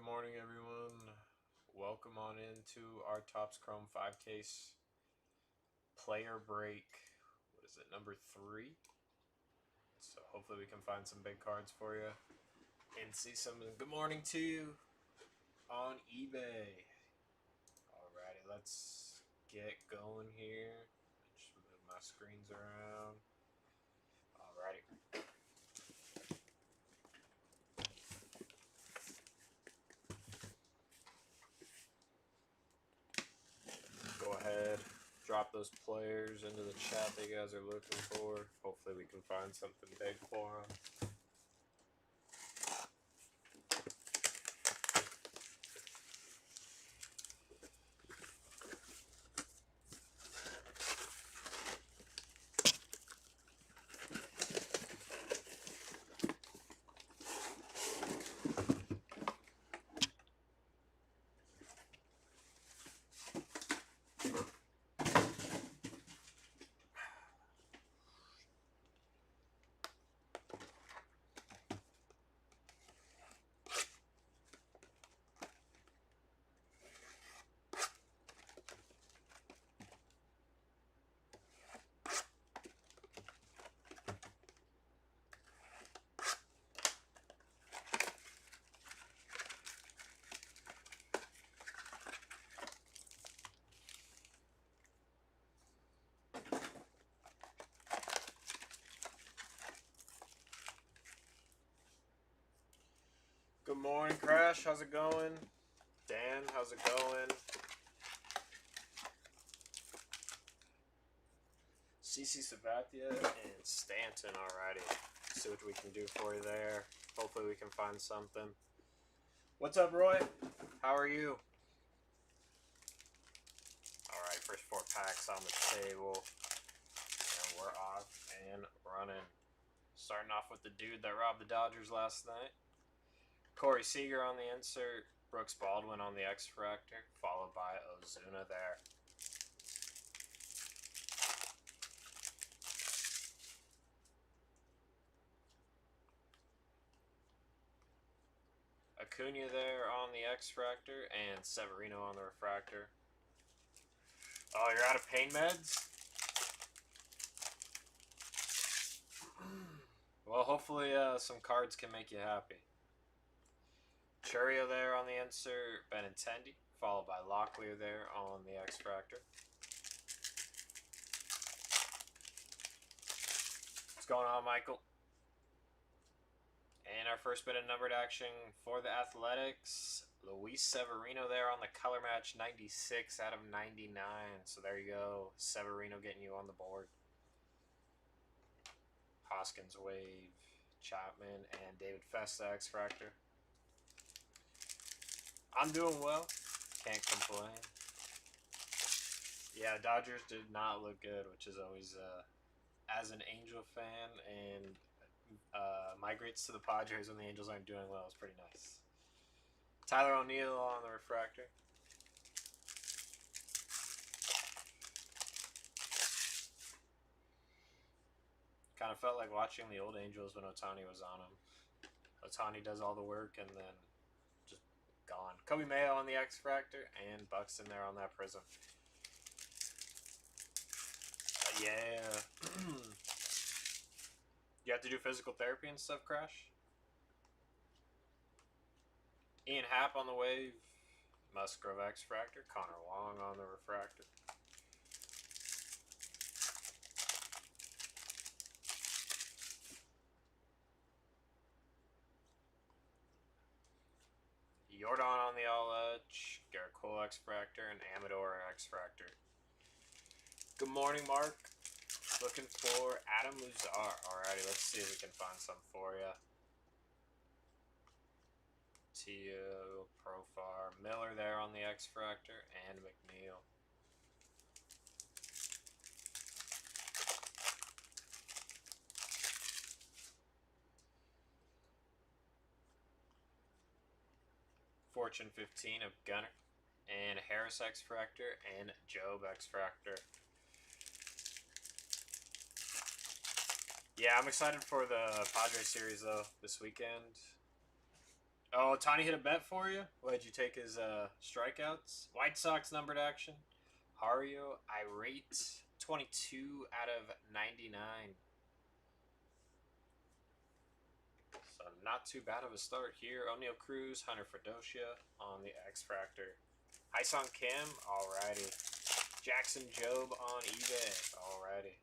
Good morning, everyone. Welcome on into our Topps Chrome 5 case player break. What is it, number 3? So hopefully we can find some big cards for you and see some. Good morning to you on eBay. Alrighty, let's get going here. Just move my screens around. Alrighty. Go ahead, drop those players into the chat that you guys are looking for. Hopefully we can find something big for them. Good morning, Crash. How's it going? Dan, how's it going? CC Sabathia and Stanton, alrighty. See what we can do for you there. Hopefully we can find something. What's up, Roy? How are you? Alright, first 4 packs on the table. And we're off and running. Starting off with the dude that robbed the Dodgers last night. Corey Seager on the insert. Brooks Baldwin on the X-Fractor. Followed by Ozuna there. Acuna there on the X-Fractor, and Severino on the Refractor. Oh, you're out of pain meds? Well, hopefully some cards can make you happy. Churio there on the insert, Benintendi, followed by Locklear there on the X-Fractor. What's going on, Michael? And our first bit of numbered action for the Athletics, Luis Severino there on the color match, 96 out of 99. So there you go, Severino getting you on the board. Hoskins Wave, Chapman, and David Festa X-Fractor. I'm doing well, can't complain. Yeah, Dodgers did not look good, which is always, as an Angel fan and migrates to the Padres when the Angels aren't doing well, is pretty nice. Tyler O'Neill on the Refractor. Kind of felt like watching the old Angels when Ohtani was on them. Ohtani does all the work and then just gone. Kobe Mayo on the X-Fractor and Buxton there on that Prism. Yeah. You have to do physical therapy and stuff, Crash? Ian Happ on the Wave. Musgrove X-Fractor. Connor Wong on the Refractor. Jordan on the All-Edge. Garrett Cole X-Fractor and Amador X-Fractor. Good morning, Mark. Looking for Adam Luzar. Alrighty, let's see if we can find some for you. Tio, Profar, Miller there on the X-Fractor, and McNeil. Fortune 15 of Gunner, and Harris X-Fractor, and Job X-Fractor. Yeah, I'm excited for the Padres series, though, this weekend. Oh, Tiny hit a bet for you? What did you take his strikeouts? White Sox numbered action. Hario, Irate, 22 out of 99. So not too bad of a start here. O'Neal Cruz, Hunter Fredosia on the X Factor. Hyson Kim, alrighty. Jackson Jobe on eBay, alrighty.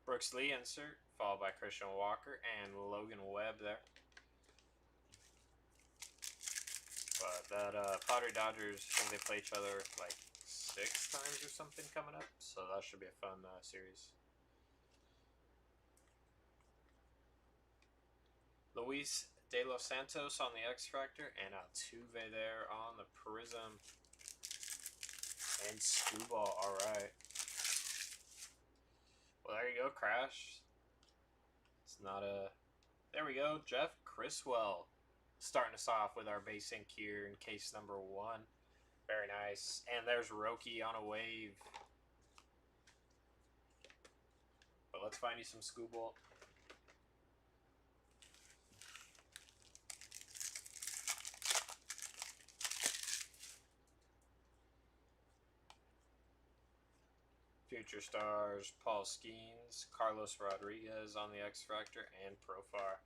Brooks Lee insert, followed by Christian Walker and Logan Webb there. But that Padre Dodgers, I think they play each other like 6 times or something coming up, so that should be a fun series. Luis De Los Santos on the X Factor, and Altuve there on the Prism. And Screwball, alright. Well, there you go, Crash. It's not a... There we go, Jeff Criswell. Starting us off with our base ink here in case number 1. Very nice. And there's Roki on a wave. But let's find you some Screwball. Future stars, Paul Skeens, Carlos Rodriguez on the X Factor, and Profar.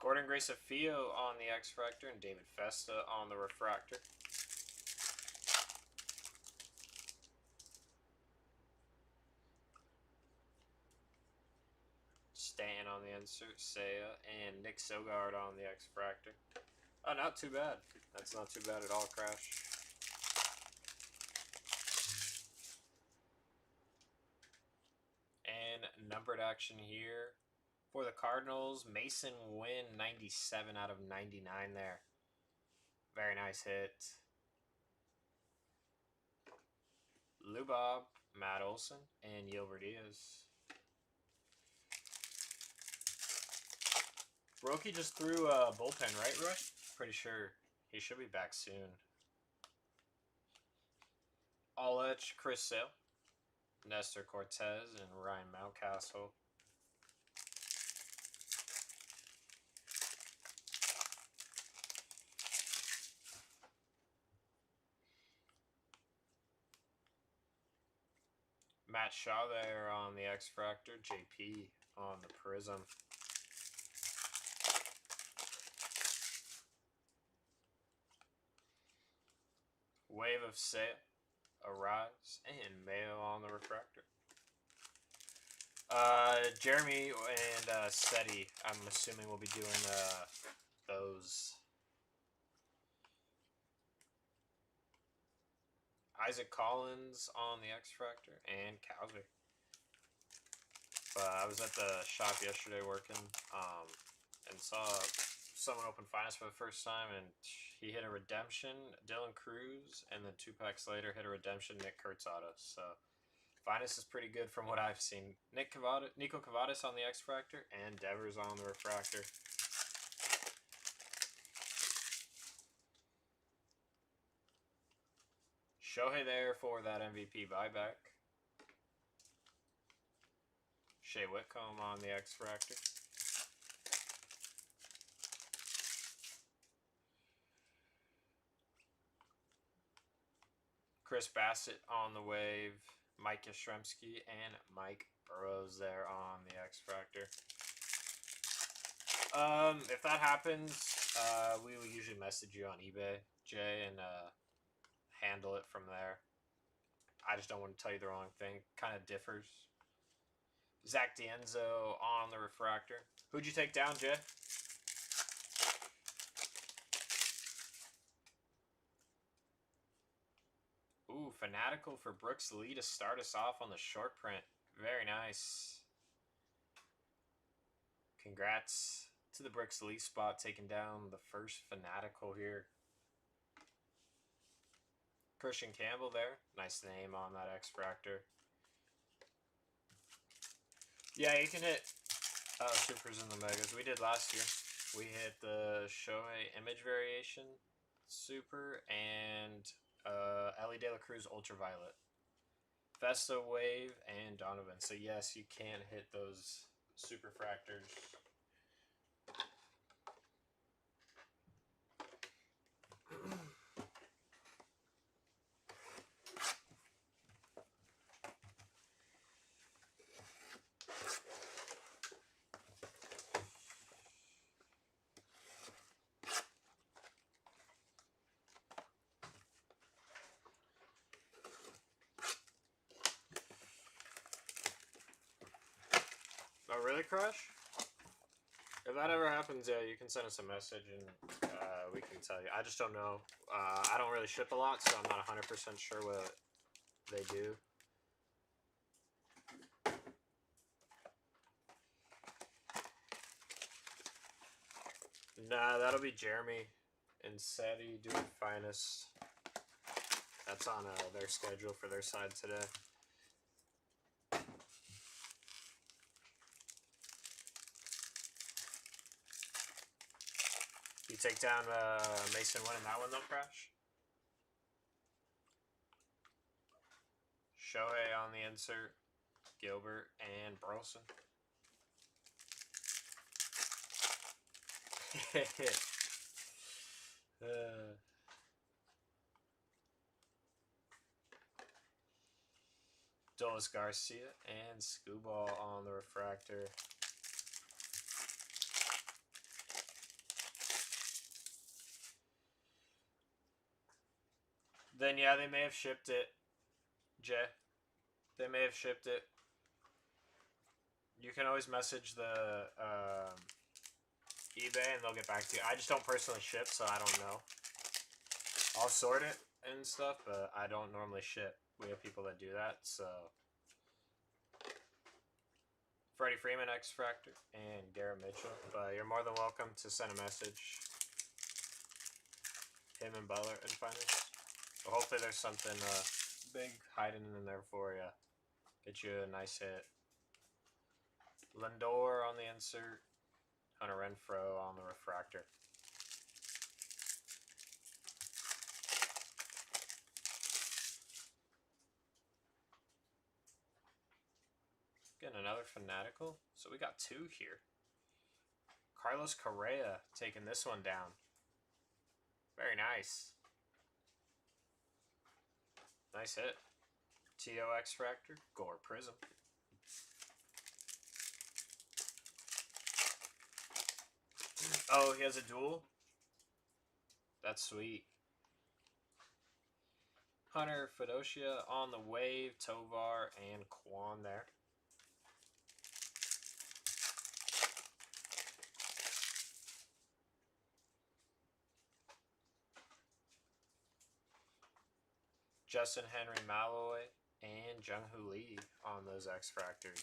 Gordon Gracefio on the X Factor, and David Festa on the Refractor. Stan on the insert, Seiya, and Nick Sogard on the X Factor. Oh, not too bad. That's not too bad at all, Crash. And numbered action here for the Cardinals. Mason Wynn, 97 out of 99 there. Very nice hit. Lubob, Matt Olson, and Gilbert Diaz. Roki just threw a bullpen, right, Roy? Pretty sure he should be back soon. Olich, Chris Sale, Nestor Cortez, and Ryan Mountcastle. Matt Shaw there on the X Factor. JP on the Prism. Wave of Sale, Arise, and Mayo on the Refractor. Jeremy and Seti, I'm assuming we'll be doing those. Isaac Collins on the X Factor, and Cowser. I was at the shop yesterday working, and saw someone open finest for the first time, and he hit a redemption, Dylan Cruz, and then 2 packs later hit a redemption, Nick Kurtz auto. So finest is pretty good from what I've seen. Nico Cavadas on the X Factor, and Devers on the Refractor. Shohei there for that MVP buyback. Shea Whitcomb on the X Factor. Chris Bassett on the wave. Mike Yastrzemski and Mike Burrows there on the X Factor. If that happens, we will usually message you on eBay, Jay, and handle it from there. I just don't want to tell you the wrong thing. Kind of differs. Zach D'Enzo on the Refractor. Who'd you take down, Jay? Ooh, Fanatical for Brooks Lee to start us off on the short print. Very nice. Congrats to the Brooks Lee spot, taking down the first Fanatical here. Christian Campbell there. Nice name on that X Factor. Yeah, you can hit Supers in the Megas. We did last year. We hit the Shohei image variation Super, and Ellie De La Cruz Ultraviolet. Vesta Wave and Donovan. So yes, you can hit those super fractors. Oh, really, Crush? If that ever happens, yeah, you can send us a message and we can tell you. I just don't know. I don't really ship a lot, so I'm not 100% sure what they do. Nah, that'll be Jeremy and Sadie doing Finest. That's on their schedule for their side today. You take down Mason winning that one though, Crash? Shohei on the insert, Gilbert, and Burleson. Dolis Garcia and Scooball on the refractor. Then yeah, they may have shipped it, Jay. They may have shipped it. You can always message the eBay and they'll get back to you. I just don't personally ship, so I don't know. I'll sort it and stuff, but I don't normally ship. We have people that do that, so. Freddie Freeman, X-Fractor, and Garrett Mitchell. But you're more than welcome to send a message. Him and Butler and Finest. So hopefully there's something big hiding in there for you. Get you a nice hit. Lindor on the insert. Hunter Renfroe on the refractor. Getting another Fanatical. So we got two here. Carlos Correa taking this one down. Very nice. Nice hit. T.O. X-Fractor. Gore Prism. Oh, he has a duel? That's sweet. Hunter, Fedocia on the wave, Tovar, and Quan there. Justin Henry Malloy and Jung-Hoo Lee on those X-Fractors.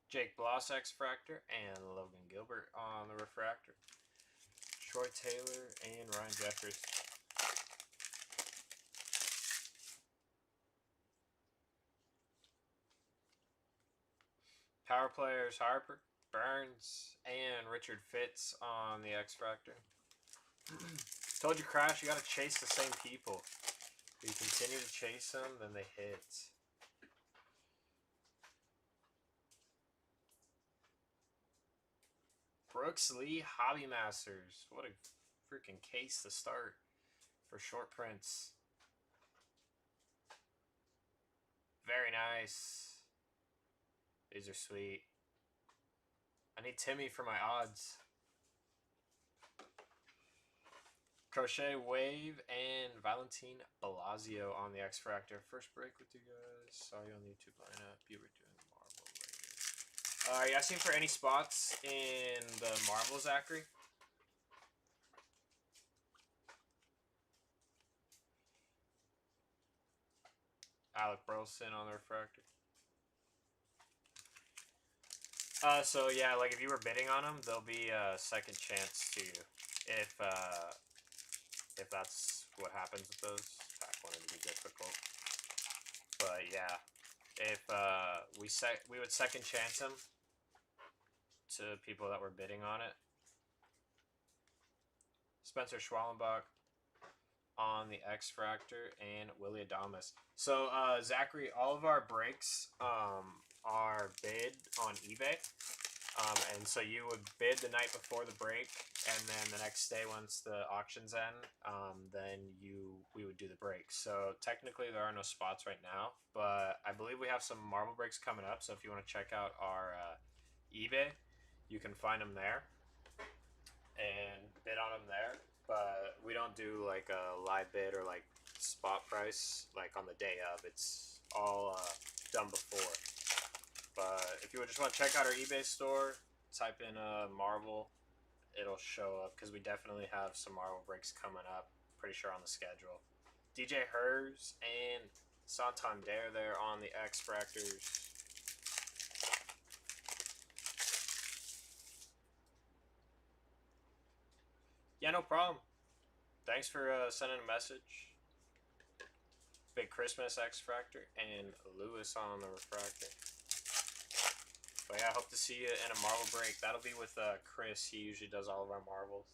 Jake Bloss X-Fractor and Logan Gilbert on the refractor. Troy Taylor and Ryan Jeffers. Power players Harper, Burns, and Richard Fitz on the X-Fractor. Told you, Crash, you gotta chase the same people. If you continue to chase them, then they hit. Brooks Lee Hobby Masters. What a freaking case to start for short prints. Very nice. These are sweet. I need Timmy for my odds. Crochet Wave and Valentin Blasio on the X-Fractor. First break with you guys. Saw you on the YouTube lineup. You were doing Marvel later. Are you asking for any spots in the Marvel, Zachary? Alec Burleson on the refractor. So yeah, like if you were bidding on them, there'll be a second chance to you if that's what happens with those packs. wanted to be difficult. But yeah, if we would second chance him to people that were bidding on it. Spencer Schwallenbach on the X Fractor and Willie Adamas. So Zachary, all of our breaks are bid on eBay. And so you would bid the night before the break, and then the next day, once the auctions end, then we would do the break. So technically, there are no spots right now, but I believe we have some marble breaks coming up. So if you want to check out our eBay, you can find them there and bid on them there. But we don't do like a live bid or like spot price like on the day of. It's all done before. But if you just want to check out our eBay store, type in Marvel, it'll show up because we definitely have some Marvel breaks coming up. Pretty sure on the schedule. DJ Hers and Santander there on the X Fractors. Yeah, no problem. Thanks for sending a message. Big Christmas X Fractor and Lewis on the Refractor. But yeah, I hope to see you in a Marvel break. That'll be with Chris. He usually does all of our Marvels.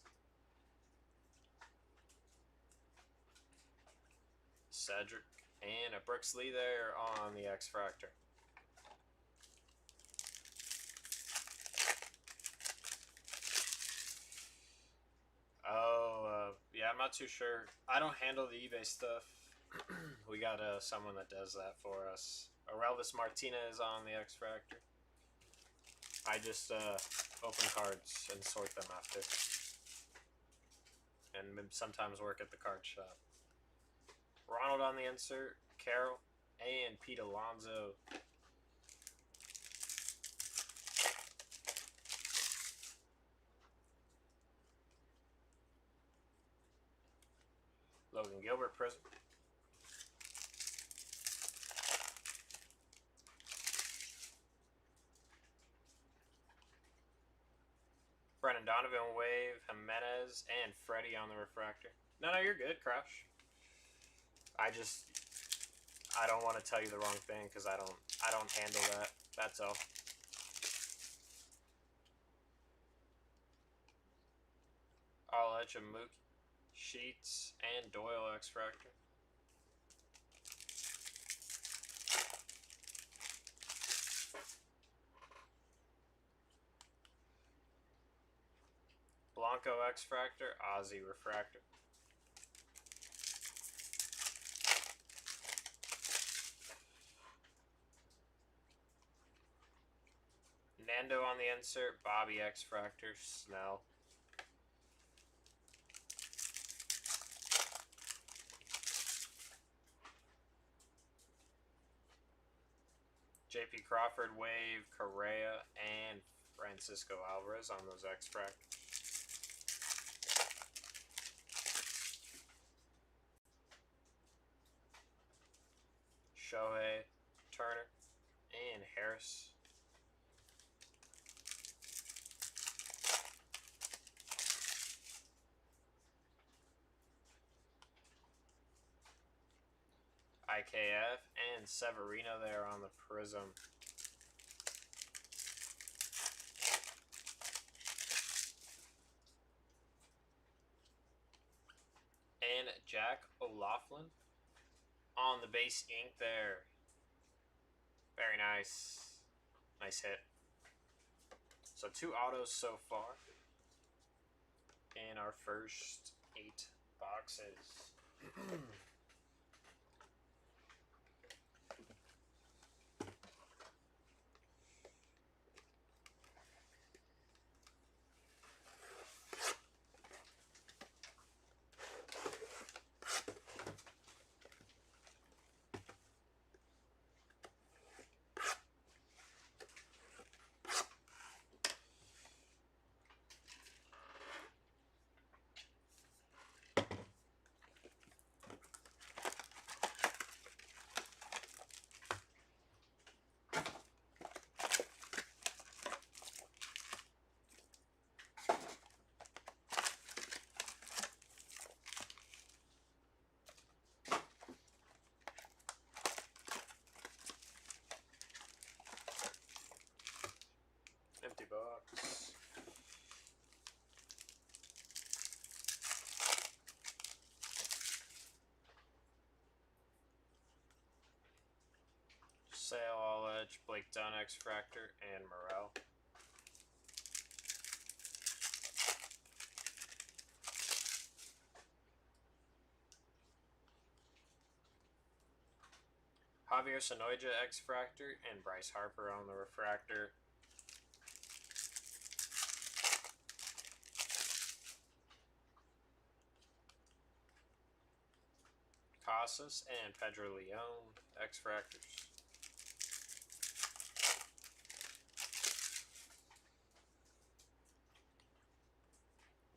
Cedric and a Brooks Lee there on the X Fractor. Oh, yeah, I'm not too sure. I don't handle the eBay stuff. We got someone that does that for us. Aurelvis Martinez on the X Fractor. I just open cards and sort them after. And sometimes work at the card shop. Ronald on the insert. Carroll. And Pete Alonso. Logan Gilbert Prism. Brennan Donovan, Wave, Jimenez, and Freddie on the Refractor. No, you're good, Crouch. I don't want to tell you the wrong thing because I don't handle that. That's all. I'll let you Mookie, Sheets, and Doyle X Fractor. Blanco X Fractor, Ozzy Refractor. Nando on the insert, Bobby X Fractor, Snell. JP Crawford, Wave, Correa, and Francisco Alvarez on those X Fractors. Shohei, Turner, and Harris. IKF and Severino there on the Prism. And Jack O'Loughlin on the base ink there. Very nice. Nice hit. So 2 autos so far in our first 8 boxes. Dunn X-Fractor, and Morel. Javier Sonoja X-Fractor and Bryce Harper on the refractor. Casas and Pedro Leon X-Fractors.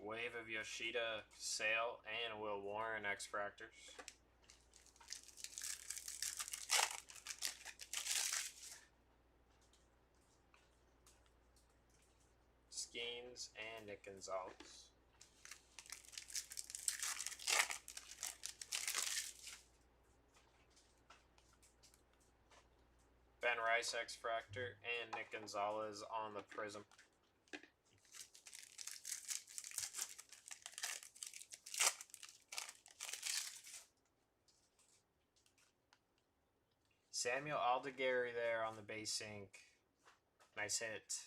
Wave of Yoshida Sale and Will Warren X-Fractors. Skeens and Nick Gonzalez. Ben Rice X-Fractor and Nick Gonzalez on the Prism. Samuel Aldegari there on the base ink. Nice hit.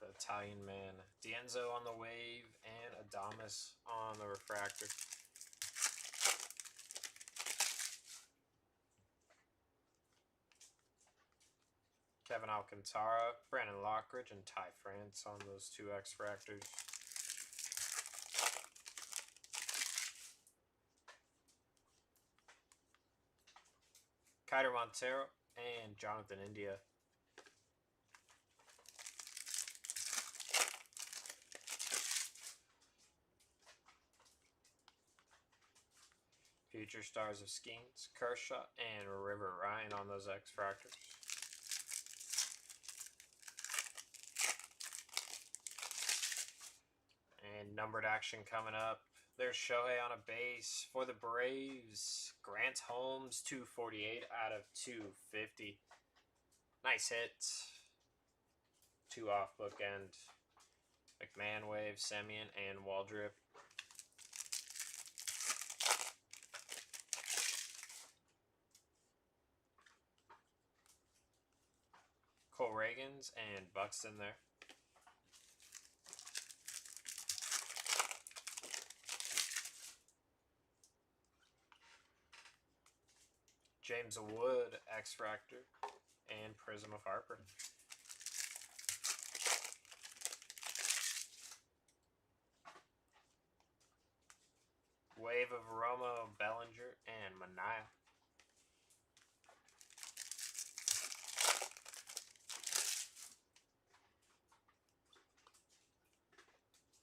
The Italian man. D'Enzo on the wave and Adames on the refractor. Kevin Alcantara, Brandon Lockridge, and Ty France on those two X-Fractors. Kiter Montero and Jonathan India. Future Stars of Skeens, Kershaw, and River Ryan on those X-Fractors. And numbered action coming up. There's Shohei on a base for the Braves. Grant Holmes, 248 out of 250. Nice hit. 2 off bookend. McMahon wave, Semien, and Waldrip. Cole Reagans and Buxton there. James Wood, X-Fractor, and Prism of Harper. Wave of Romo, Bellinger, and Manaea.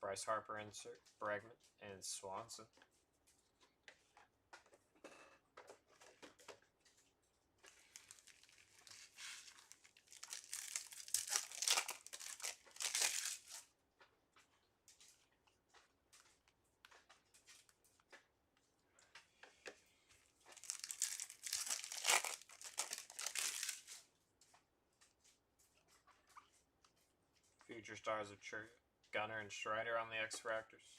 Bryce Harper insert, Bregman, and Swanson. Future Stars of True, Gunner and Strider on the X-Fractors.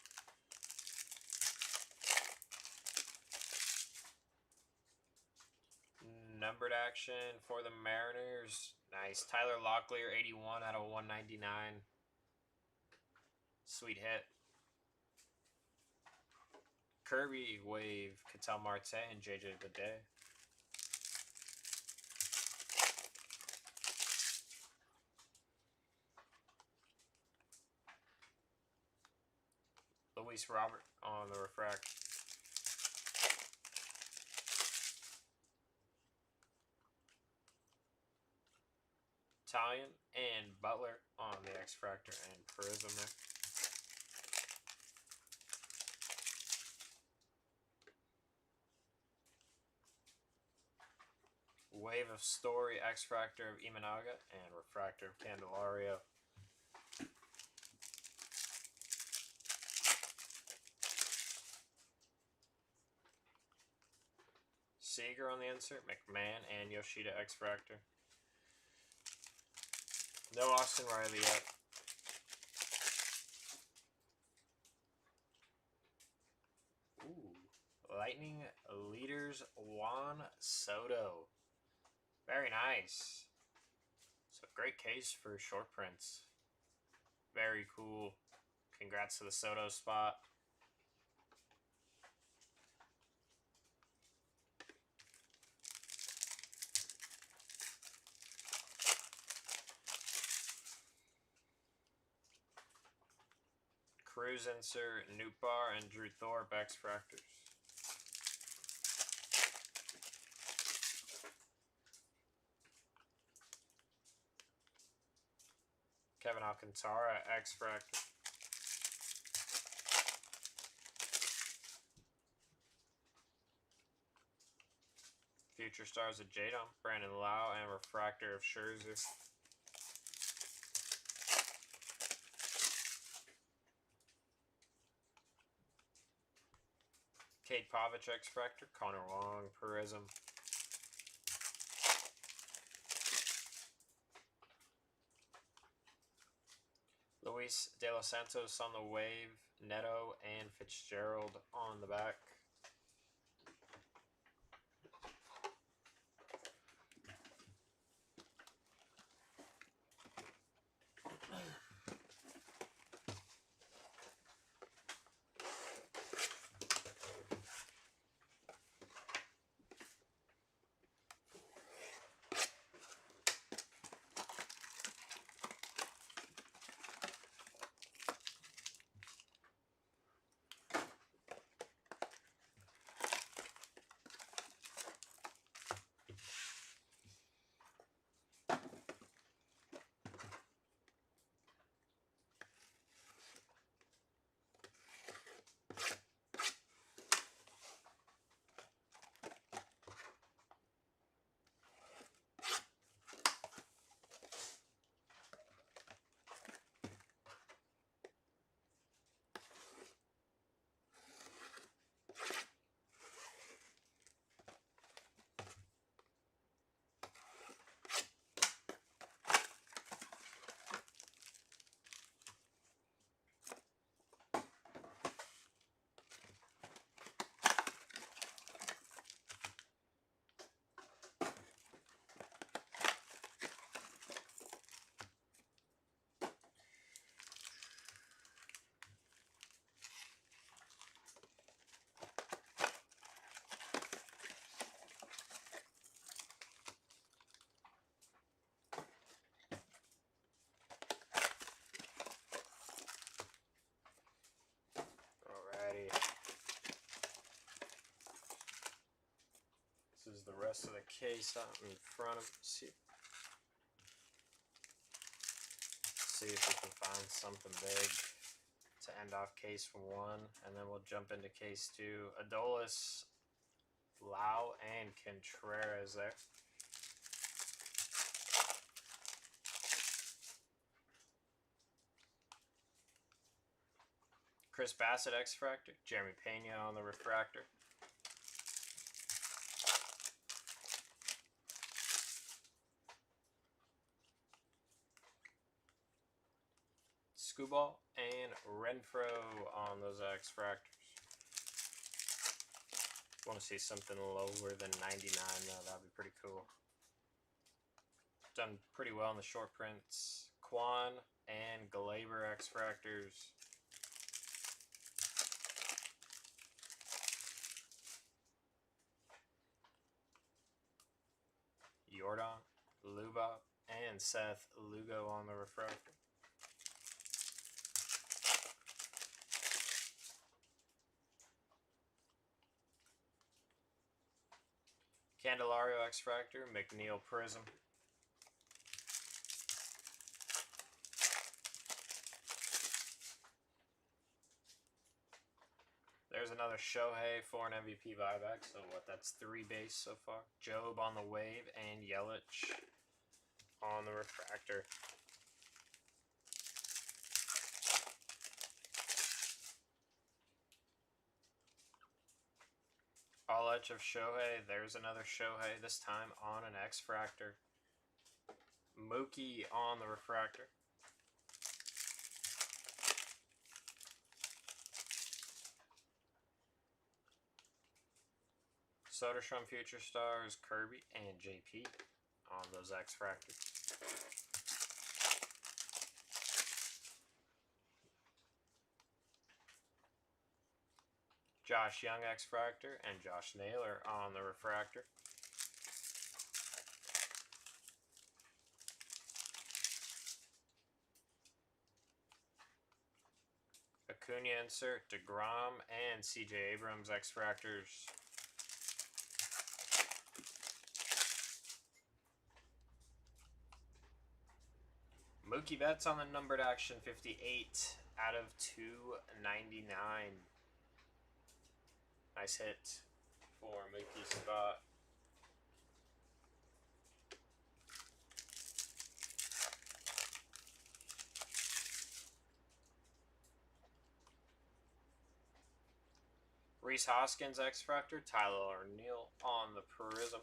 Numbered action for the Mariners. Nice. Tyler Locklear, 81 out of 199. Sweet hit. Kirby wave, Ketel Marte, and JJ Bidet. Luis Robert on the refract. Italian and Butler on the X-Fractor and Prism there. Wave of Story, X-Fractor of Imanaga, and Refractor of Candelario. Seager on the insert, McMahon, and Yoshida X-Fractor. No Austin Riley yet. Ooh. Lightning Leaders Juan Soto. Very nice. So great case for short prints. Very cool. Congrats to the Soto spot. Cruz insert, Newtbar, and Drew Thorpe X-Fractors. Kevin Alcantara X-Fractor. Future Stars of Jadon, Brandon Lau, and Refractor of Scherzer. Kate Povich X-Fractor, Connor Wong Prism. Luis De Los Santos on the wave, Neto and Fitzgerald on the back. This is the rest of the case out in front of us. See if we can find something big to end off case 1, and then we'll jump into case 2. Adolis, Lau, and Contreras there. Chris Bassett X-Fractor, Jeremy Pena on the refractor. Scuball and Renfro on those X-Fractors. Want to see something lower than 99 though, that'd be pretty cool. Done pretty well in the short prints. Quan and Glaber X-Fractors. Jordan, Lubop, and Seth Lugo on the refractor. Candelario X-Fractor, McNeil Prism. There's another Shohei for an MVP buyback. So what, that's 3 base so far. Job on the wave and Yelich on the refractor. All edge of Shohei. There's another Shohei, this time on an X-Fractor. Mookie on the refractor. Soderstrom Future Stars, Kirby, and JP on those X-Fractors. Josh Young X-Fractor and Josh Naylor on the refractor. Acuna insert, DeGrom and CJ Abrams X-Fractors. Mookie Betts on the numbered action, 58 out of 299. Nice hit for Mookie's spot. Rhys Hoskins X-Fractor, Tyler O'Neill on the Prism.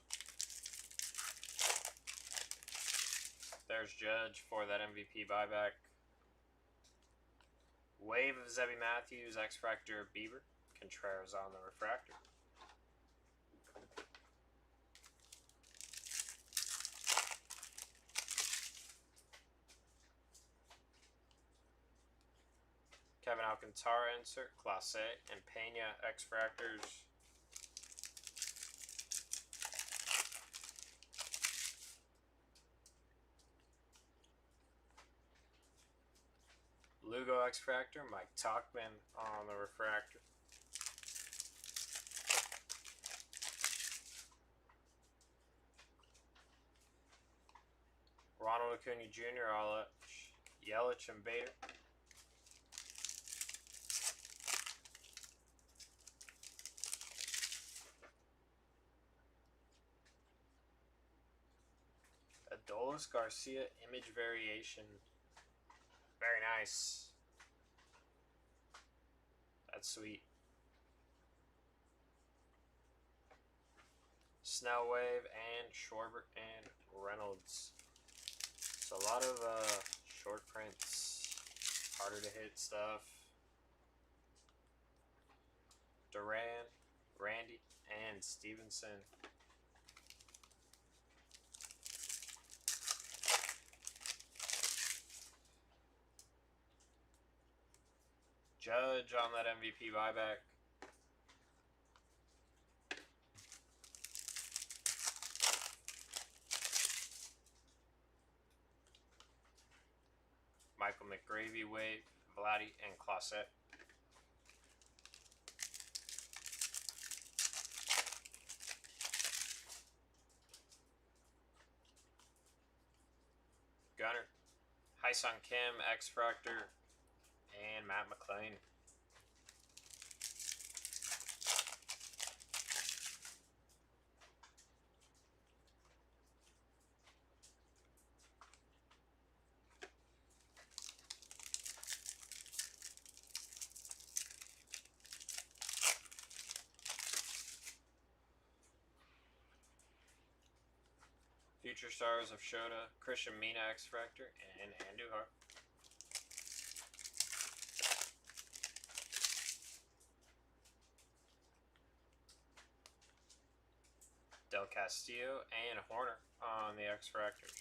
There's Judge for that MVP buyback. Wave of Zebby Matthews X-Fractor Bieber, Contreras on the refractor. Kevin Alcantara insert, Clase and Pena X-Fractors. Lugo X-Fractor, Mike Tauchman on the refractor. Ronald Acuna Jr., Yelich and Bader. Adolis Garcia image variation. Very nice. That's sweet. Snell Wave and Schwarber and Reynolds. So a lot of short prints, harder to hit stuff. Duran, Randy, and Stevenson. Judge on that MVP buyback. Michael McGravy, Wave, Vladdy, and Clase. Gunner, Hyun Kim, X-Fractor, and Matt McClain. Future Stars of Shota, Christian Mina X-Fractor, and Andujar. Del Castillo and Horner on the X-Fractors.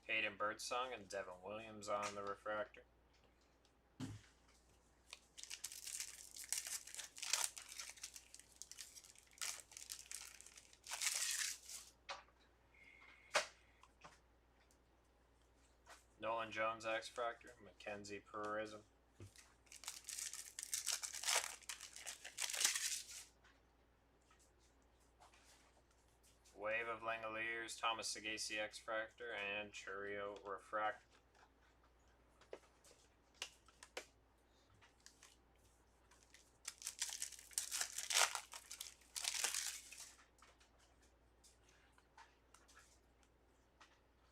Hayden Birdsong and Devin Williams on the refractor. Nolan Jones X-Fractor, Mackenzie Prism. Wave of Langoliers, Thomas Sagasi X-Fractor, and Churio Refractor.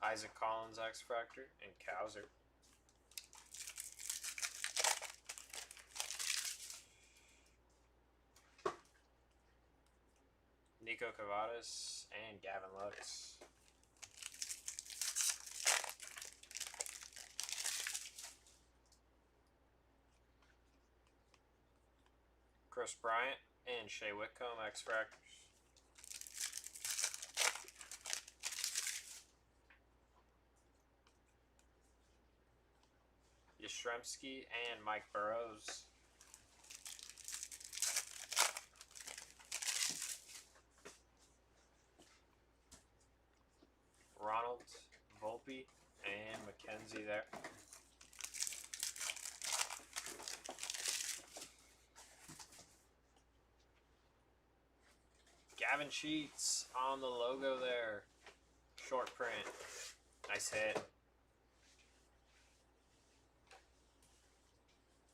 Isaac Collins X-Fractor, and Kowser. Nico Cavadas and Gavin Lux. Kris Bryant, and Shea Whitcomb X-Fractors. Yastrzemski and Mike Burrows. Ronald, Volpe, and McKenzie there. Gavin Sheets on the logo there. Short print. Nice hit.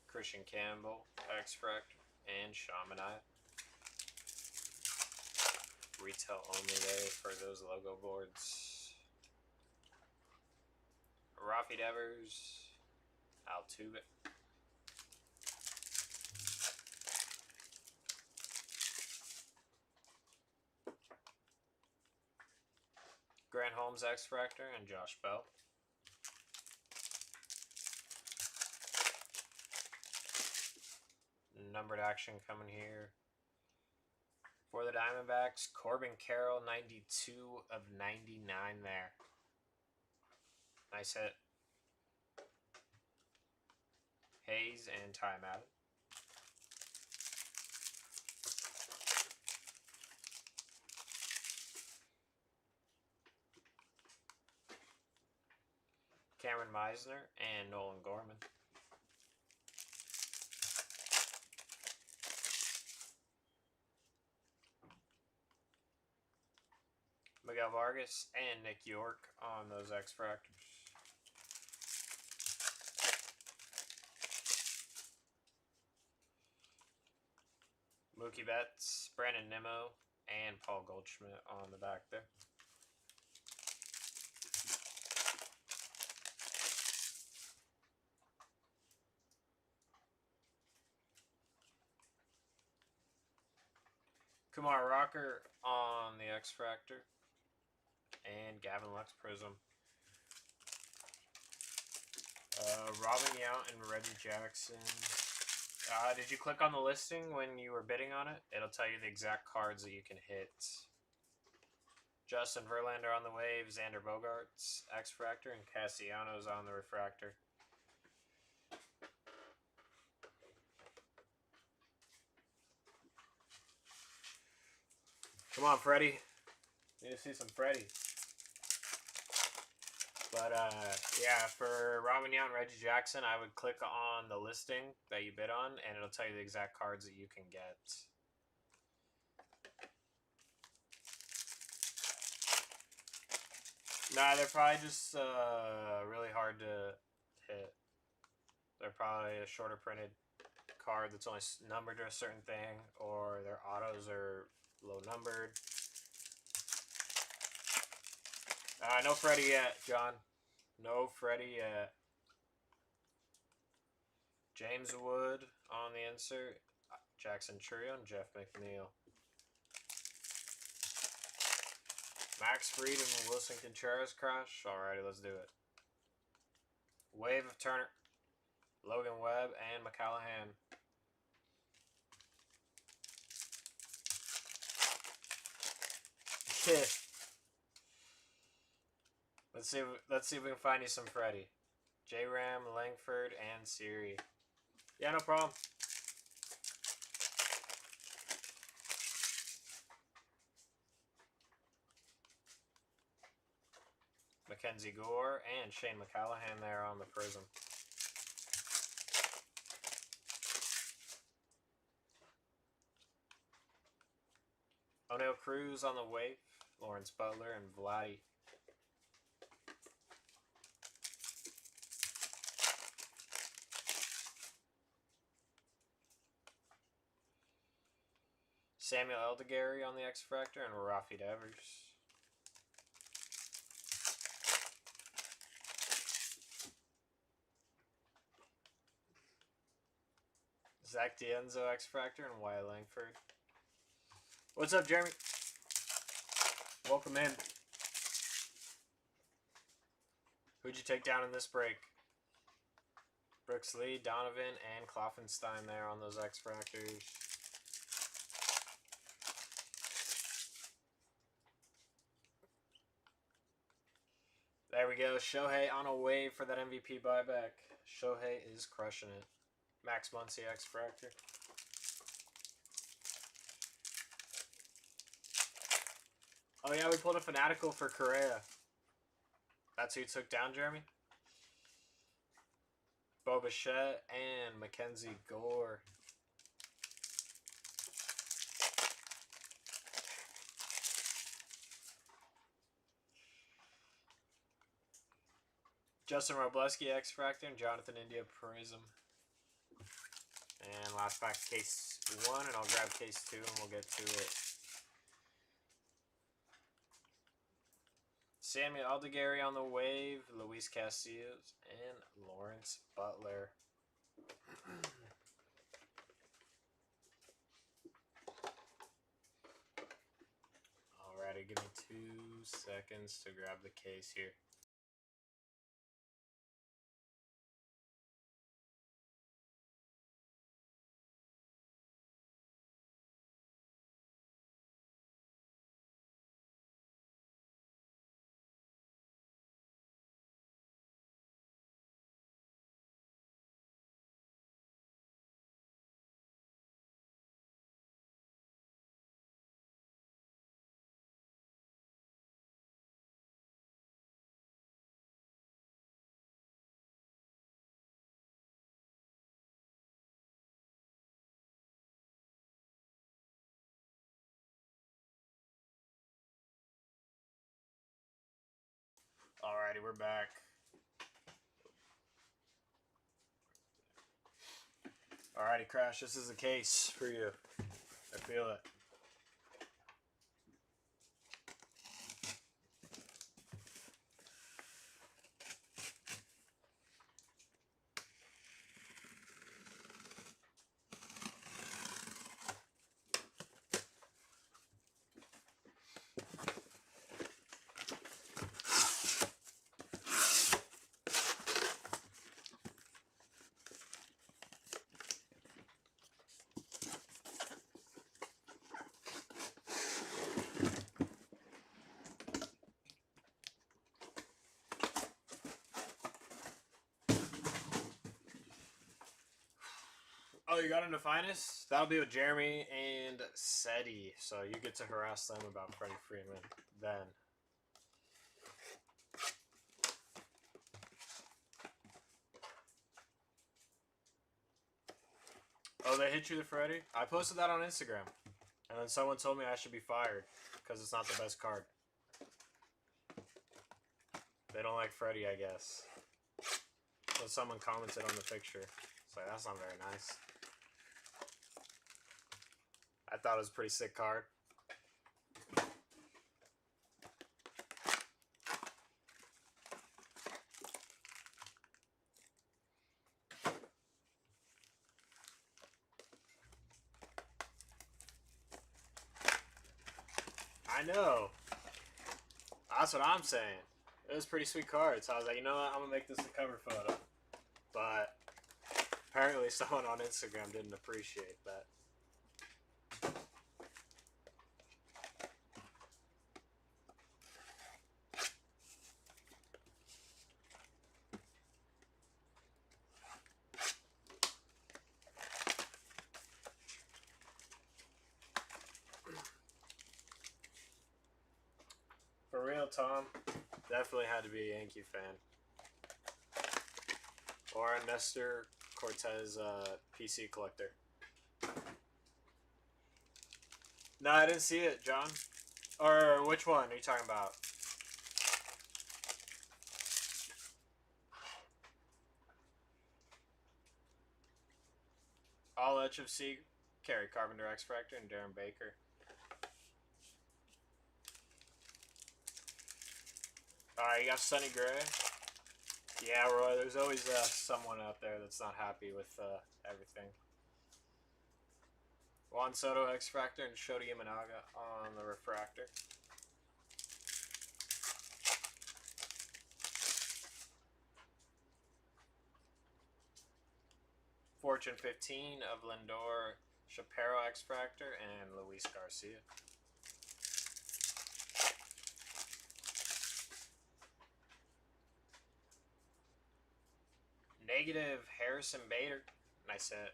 Christian Campbell, X-Fractor, and Shamanite. Retail only there for those logo boards. Rafi Devers, Altuve. Grant Holmes X-Fractor and Josh Bell. Numbered action coming here. For the Diamondbacks, Corbin Carroll, 92 of 99 there. Nice hit. Hayes and Ty Madden. Cameron Meisner and Nolan Gorman. Miguel Vargas and Nick York on those X-Fractors. Mookie Betts, Brandon Nimmo, and Paul Goldschmidt on the back there. Kumar Rocker on the X-Fractor. And Gavin Lux Prism. Robin Yount and Reggie Jackson. Did you click on the listing when you were bidding on it? It'll tell you the exact cards that you can hit. Justin Verlander on the wave, Xander Bogaerts, X-Fractor, and Castellanos on the refractor. Come on, Freddie. Need to see some Freddie. But, yeah, for Robin Yount and Reggie Jackson, I would click on the listing that you bid on, and it'll tell you the exact cards that you can get. Nah, they're probably just really hard to hit. They're probably a shorter printed card that's only numbered to a certain thing, or their autos are low numbered. No Freddie yet, John. No Freddie yet. James Wood on the insert. Jackson Trio and Jeff McNeil. Max Fried and Wilson Contreras crush. Alrighty, let's do it. Wave of Turner. Logan Webb and McCallahan. Let's see if we can find you some Freddie. J-Ram, Langford, and Siri. Yeah, no problem. Mackenzie Gore and Shane McCallahan there on the Prism. O'Neill Cruz on the wave. Lawrence Butler and Vladdy. Samuel Eldegary on the X-Fractor and Rafi Devers. Zach D'Enzo X-Fractor and Wyatt Langford. What's up, Jeremy? Welcome in. Who'd you take down in this break? Brooks Lee, Donovan, and Kloffenstein there on those X-Fractors. There we go. Shohei on a wave for that MVP buyback. Shohei is crushing it. Max Muncy X Fractor. Oh yeah, we pulled a Fanatical for Correa. That's who you took down, Jeremy? Bo Bichette and Mackenzie Gore. Justin Robleski X Fractor and Jonathan India Prism. And last pack, case 1, and I'll grab case 2 and we'll get to it. Samuel Aldegari on the wave, Luis Castillos, and Lawrence Butler. Alrighty, give me 2 seconds to grab the case here. Alrighty, we're back. Alrighty, Crash, this is a case for you. I feel it. Oh, you got into Finest? That'll be with Jeremy and Seti. So you get to harass them about Freddie Freeman then. Oh, they hit you the Freddie? I posted that on Instagram. And then someone told me I should be fired because it's not the best card. They don't like Freddie, I guess. So someone commented on the picture. It's like, that's not very nice. I thought it was a pretty sick card. I know. That's what I'm saying. It was a pretty sweet card. So I was like, you know what? I'm going to make this a cover photo. But apparently someone on Instagram didn't appreciate that. For real, Tom, definitely had to be a Yankee fan. Or a Nestor Cortez PC collector. No, I didn't see it, John. Or which one are you talking about? All HFC, Kerry Carpenter X Fractor, and Darren Baker. Alright, you got Sonny Gray. Yeah, Roy, there's always someone out there that's not happy with everything. Juan Soto X Fractor and Shota Imanaga on the refractor. Fortune 15 of Lindor Shapiro X Fractor and Luis Garcia. Negative Harrison Bader. Nice hit.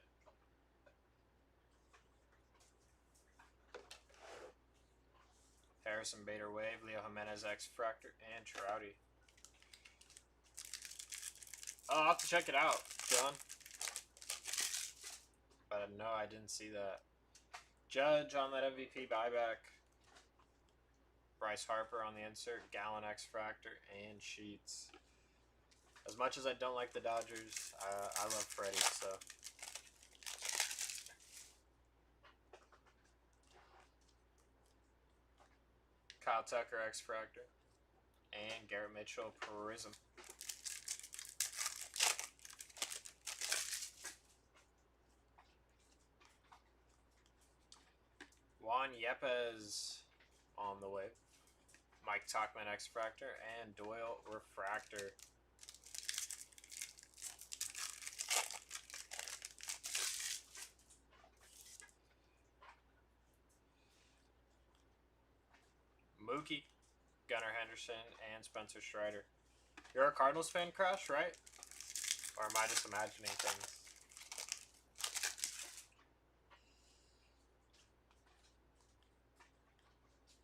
Harrison Bader wave, Leo Jimenez X-Fractor, and Trouty. Oh, I'll have to check it out, John. But no, I didn't see that. Judge on that MVP buyback. Bryce Harper on the insert, Gallon X-Fractor, and Sheets. As much as I don't like the Dodgers, I love Freddie, so. Kyle Tucker X-Fractor, and Garrett Mitchell Prism. Juan Yepes on the way. Mike Tauchman X-Fractor, and Doyle Refractor. Mookie, Gunnar Henderson, and Spencer Strider. You're a Cardinals fan, Crash, right? Or am I just imagining things?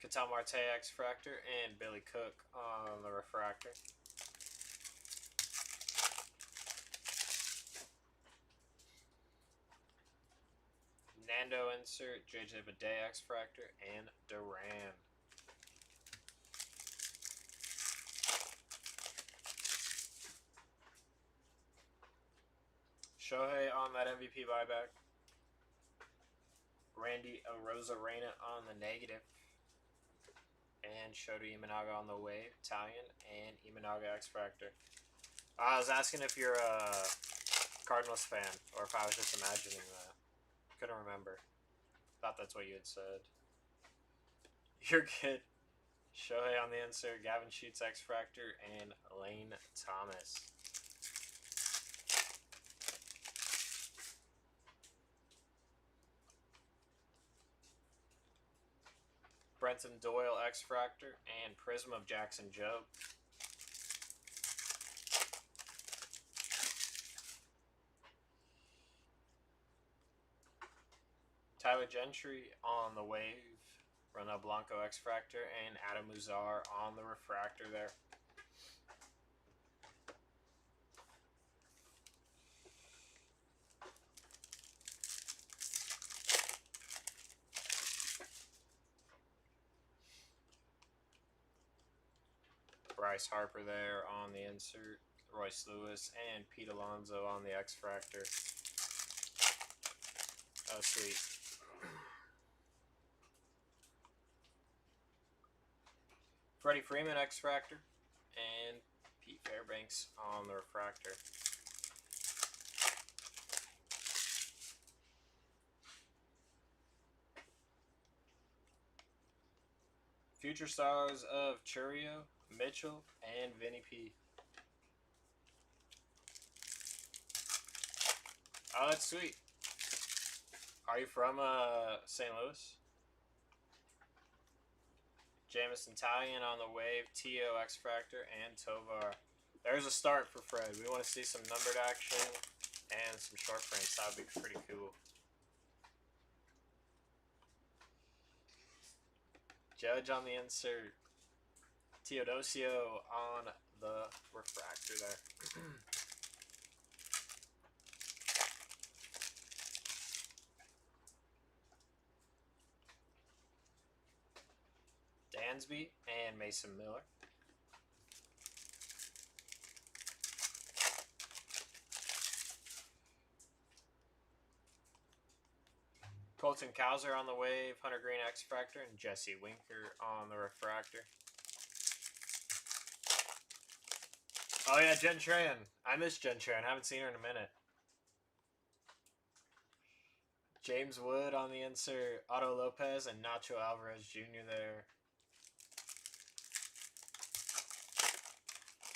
Ketel Marte X-Fractor, and Billy Cook on the Refractor. Nando insert, JJ Bidet X-Fractor, and Duran. Shohei on that MVP buyback. Randy Arozarena on the negative. And Shota Imanaga on the wave, Italian, and Imanaga X-Fractor. I was asking if you're a Cardinals fan, or if I was just imagining that. Couldn't remember. Thought that's what you had said. You're good. Shohei on the insert, Gavin Sheets X-Fractor, and Lane Thomas. Brenton Doyle X-Fractor, and Prism of Jackson Jobe. Tyler Gentry on the wave, Ronel Blanco X-Fractor, and Adam Uzar on the refractor there. Bryce Harper there on the insert, Royce Lewis, and Pete Alonso on the X-Fractor. Oh, sweet. Freddie Freeman X-Fractor, and Pete Fairbanks on the refractor. Future stars of Churio, Mitchell, and Vinny P. Oh, that's sweet. Are you from St. Louis? Jamison Italian on the wave, T.O. X-Fractor, and Tovar. There's a start for Fred. We want to see some numbered action and some short prints. That would be pretty cool. Judge on the insert. Teodosio on the refractor there. Dansby and Mason Miller. Colton Cowser on the wave, Hunter Green X-Fractor, and Jesse Winker on the refractor. Oh yeah, Jen Tran. I miss Jen Tran. Haven't seen her in a minute. James Wood on the insert, Otto Lopez, and Nacho Alvarez Jr. there.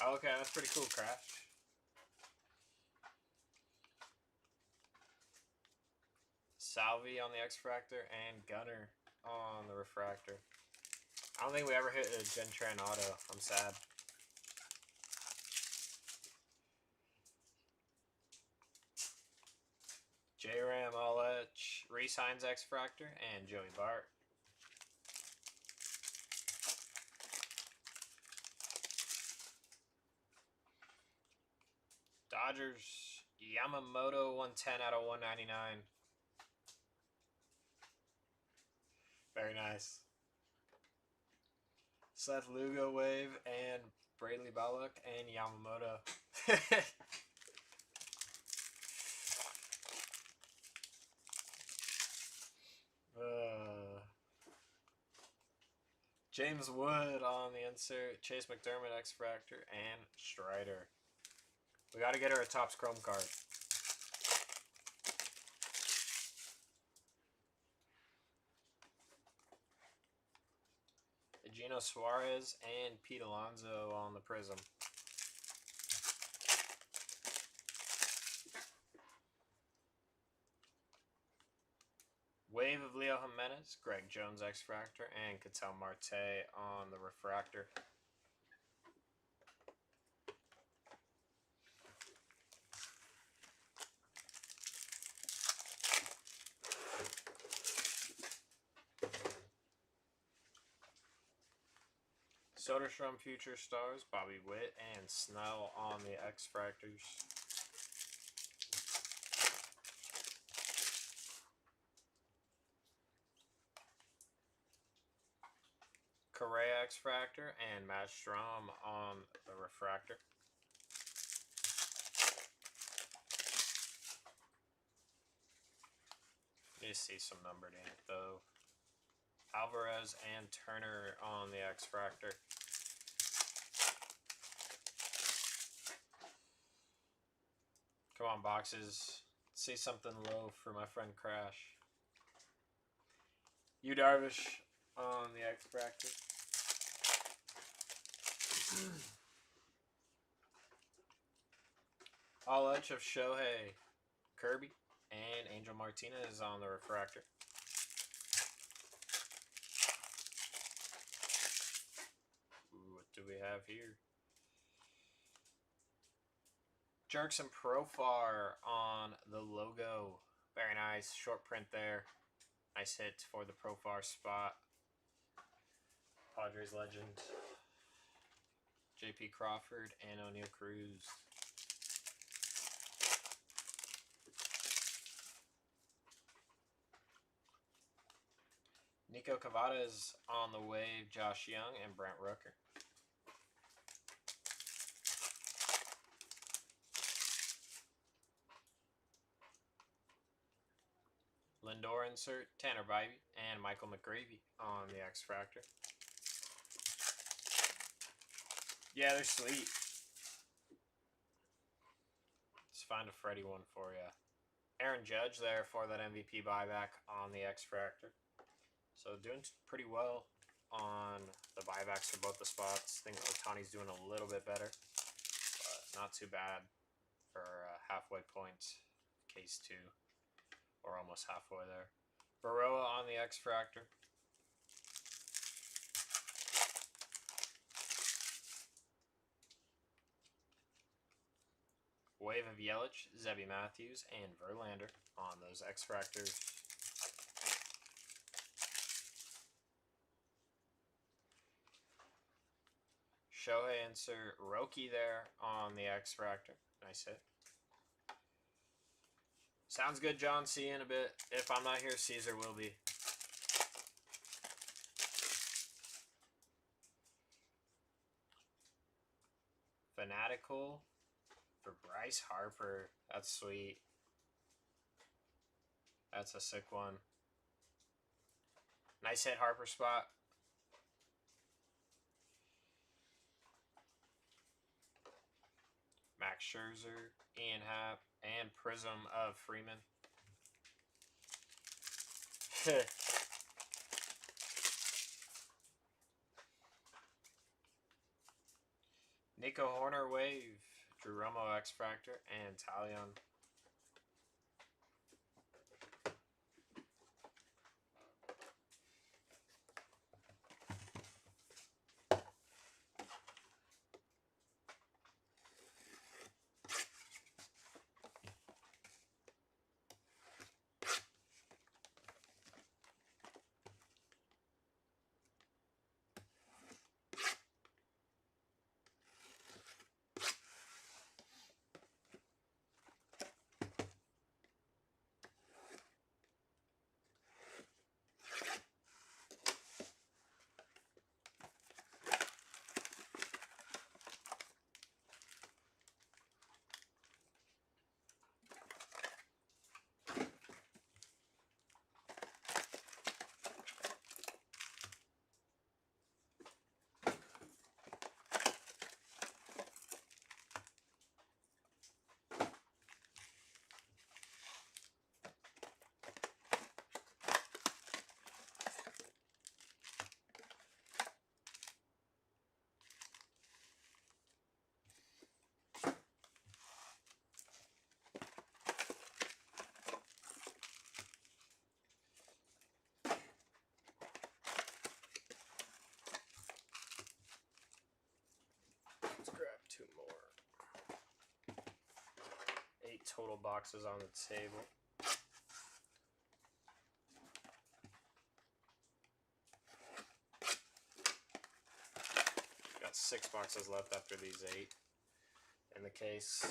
Oh, okay, that's pretty cool, Crash. Salvi on the X-Fractor, and Gunner on the refractor. I don't think we ever hit a Jen Tran auto. I'm sad. J-Ram, Olich, Reese Hines X-Fractor, and Joey Bart. Dodgers, Yamamoto, 110 out of 199. Very nice. Seth Lugo wave and Bradley Ballock and Yamamoto. James Wood on the insert, Chase McDermott X-Fractor, and Strider. We got to get her a Topps Chrome card. Gino Suarez and Pete Alonso on the Prism. Wave of Leo Jimenez, Greg Jones X-Fractor, and Ketel Marte on the Refractor. Soderstrom Future Stars, Bobby Witt, and Snell on the X-Fractors. Correa X-Fractor and Matt Strom on the Refractor. Need to see some numbered ink though. Alvarez and Turner on the X-Fractor. Come on, boxes. Say something low for my friend Crash. Yu Darvish on the X-Fractor. All Edge of Shohei, Kirby, and Angel Martinez on the Refractor. Ooh, what do we have here? Jerks and Profar on the logo. Very nice. Short print there. Nice hit for the Profar spot. Padres legend. J.P. Crawford and O'Neal Cruz. Nico Cavada's on the wave. Josh Young and Brent Rooker. Lindor insert, Tanner Bybee, and Michael McGravy on the X-Fractor. Yeah, they're sweet. Let's find a Freddie one for you. Aaron Judge there for that MVP buyback on the X-Fractor. So doing pretty well on the buybacks for both the spots. I think Ohtani's doing a little bit better, but not too bad for halfway point, case 2. Or almost halfway there. Baroa on the X-Fractor. Wave of Yelich, Zebby Matthews, and Verlander on those X-Fractors. Shohei insert, Roki there on the X-Fractor. Nice hit. Sounds good, John. See you in a bit. If I'm not here, Caesar will be. Fanatical for Bryce Harper. That's sweet. That's a sick one. Nice hit, Harper spot. Max Scherzer, Ian Happ, and Prism of Freeman. Nico Horner wave, Drew Romo X-Fractor, and Talion. total boxes on the table. Got 6 boxes left after these 8 in the case.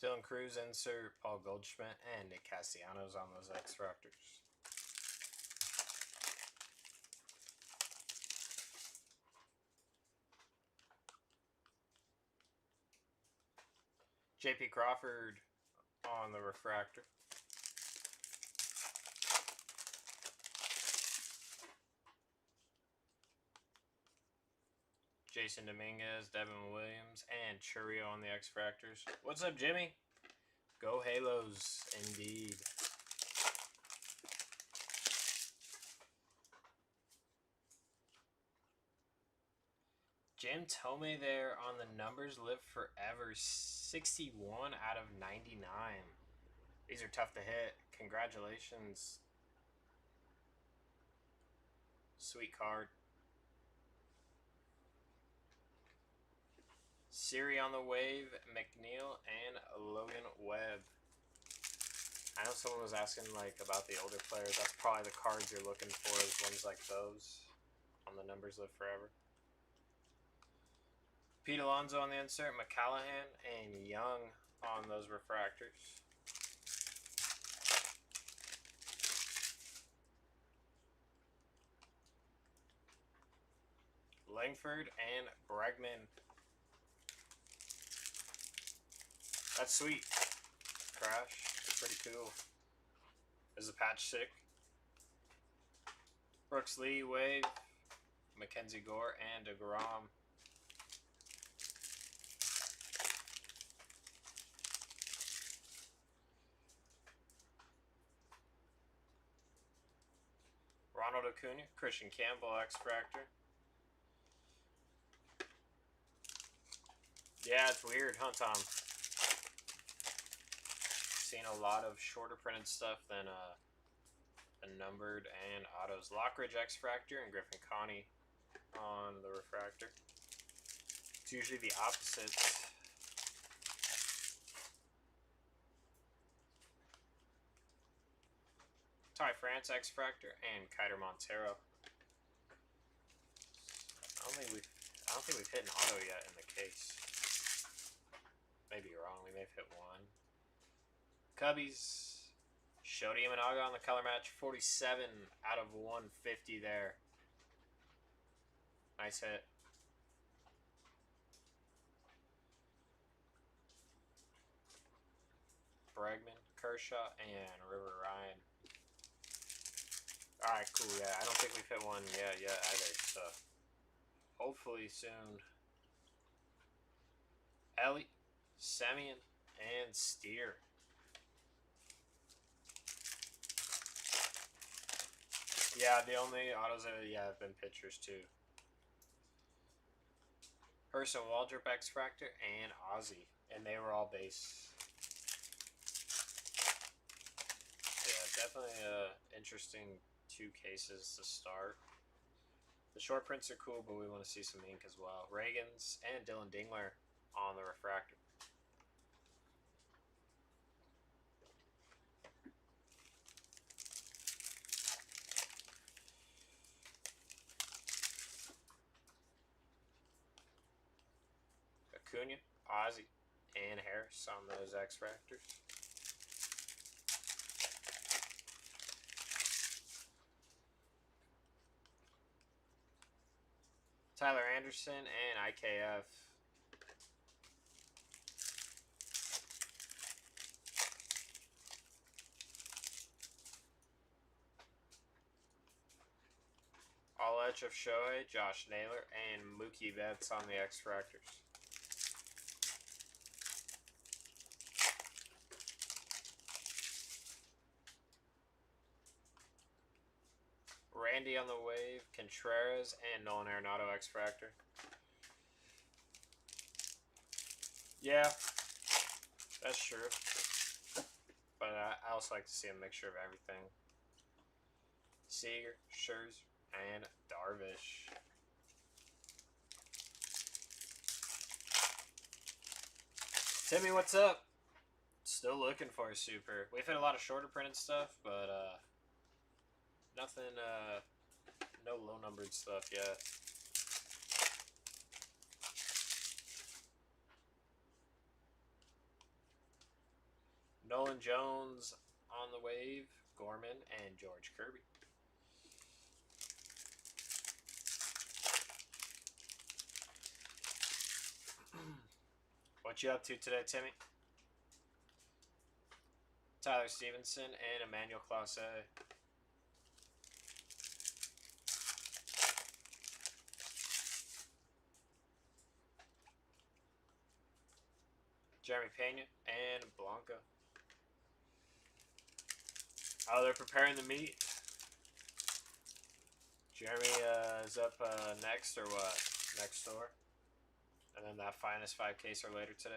Dylan Cruz insert, Paul Goldschmidt, and Nick Castellanos on those X-Fractors. J.P. Crawford on the refractor. Jason Dominguez, Devin Williams, and Churio on the X-Fractors. What's up, Jimmy? Go Halos, indeed. Jim Tomei there on the numbers live forever. 61 out of 99. These are tough to hit. Congratulations. Sweet card. Siri on the wave, McNeil, and Logan Webb. I know someone was asking like about the older players. That's probably the cards you're looking for, is ones like those on the numbers live forever. Pete Alonso on the insert, McCallahan, and Young on those refractors. Langford and Bregman. That's sweet. Crash. That's pretty cool. Is the patch sick? Brooks Lee, Wave, Mackenzie Gore, and DeGrom. Ronald Acuna, Christian Campbell, X-Fractor. Yeah, it's weird, huh, Tom? Seen a lot of shorter printed stuff than the numbered and autos. Lockridge, X-Fractor, and Griffin Connie on the refractor. It's usually the opposites. Ty France, X-Fractor, and Kiter Montero. I don't think we've hit an auto yet in the case. Maybe wrong. We may have hit one. Cubbies. Shodi Imanaga on the color match. 47 out of 150 there. Nice hit. Bregman, Kershaw, and River Ryan. Alright, cool, yeah. I don't think we've hit one yet either, so hopefully soon. Ellie, Semyon, and Steer. Yeah, the only autos have been pitchers too. Person Waldrop, X-Fractor, and Ozzy. And they were all base. Yeah, definitely interesting 2 cases to start. The short prints are cool, but we want to see some ink as well. Reagan's and Dylan Dingler on the refractor. Acuna, Ozzy, and Harris on those X-Fractors. Tyler Anderson and IKF. All Edge of Shohei, Josh Naylor, and Mookie Betts on the X-Fractors. Randy on the wave, Contreras, and Nolan Arenado X Factor. Yeah, that's true. But I also like to see a mixture of everything. Seager, Scherzer, and Darvish. Timmy, what's up? Still looking for a super. We've hit a lot of shorter printed stuff, but nothing, no low numbered stuff yet. Nolan Jones on the wave, Gorman, and George Kirby. What you up to today, Timmy? Tyler Stevenson and Emmanuel Clase. Jeremy Pena and Blanco. Oh, they're preparing the meet. Jeremy is up next or what? Next door. And then that finest 5 case are later today.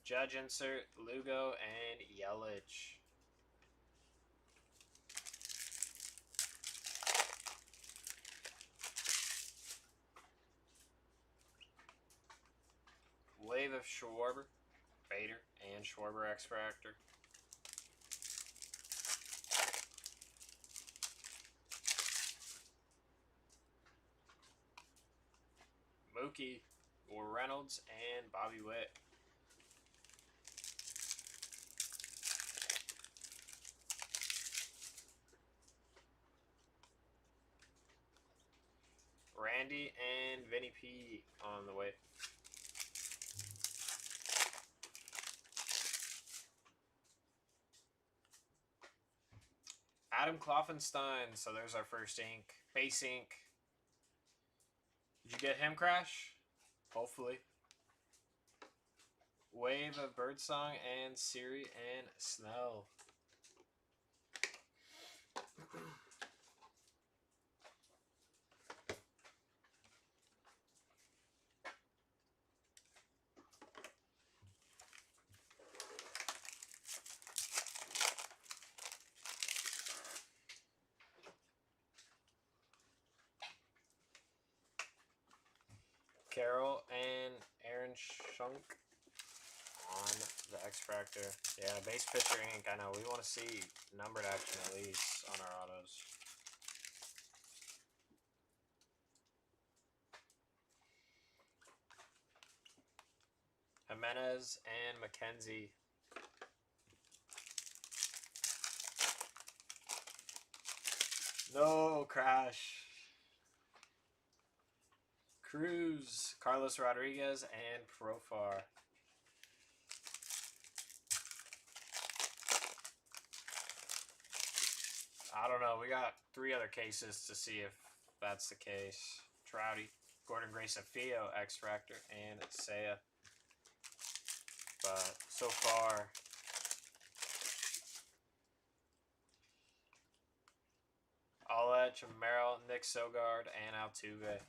Judge insert, Lugo, and Yelich. Wave of Schwarber, Bader, and Schwarber X Factor. Mookie, Reynolds, and Bobby Witt. Randy and Vinny P on the way. Adam Kloffenstein. So there's our first ink. Base ink. Did you get him, Crash? Hopefully. Wave of Birdsong and Siri and Snell. Carroll and Aaron Schunk on the X Factor. Yeah, base pitcher ink. I know we want to see numbered action at least on our autos. Jimenez and McKenzie. No, Crash. Cruz, Carlos Rodriguez, and Profar. I don't know. We got 3 other cases to see if that's the case. Trouty, Gordon Grayson, Fio, X Factor, and Seiya. But so far, Olet, Merrill, Nick Sogard, and Altuve.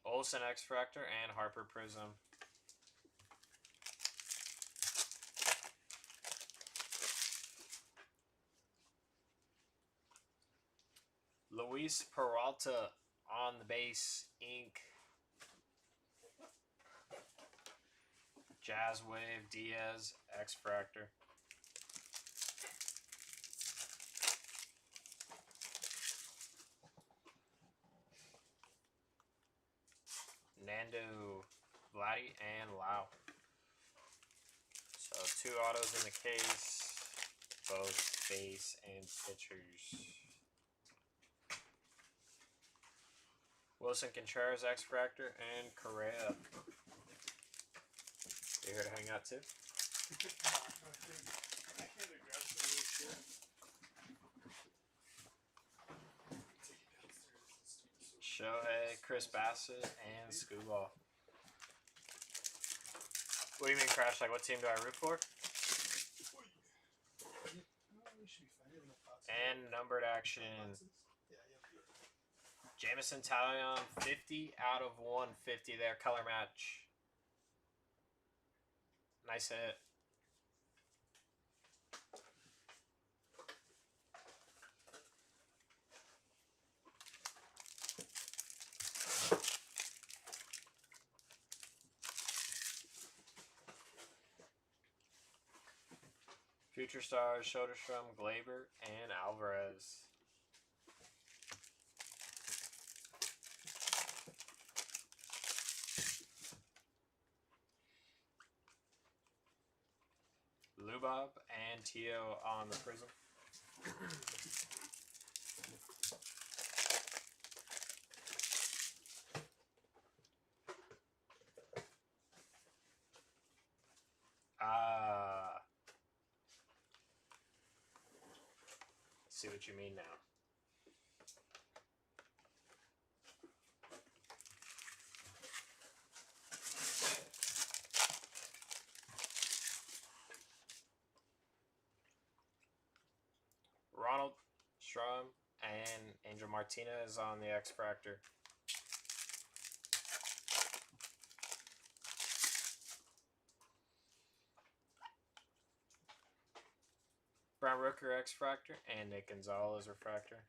Olsen X Factor and Harper Prism. Luis Peralta on the base, ink. Jazz Wave, Diaz, X Factor. Nando, Vladdy, and Lau. So 2 autos in the case, both base and pitchers. Wilson Contreras, X Factor, and Correa. You here to hang out too? Shohei, Chris Bassett, and Scooball. What do you mean, Crash? Like, what team do I root for? And numbered action. Jamison Talion, 50 out of 150 there. Color match. Nice hit. Future Stars, Soderstrom, Glaber, and Alvarez. Lubov and Tio on the Prism. See what you mean now. Ronald Strom and Angel Martinez on the X-Fractor. Brown Rooker X-Fractor and Nick Gonzalez Refractor.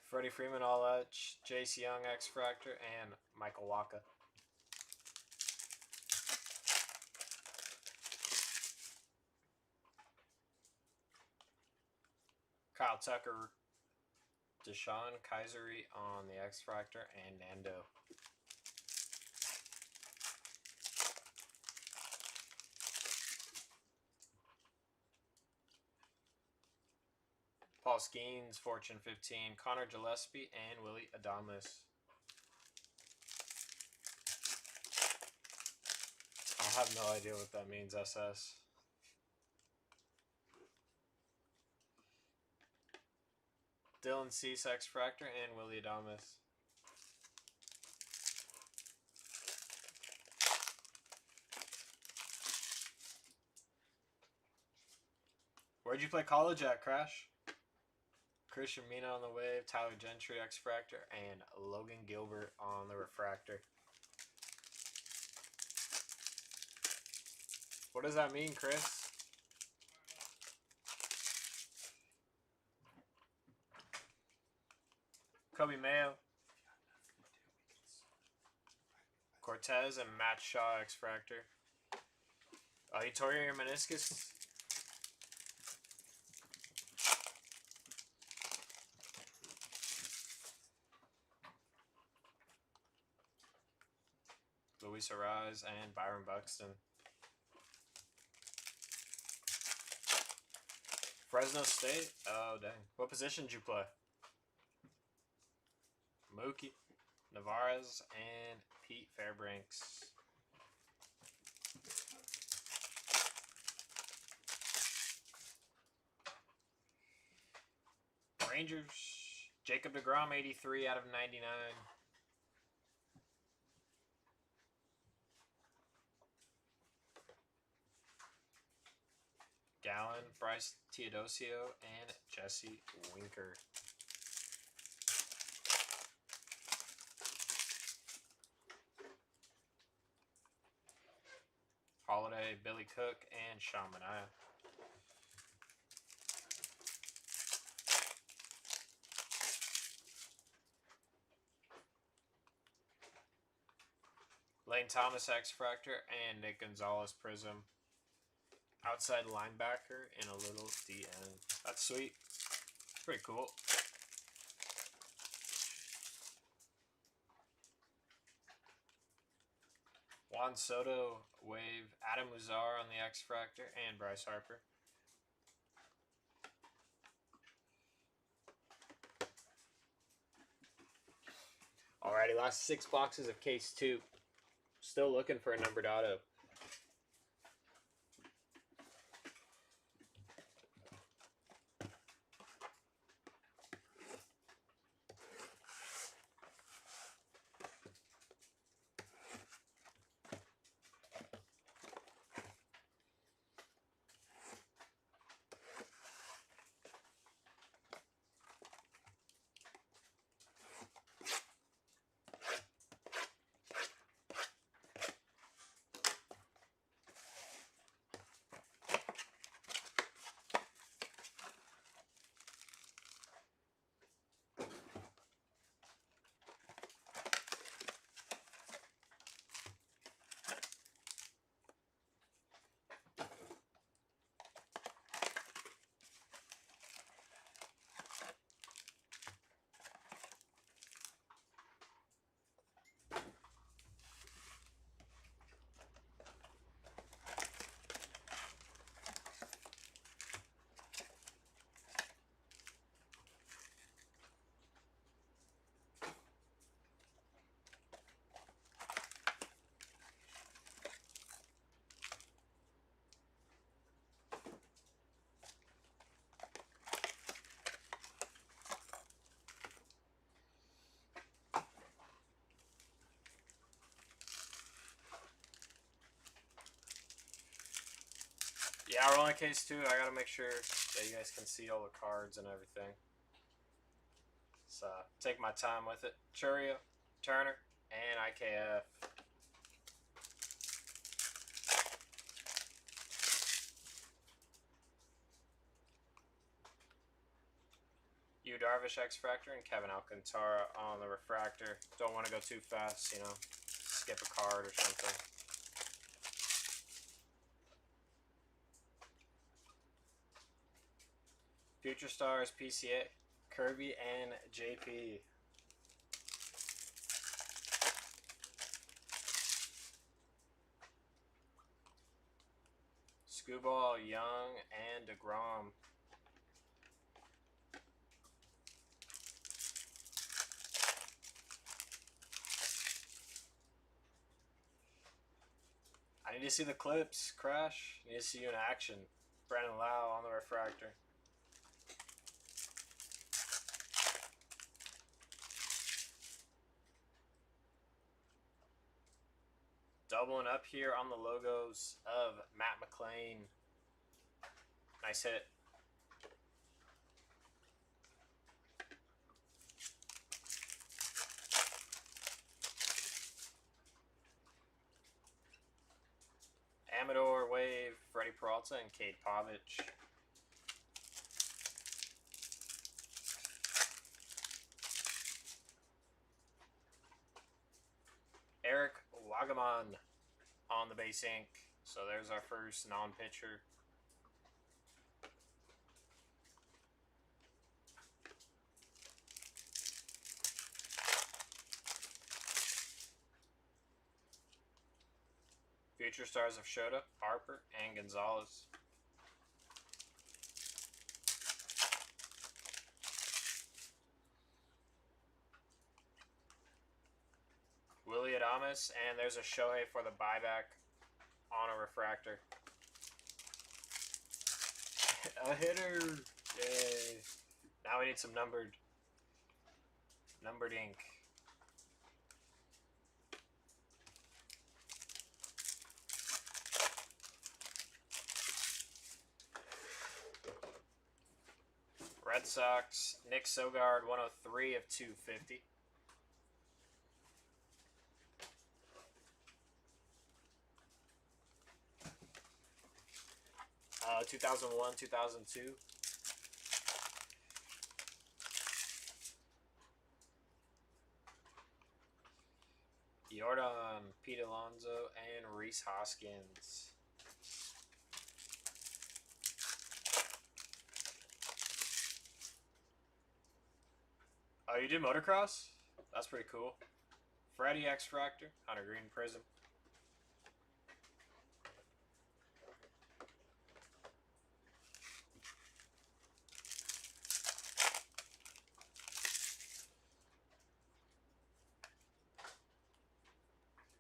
Freddie Freeman All Etch, Jace Young X-Fractor, and Michael Waka. Kyle Tucker, Deshaun Kaisery on the X-Fractor, and Nando. Paul Skeens, Fortune 15, Connor Gillespie, and Willie Adames. I have no idea what that means, SS. Dylan Cease X-Fractor, and Willie Adames. Where'd you play college at, Crash? Christian Mina on the Wave, Tyler Gentry X-Fractor, and Logan Gilbert on the Refractor. What does that mean, Chris? Kobe Mayo. Cortez and Matt Shaw X-Fractor. You tore your meniscus? Luis Arise and Byron Buxton. Fresno State? Oh, dang. What position did you play? Mookie, Navarez, and Pete Fairbranks. Rangers, Jacob deGrom, 83 out of 99. Gallen, Bryce Teodosio, and Jesse Winker. Holiday, Billy Cook, and Sean Manaea. Lane Thomas X-Fractor, and Nick Gonzalez Prism. Outside linebacker and a little DN. That's sweet. Pretty cool. Juan Soto Wave, Adam Uzar on the X-Fractor, and Bryce Harper. Alrighty, last 6 boxes of case 2. Still looking for a numbered auto. our rolling case too, I gotta make sure that you guys can see all the cards and everything. So take my time with it. Churio, Turner, and IKF. Yu Darvish X-Fractor and Kevin Alcantara on the refractor. Don't want to go too fast, you know, skip a card or something. Future Stars PCA, Kirby and JP. Screwball, Young, and DeGrom. I need to see the clips, Crash. I need to see you in action. Brandon Lau on the refractor. Doubling up here on the logos of Matt McClain. Nice hit. Amador, Wave, Freddie Peralta, and Cade Povich. Eric Wagaman on the base ink. So there's our first non-pitcher. Future Stars of Shota, Harper, and Gonzalez. Willie Adames, and there's a Shohei for the buyback on a refractor. A hitter! Yay! Now we need some numbered ink. Red Sox, Nick Sogard, 103 of 250. Uh, 2001, 2002. Jordan, Pete Alonso, and Reese Hoskins. Oh, you did motocross? That's pretty cool. Freddie X-Fractor, Hunter Green Prism.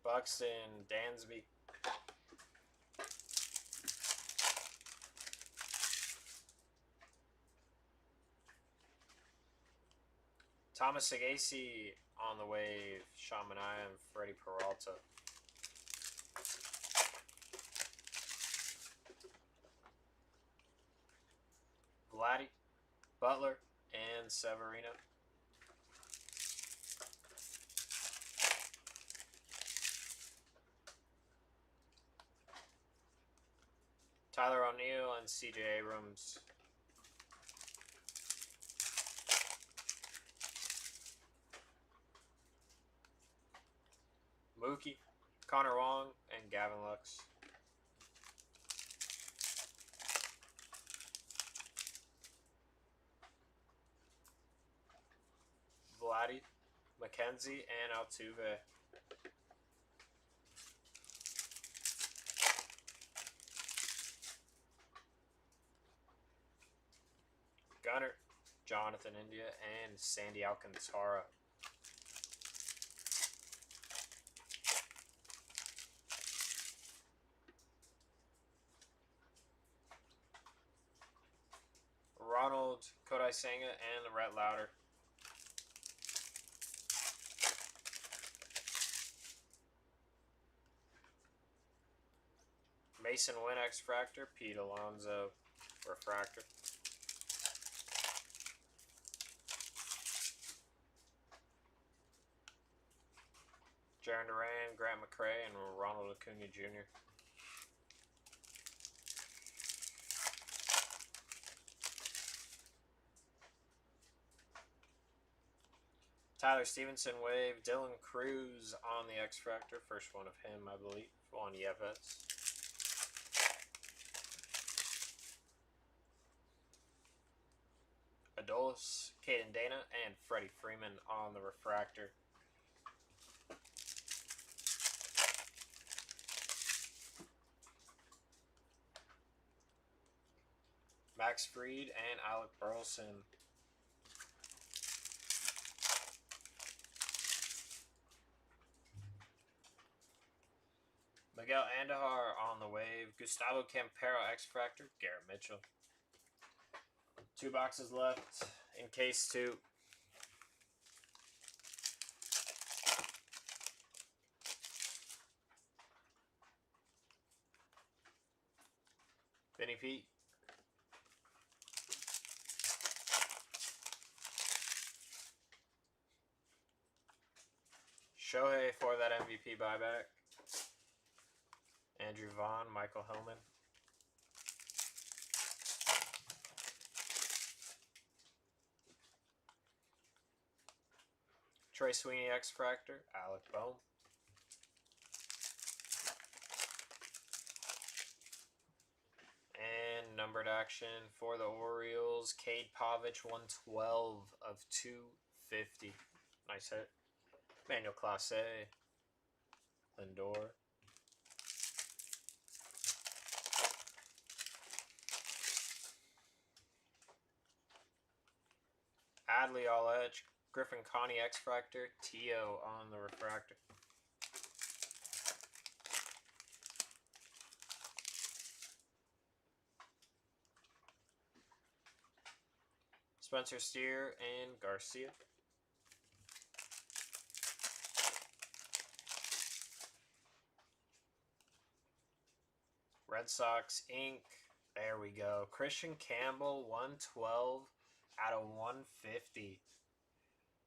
Buxton, Dansby. Thomas Sagasi on the wave. Sean Manaea and Freddie Peralta. Vladdy, Butler, and Severino. Tyler O'Neill and CJ Abrams. Mookie, Connor Wong, and Gavin Lux. Vladdy, McKenzie, and Altuve. Gunner, Jonathan India, and Sandy Alcantara. Ronald, Kodai Senga, and Rhett Lauder. Mason Wynn X-Fractor, Pete Alonso Refractor. Jaron Duran, Grant McCray, and Ronald Acuna Jr. Tyler Stevenson wave, Dylan Cruz on the X-Fractor. First one of him, I believe, on EFS. Adolis, Caden Dana, and Freddie Freeman on the Refractor. Max Fried and Alec Burleson. Miguel Andujar on the wave. Gustavo Campero X-Fractor. Garrett Mitchell. 2 boxes left in case 2. Benny Pete. Shohei for that MVP buyback. Andrew Vaughn, Michael Hillman. Trey Sweeney X-Fractor, Alec Bohm. And numbered action for the Orioles, Cade Pavich, 112 of 250. Nice hit. Manuel Clase, Lindor. Adley All Edge, Griffin Connie X-Fractor, Tio on the Refractor. Spencer Steer and Garcia. Red Sox Inc. There we go. Christian Campbell, 112 out of 150.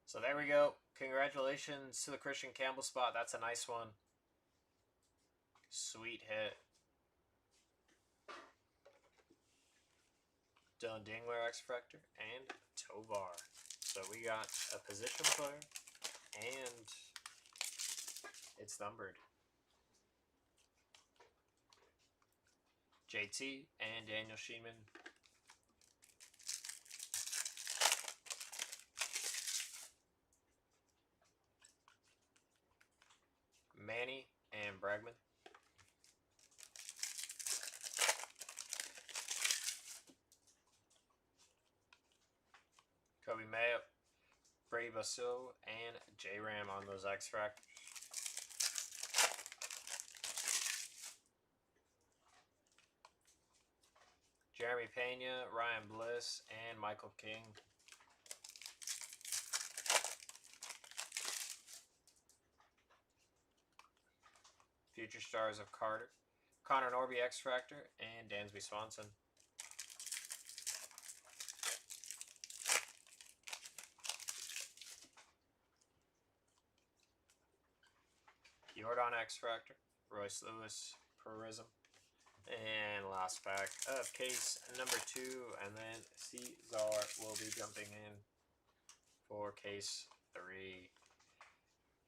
So there we go. Congratulations to the Christian Campbell spot. That's a nice one. Sweet hit. Dylan Dingler X-Fractor and Tovar. So we got a position player and it's numbered. JT and Daniel Sheeman. Manny and Bregman. Kobe Mayo, Brady Basil, and J-Ram on those X-Fractors. Jeremy Pena, Ryan Bliss, and Michael King. Future Stars of Carter, Connor Norby X-Fractor, and Dansby Swanson. Jordan X-Fractor, Royce Lewis Prism. And last pack of case number 2, and then Cesar will be jumping in for case 3.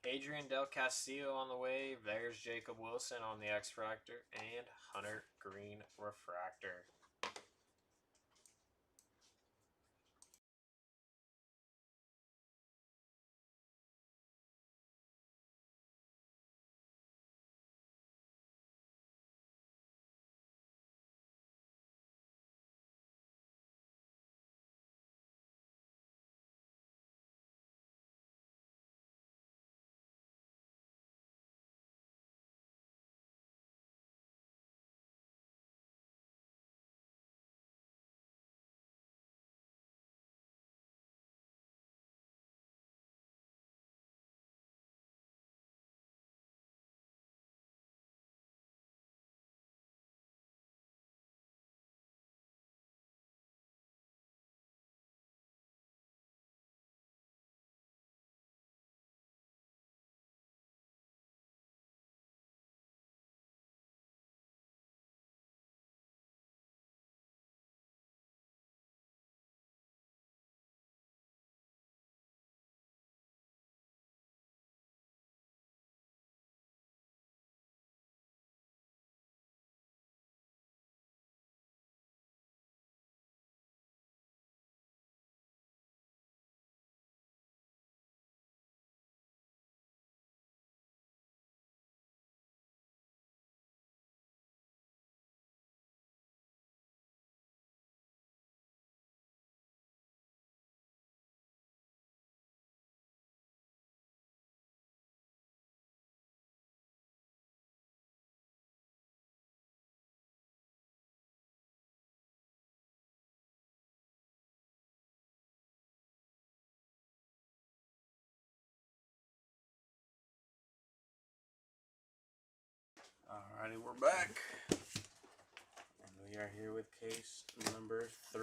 Adrian Del Castillo on the wave. There's Jacob Wilson on the X-Fractor, and Hunter Green Refractor. Alrighty, we're back. And we are here with case number 3.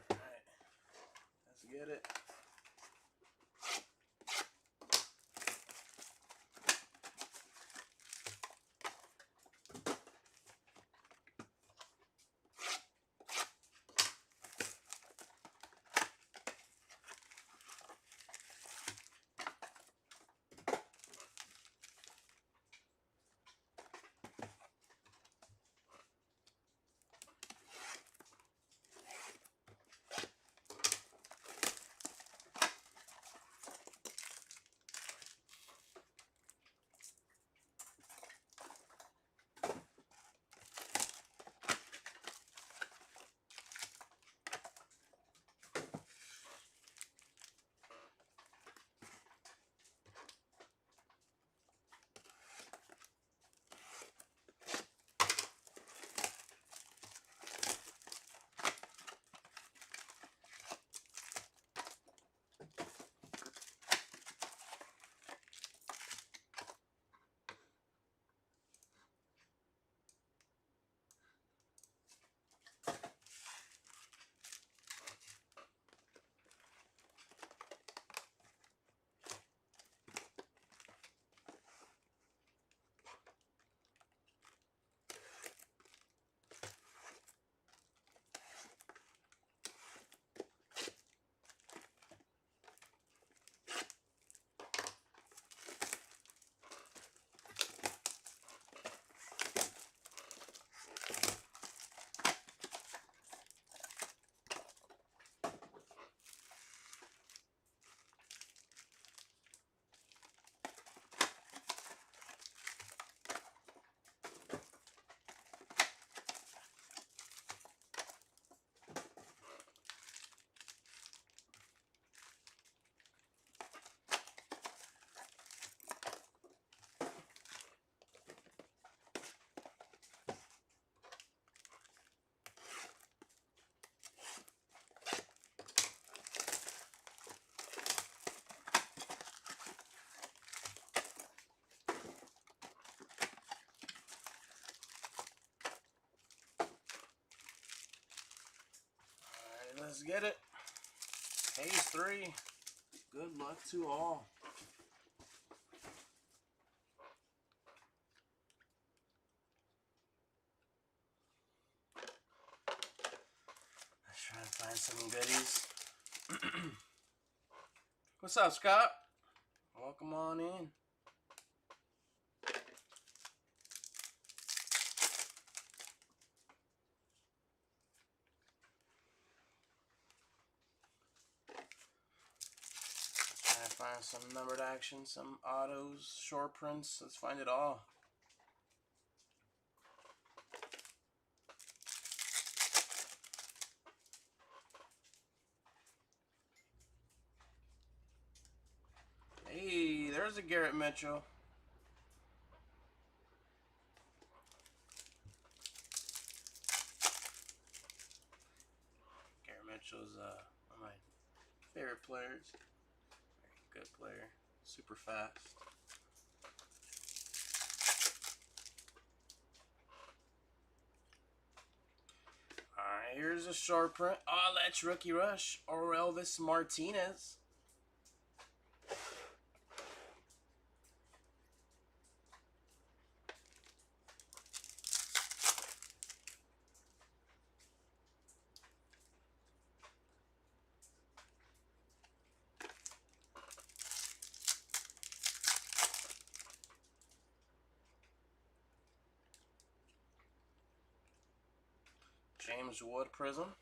Alright, let's get it. Let's get it. Case 3. Good luck to all. Let's try and find some goodies. What's up, Scott? Welcome on in. Trying to find some numbered action, some autos, short prints. Let's find it all. Hey, there's a Garrett Mitchell. Garrett Mitchell's one of my favorite players. Very good player. Super fast. Alright, here's a short print. Oh, that's Rookie Rush. Or Elvis Martinez. James Wood Prism.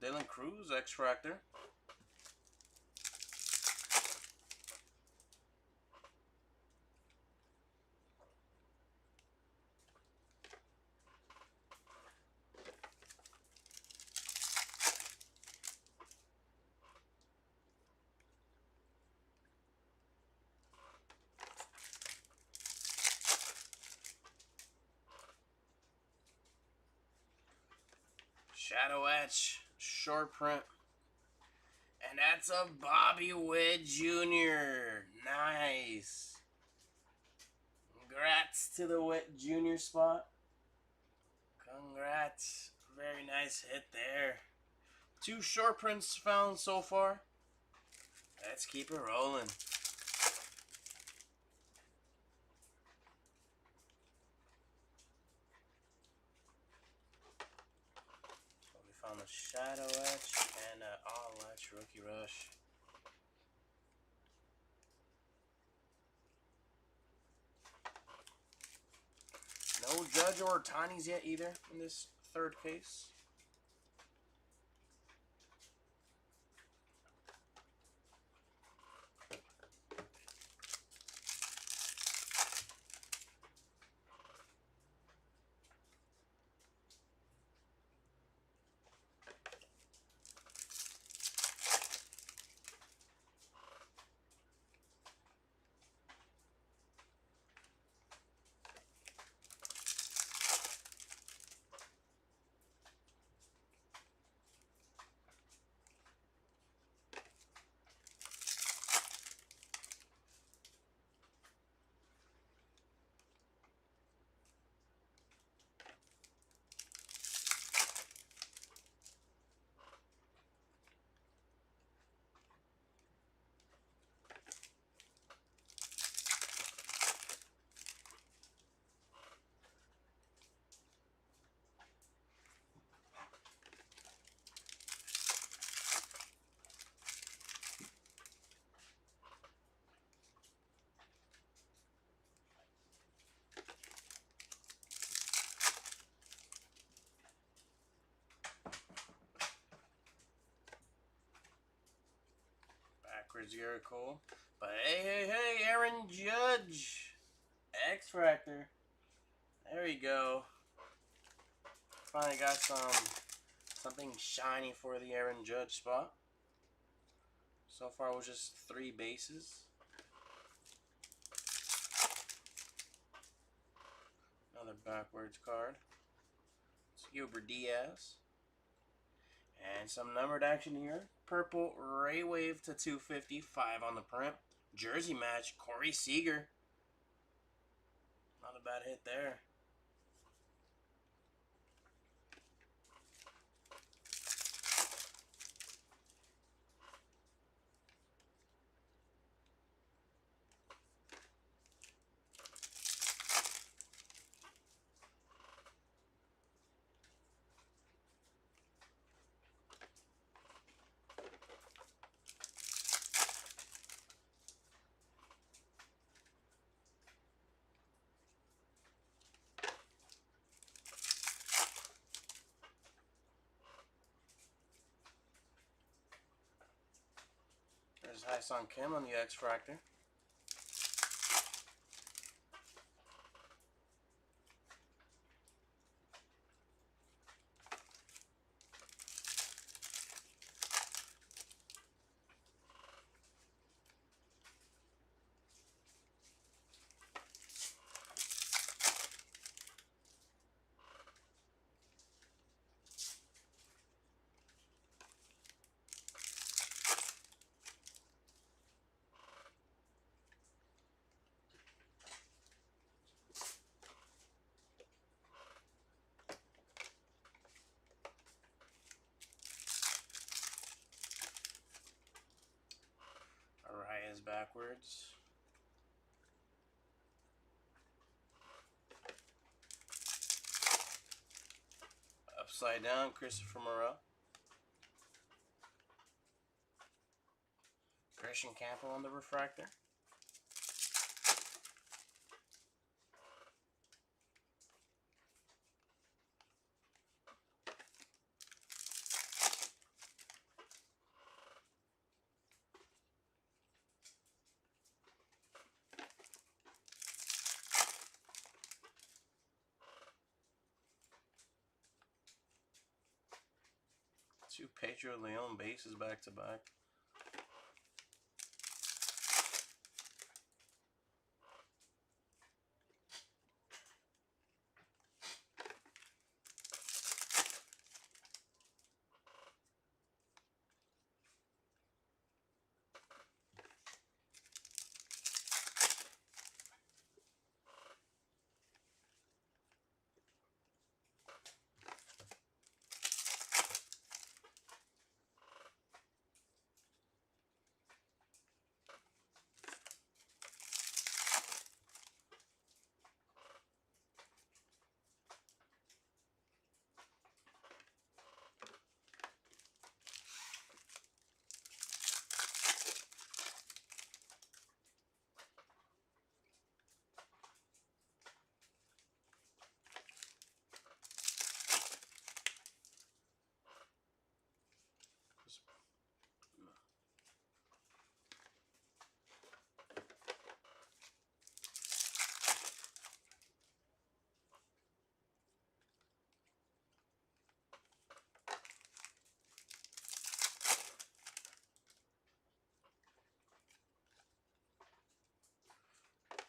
Dylan Cruz X-Fractor. Shadow Etch, short print. And that's a Bobby Witt Jr. Nice. Congrats to the Witt Jr. spot. Congrats. Very nice hit there. 2 short prints found so far. Let's keep it rolling. So we found a Shadow Etch and an All Etch Rookie Rush. No Judge or Otani's yet either in this third case. Backwards Jericho. But hey, Aaron Judge. X-Fractor. There you go. Finally got something shiny for the Aaron Judge spot. So far it was just 3 bases. Another backwards card. It's Hubert Diaz. And some numbered action here. Purple Ray Wave to 250, 5 on the print. Jersey match, Corey Seager. Not a bad hit there. There's Hyun-Sung Kim on the X-Fractor. Arias backwards. Upside down, Christopher Morel. Christian Campbell on the refractor. 2 Pedro Leon bases back to back.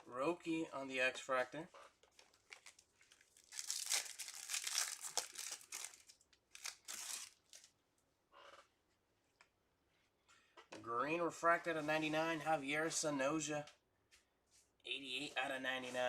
Roki on the X-Fractor. Green refracted of 99, Javier Sanoja. 88 out of 99.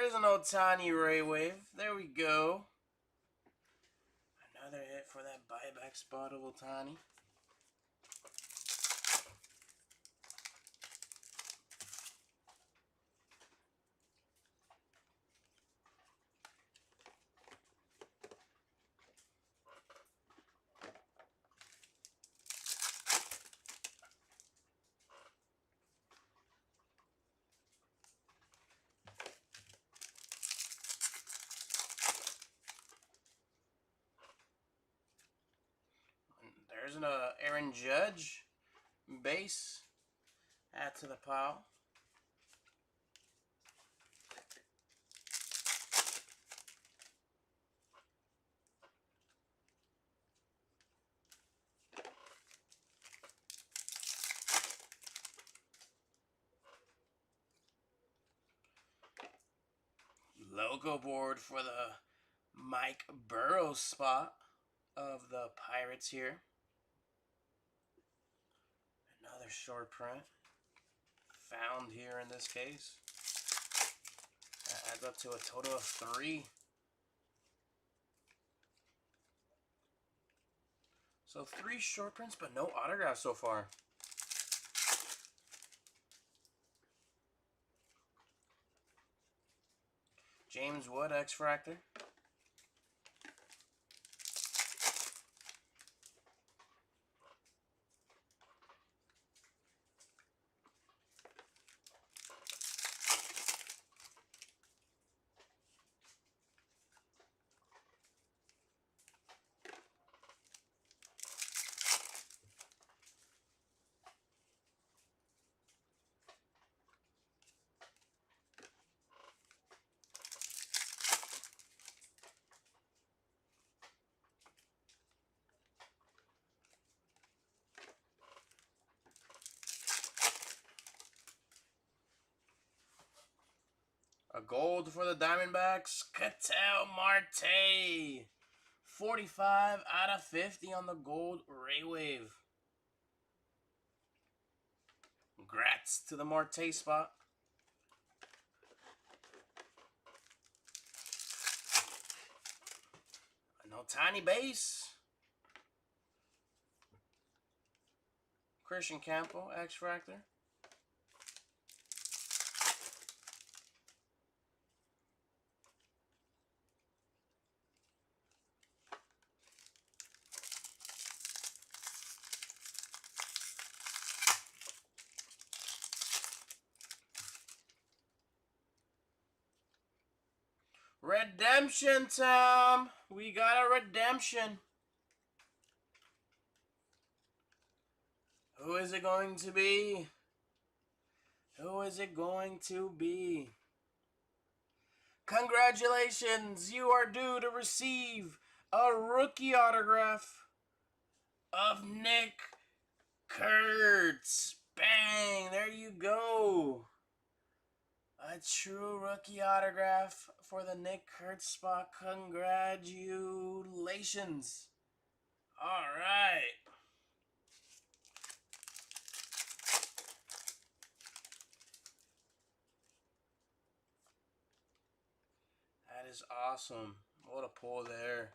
There's an Ohtani Ray Wave. There we go. Another hit for that buyback spot of Ohtani. There's an Aaron Judge base. Add to the pile. Logo board for the Mike Burrows spot of the Pirates here. Another short print. Found here in this case. That adds up to a total of 3. So 3 short prints, but no autographs so far. James Wood, X-Fractor. A gold for the Diamondbacks, Ketel Marte. 45 out of 50 on the gold Ray Wave. Congrats to the Marte spot. An Ohtani base. Christian Campbell, X-Fractor. Redemption time. We got a redemption. Who is it going to be? Who is it going to be? Congratulations, you are due to receive a rookie autograph of Nick Kurtz. Bang, there you go. A true rookie autograph for the Nick Kurtz spot. Congratulations. All right. That is awesome. What a pull there.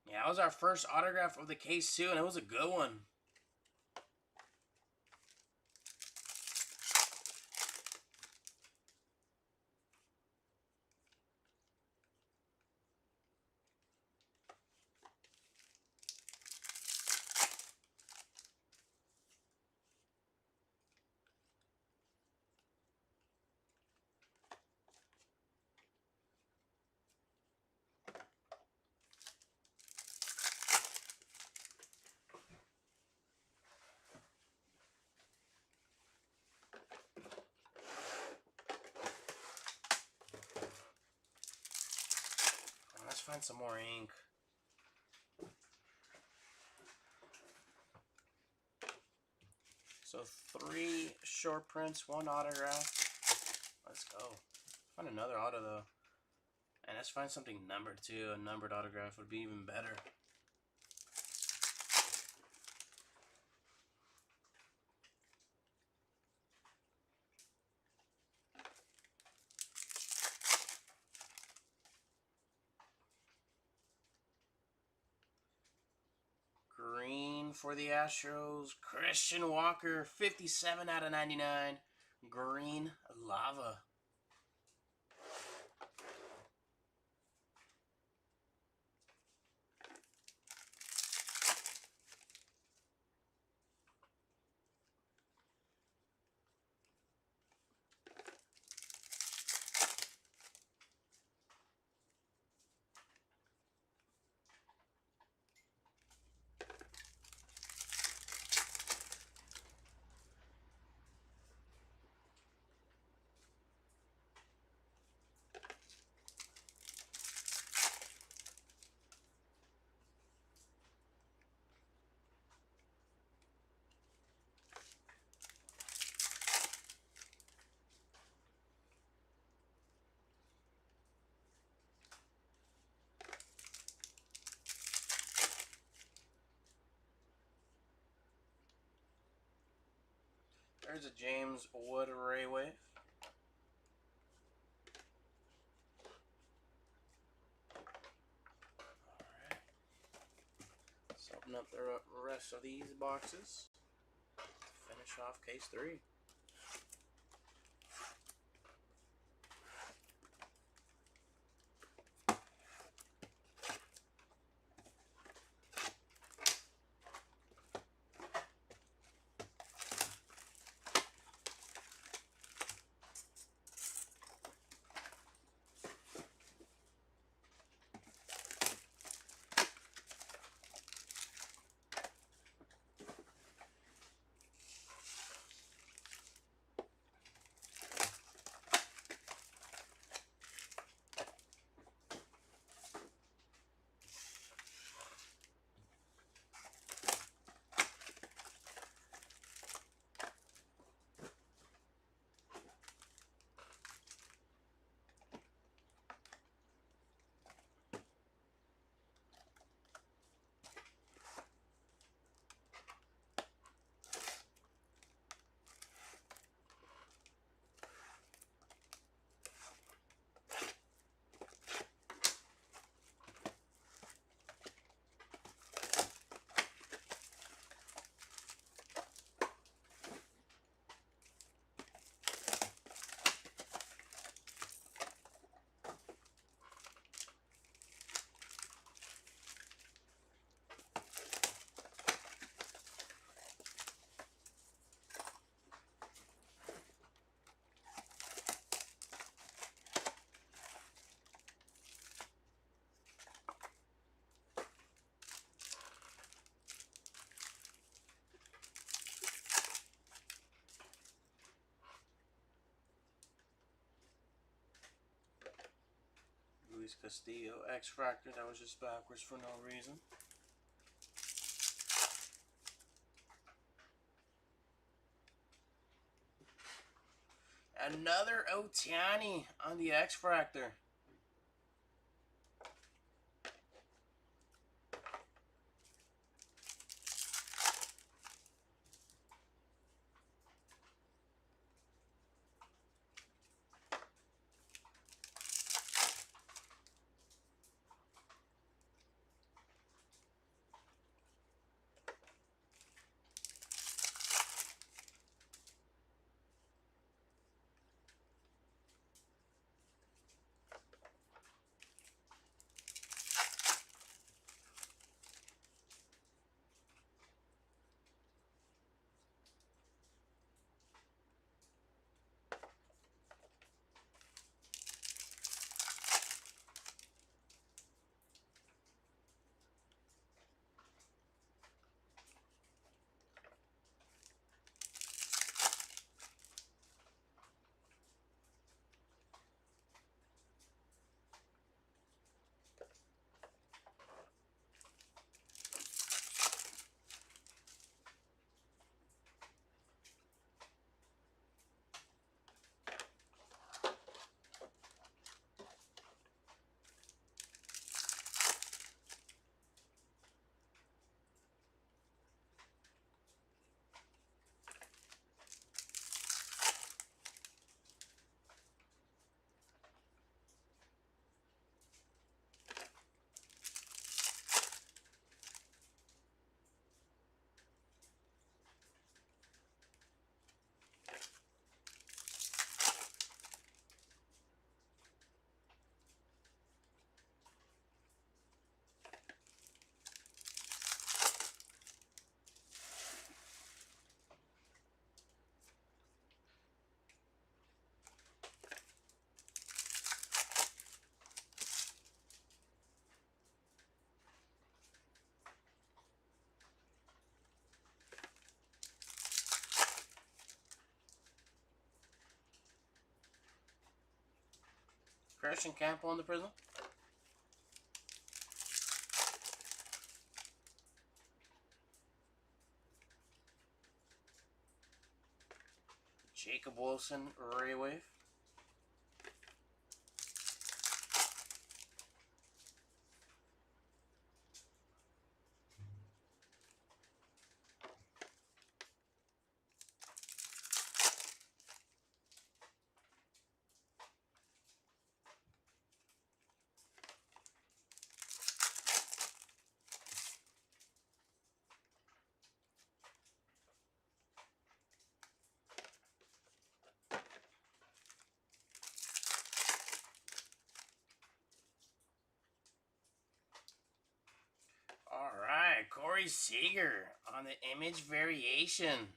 Yeah, that was our first autograph of the case too, and it was a good one. Let's find some more ink. So 3 short prints, 1 autograph. Let's go. Find another auto though. And let's find something numbered too. A numbered autograph would be even better. Green for the Astros. Christian Walker, 57 out of 99. Green lava. There's a James Wood Ray Wave. Alright. Let's open up the rest of these boxes. Finish off case 3. Luis Castillo X-Fractor. That was just backwards for no reason. Another Ohtani on the X-Fractor. Christian Campo on the Prism. Jacob Wilson, Ray Wave. Alright, Corey Seager on the image variation.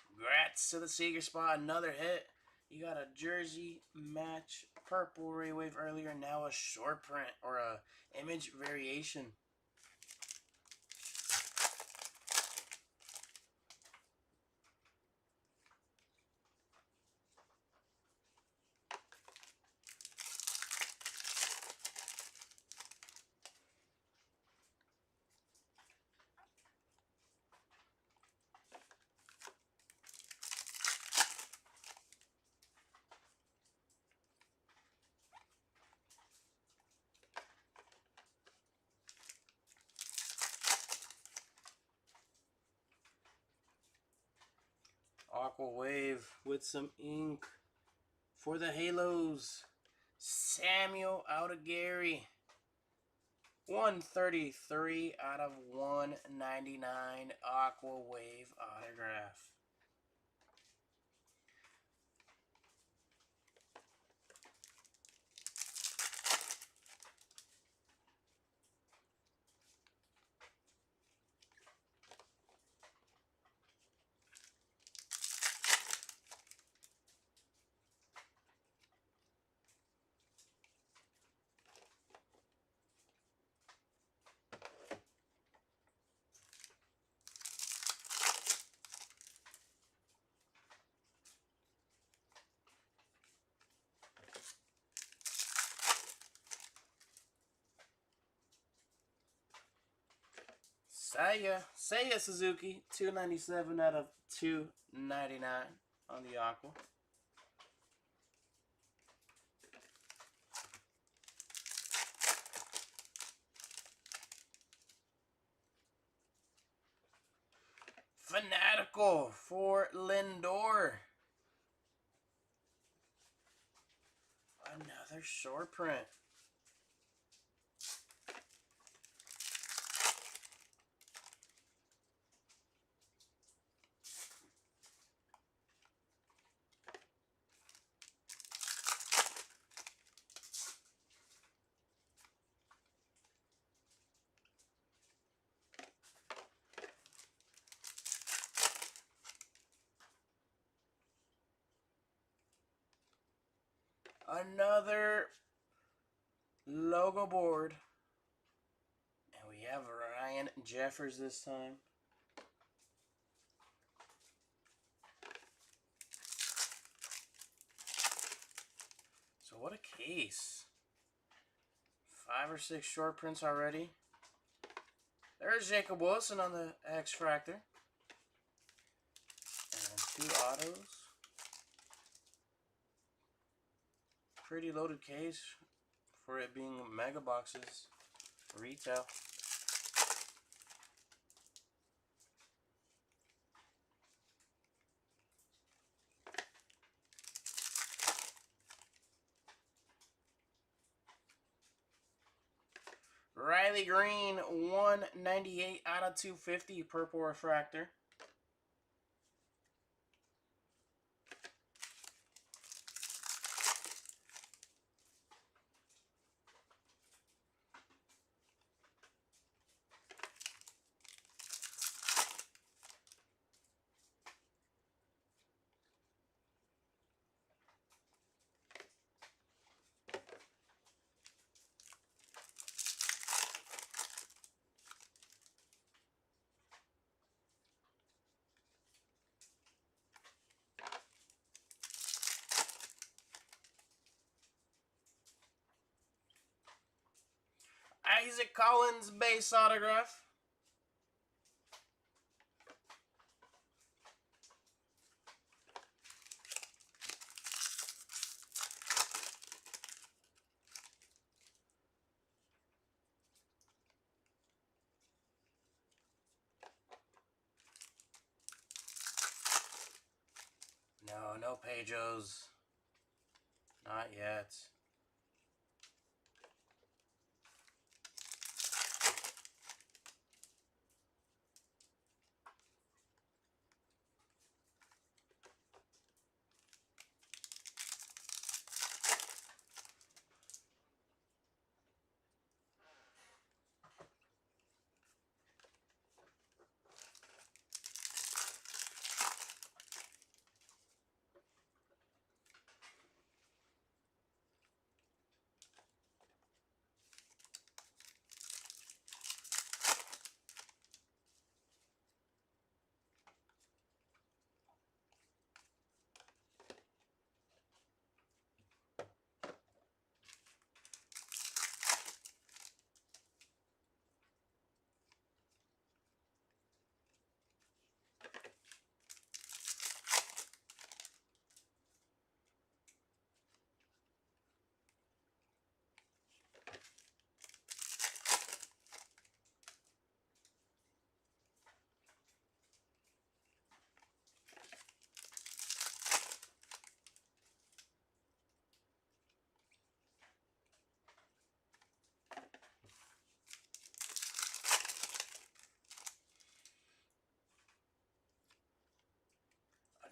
Congrats to the Seager spot, another hit. You got a jersey match purple Ray Wave earlier, now a short print or a image variation. Aqua Wave with some ink for the Halos. Samuel Gary. 133 out of 199 Aqua Wave autograph. Seiya Suzuki, 297 out of 299 on the Aqua. Fanatical for Lindor. Another short print. Another logo board. And we have Ryan Jeffers this time. So what a case. 5 or 6 short prints already. There's Jacob Wilson on the X-Fractor. And 2 autos. Pretty loaded case for it being MegaBox's retail. Riley Green, 198 out of 250, purple refractor. Isaac Collins base autograph. No Pejos. Not yet.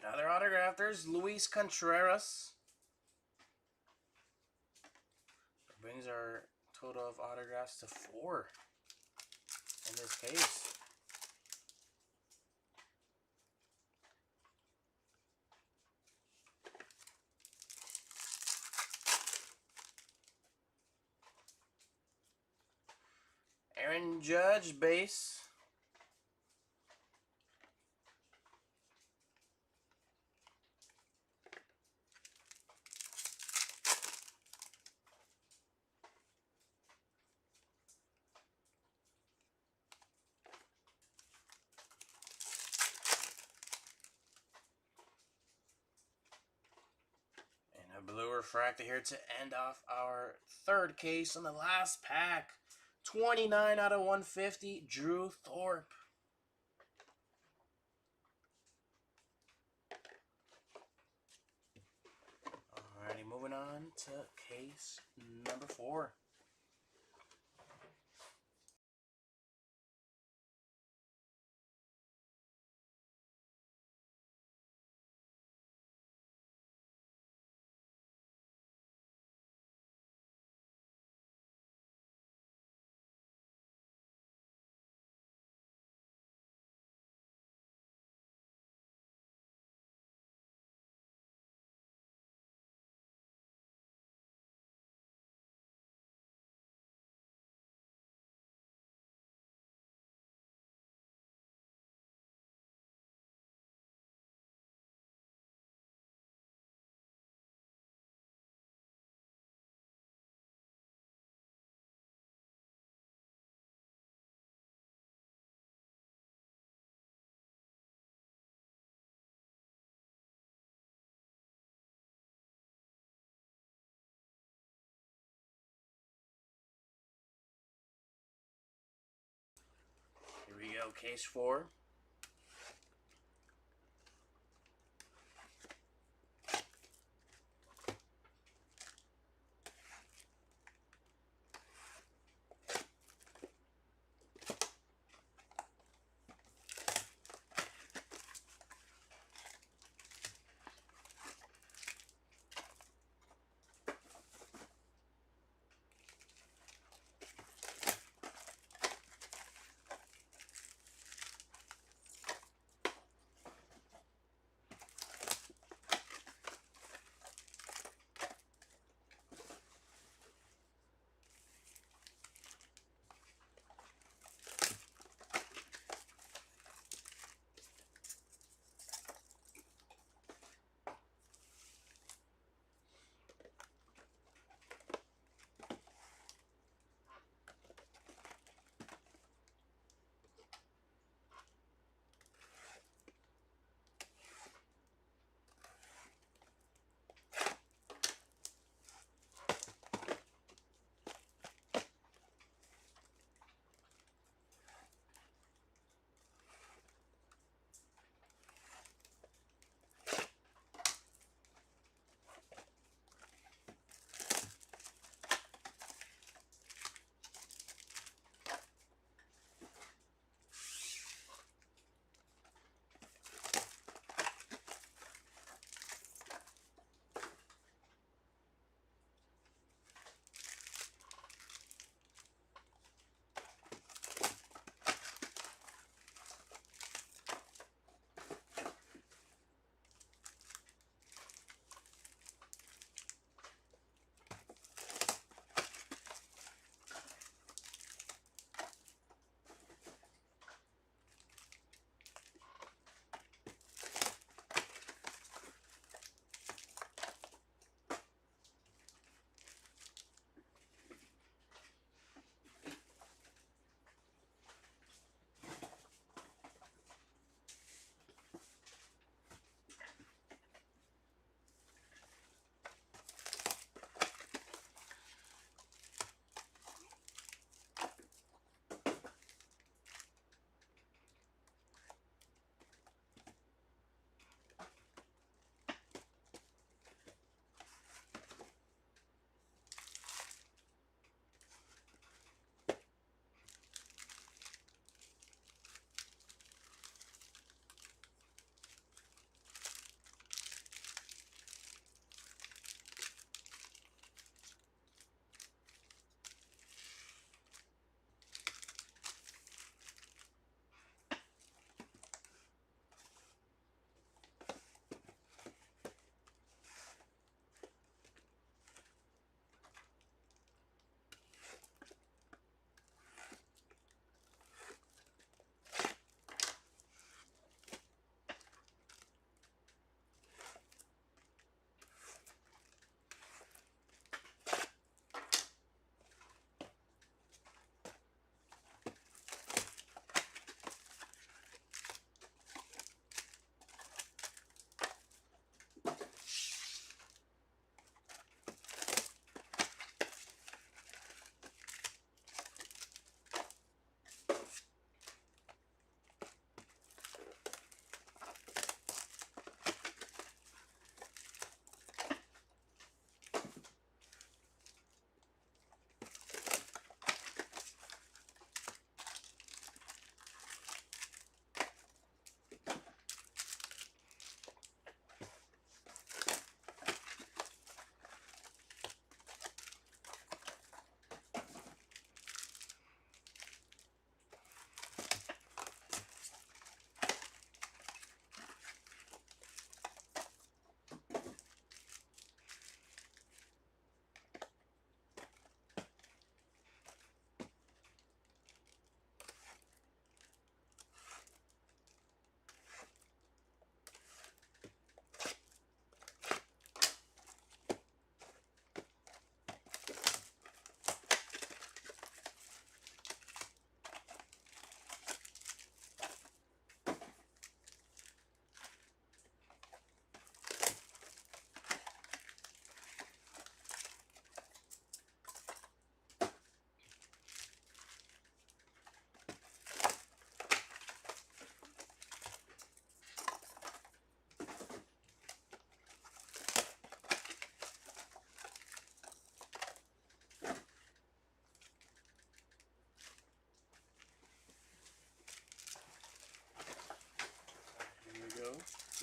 Another autograph. There's Luis Contreras. That brings our total of autographs to 4 in this case. Aaron Judge base. A blue refractor here to end off our third case in the last pack. 29 out of 150, Drew Thorpe. Alrighty, moving on to case number 4. Here we go, case 4.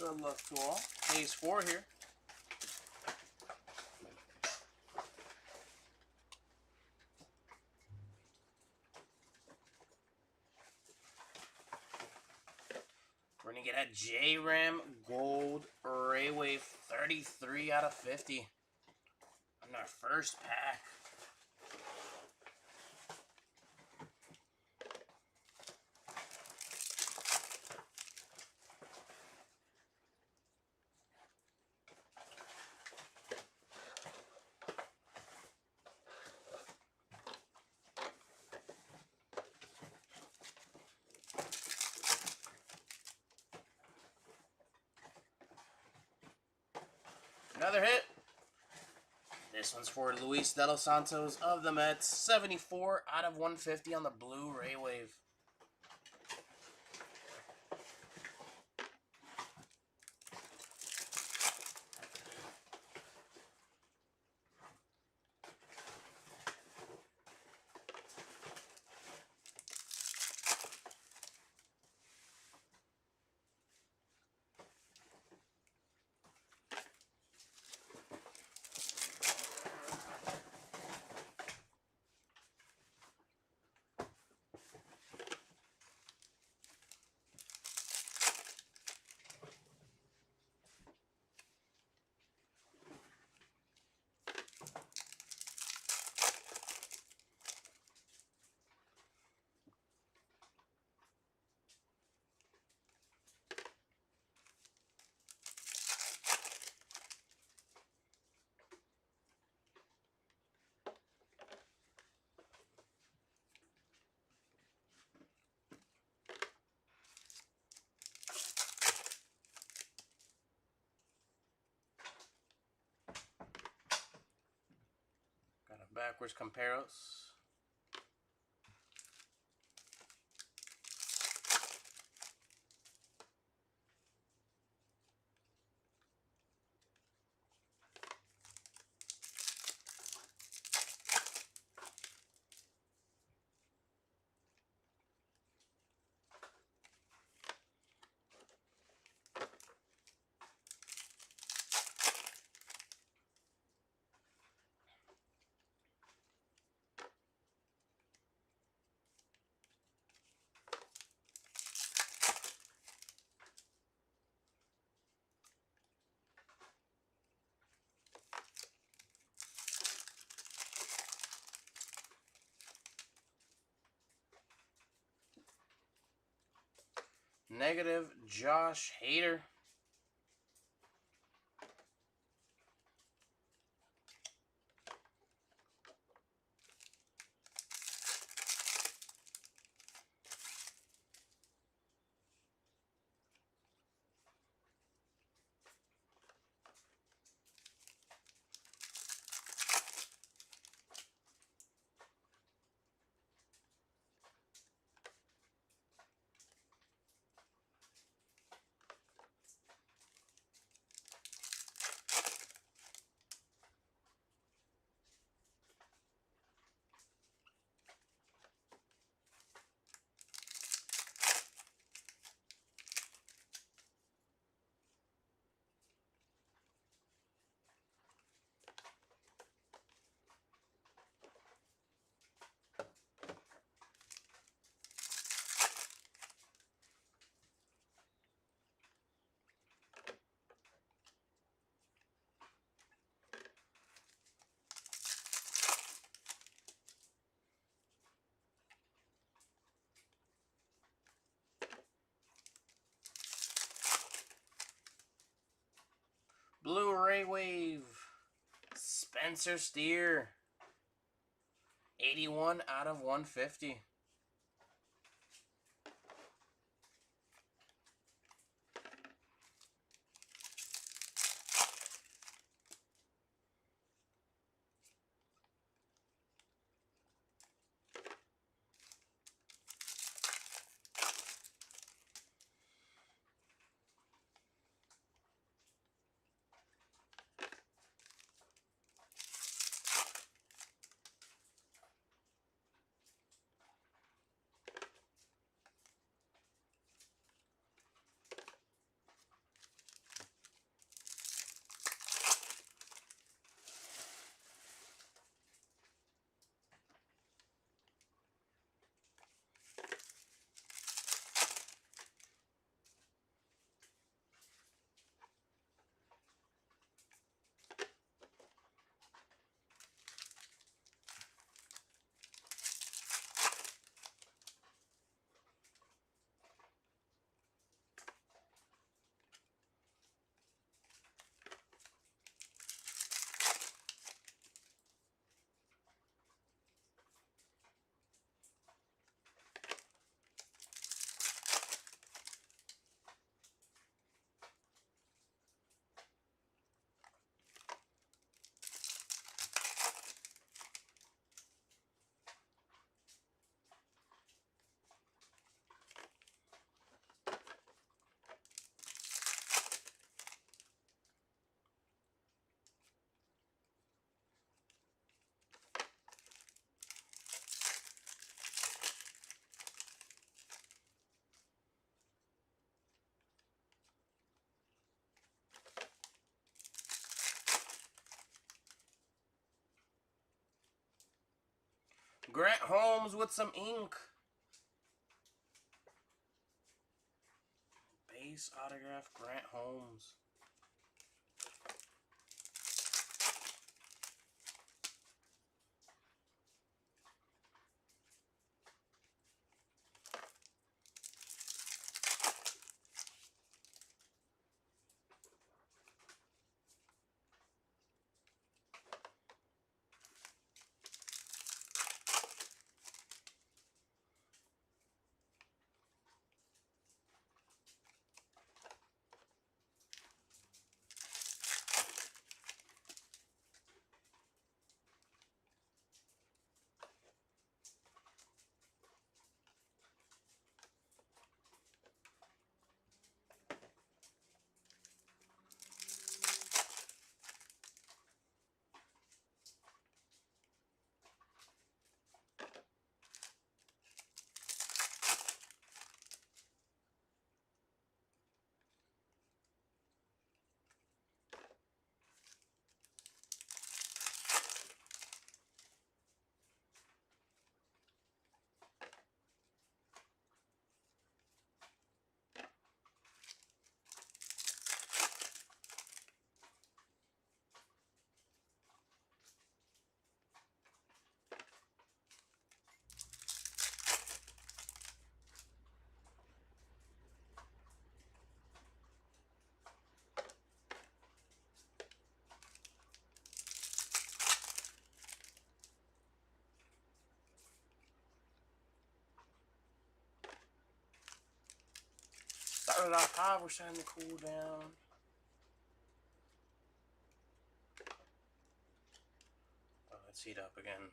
Good luck to all. Phase 4 here. We're going to get a J-Ram Gold Ray Wave 33 out of 50 on our first pack. Another hit. This one's for Luis De Los Santos of the Mets. 74 out of 150 on the blue Ray Wave. Got a backwards Comparos. Negative Josh Hader. Blue Ray Wave. Spencer Steer. 81 out of 150. Grant Holmes with some ink. Base autograph, Grant Holmes. Started off high, we're starting to cool down. Oh, let's heat up again.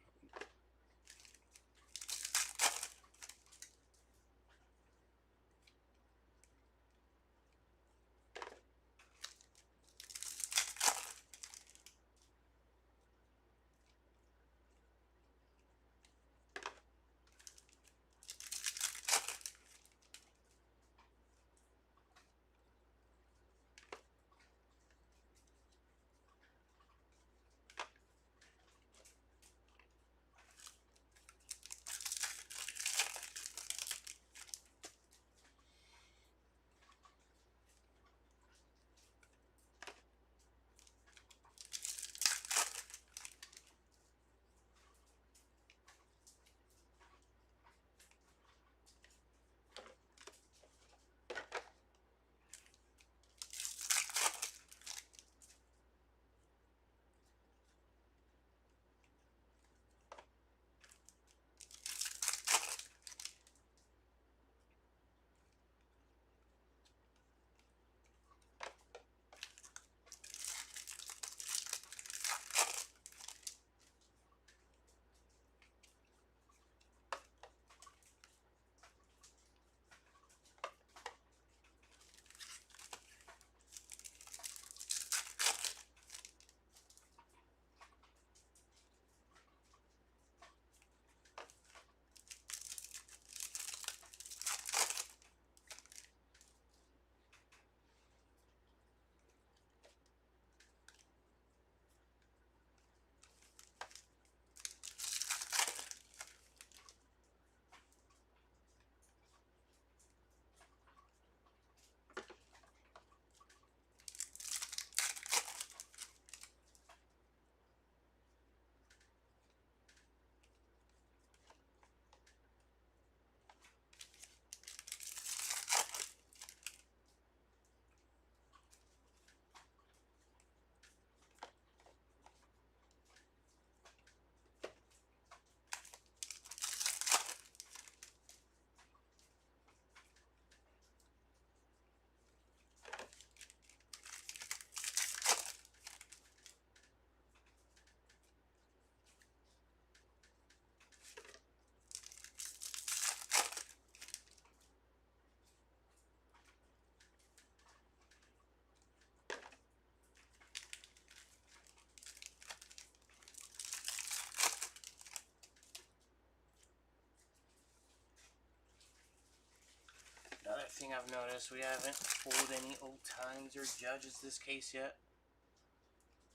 Another thing I've noticed, we haven't pulled any old times or judges this case yet.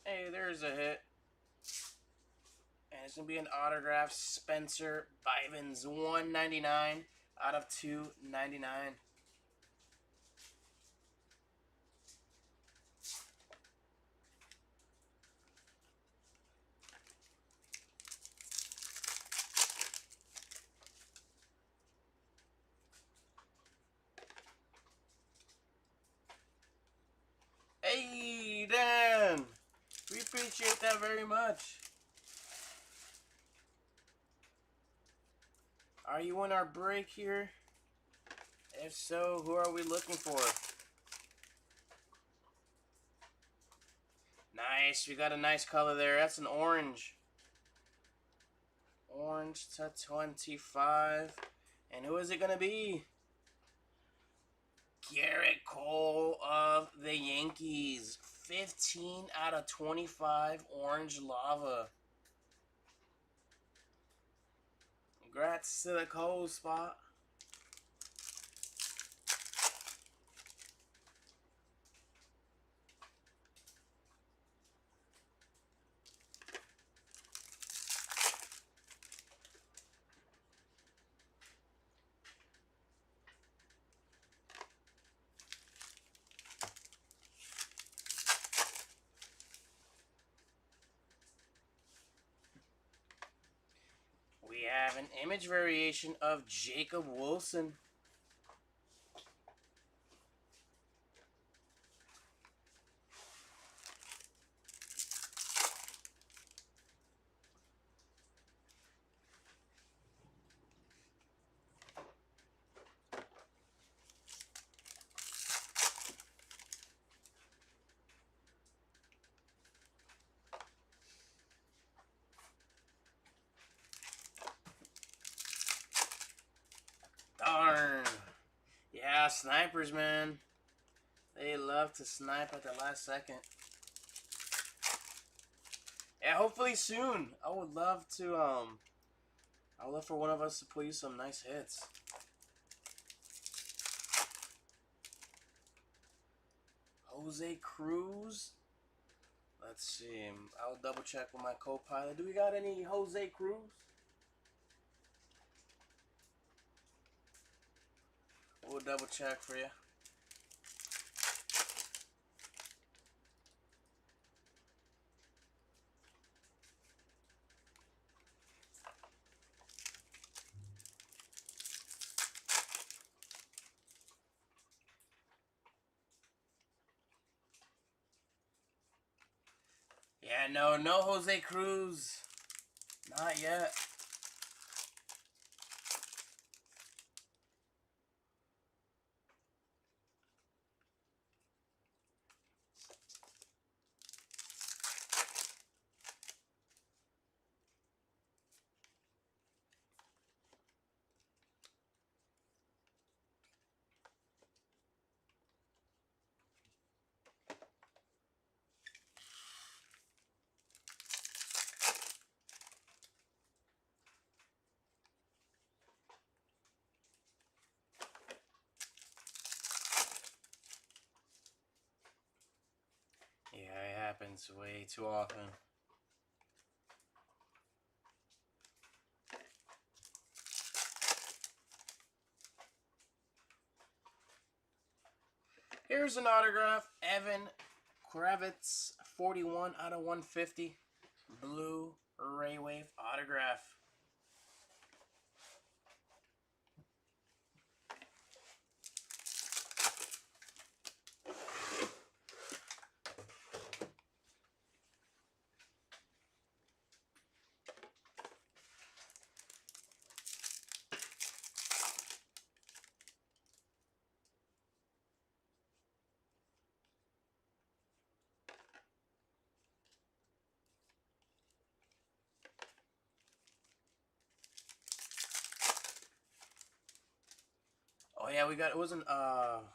Hey, there's a hit. And it's going to be an autograph Spencer Bivens, 199 out of 299. Hey, Dan! We appreciate that very much. Are you in our break here? If so, who are we looking for? Nice, we got a nice color there. That's an orange. Orange to 25. And who is it going to be? Garrett Cole of the Yankees. 15 out of 25 orange lava. Congrats to the Cole spot. We have an image variation of Jacob Wilson. Darn. Yeah, snipers, man. They love to snipe at the last second. Yeah, hopefully soon. I would love to, I would love for one of us to pull you some nice hits. Jose Cruz. Let's see. I'll double check with my co-pilot. Do we got any Jose Cruz? We'll double check for you. Yeah, no Jose Cruz. Not yet. Yeah, it happens way too often. Here's an autograph. Evan Kravitz, 41 out of 150. Blue Ray Wave autograph. Oh yeah, we got, it wasn't,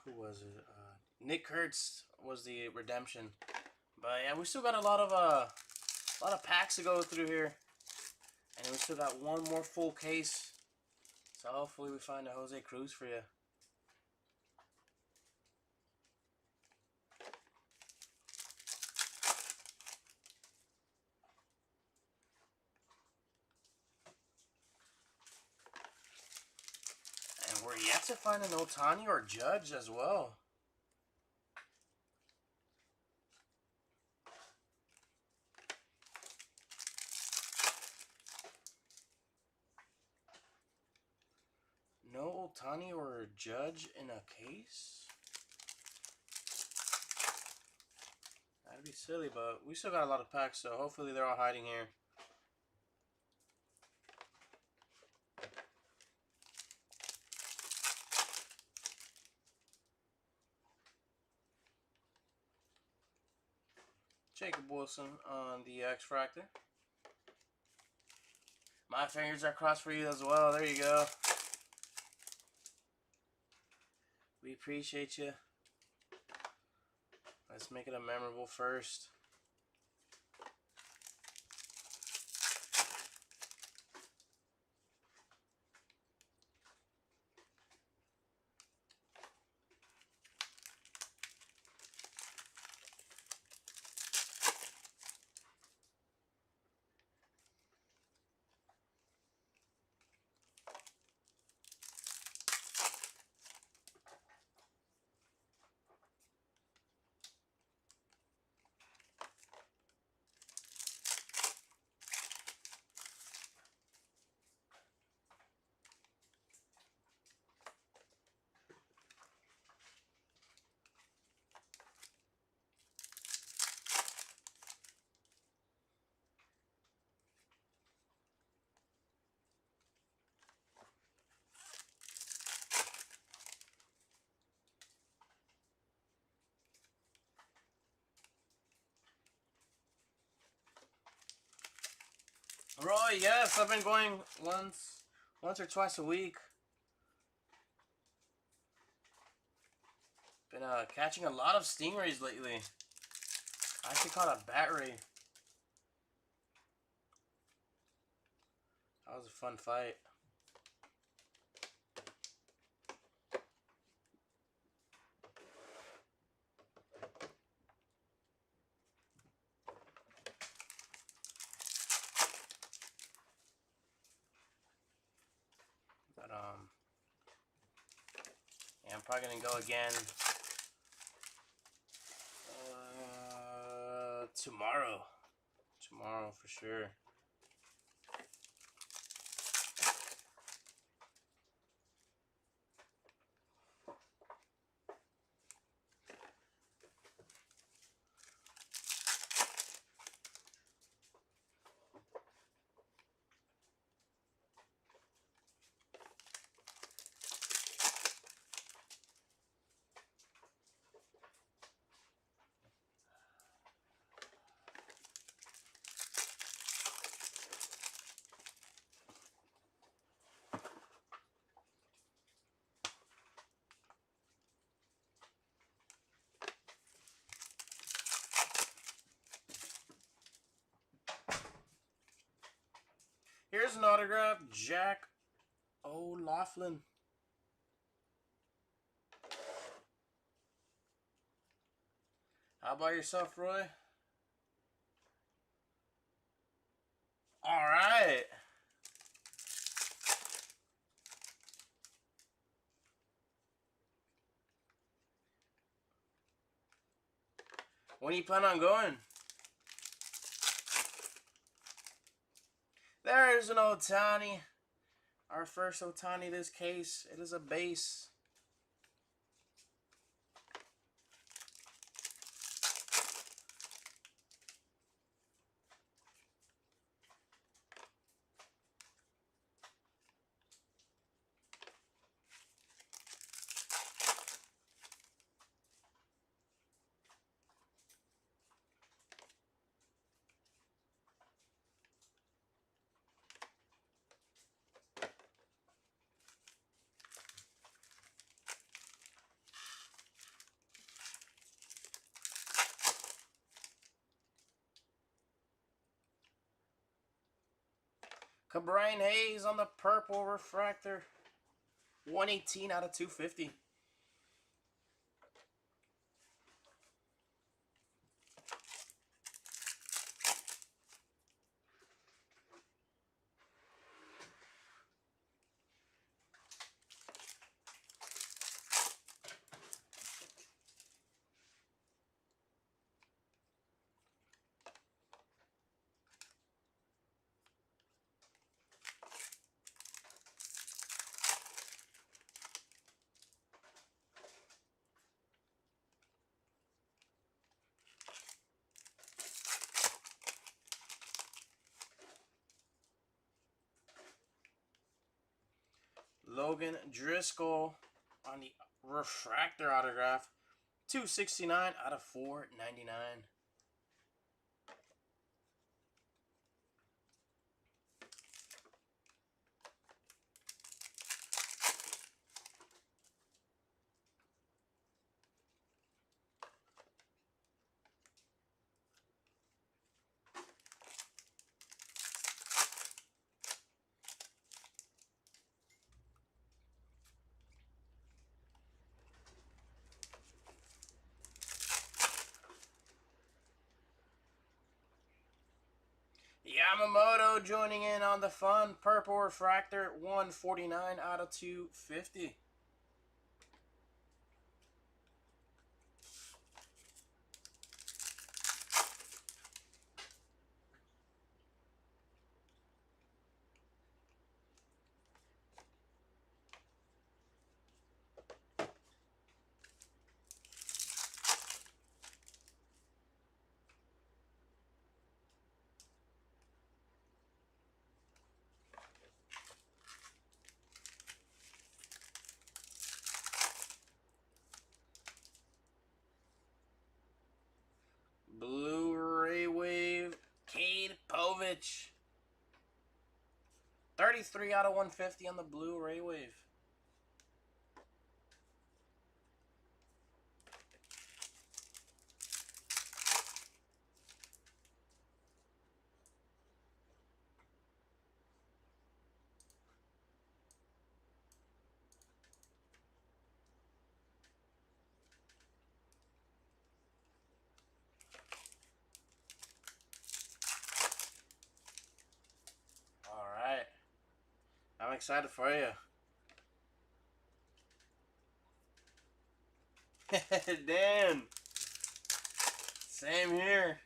who was it? Nick Kurtz was the redemption. But yeah, we still got a lot of packs to go through here. And we still got one more full case. So hopefully we find a Jose Cruz for you. nice to find an Ohtani or Judge as well. No Ohtani or Judge in a case? That'd be silly, but we still got a lot of packs, so hopefully they're all hiding here. Jacob Wilson on the X-Fractor. My fingers are crossed for you as well. There you go. We appreciate you. Let's make it a memorable first. Roy, yes, I've been going once or twice a week. Been catching a lot of stingrays lately. I actually caught a bat ray. That was a fun fight. But yeah, I'm probably gonna go again tomorrow. Tomorrow for sure. Here's an autograph, Jack O'Loughlin. How about yourself, Roy? All right. When do you plan on going? There's an Ohtani. Our first Ohtani this case. It is a base. Brian Hayes on the purple refractor. 118 out of 250. Logan Driscoll on the refractor autograph. 269 out of 499. Yamamoto joining in on the fun. Purple refractor, 149 out of 250. Blu-ray wave, Cade Povich. 33 out of 150 on the Blu-ray wave. All right. I'm excited for you. Dan. Same here.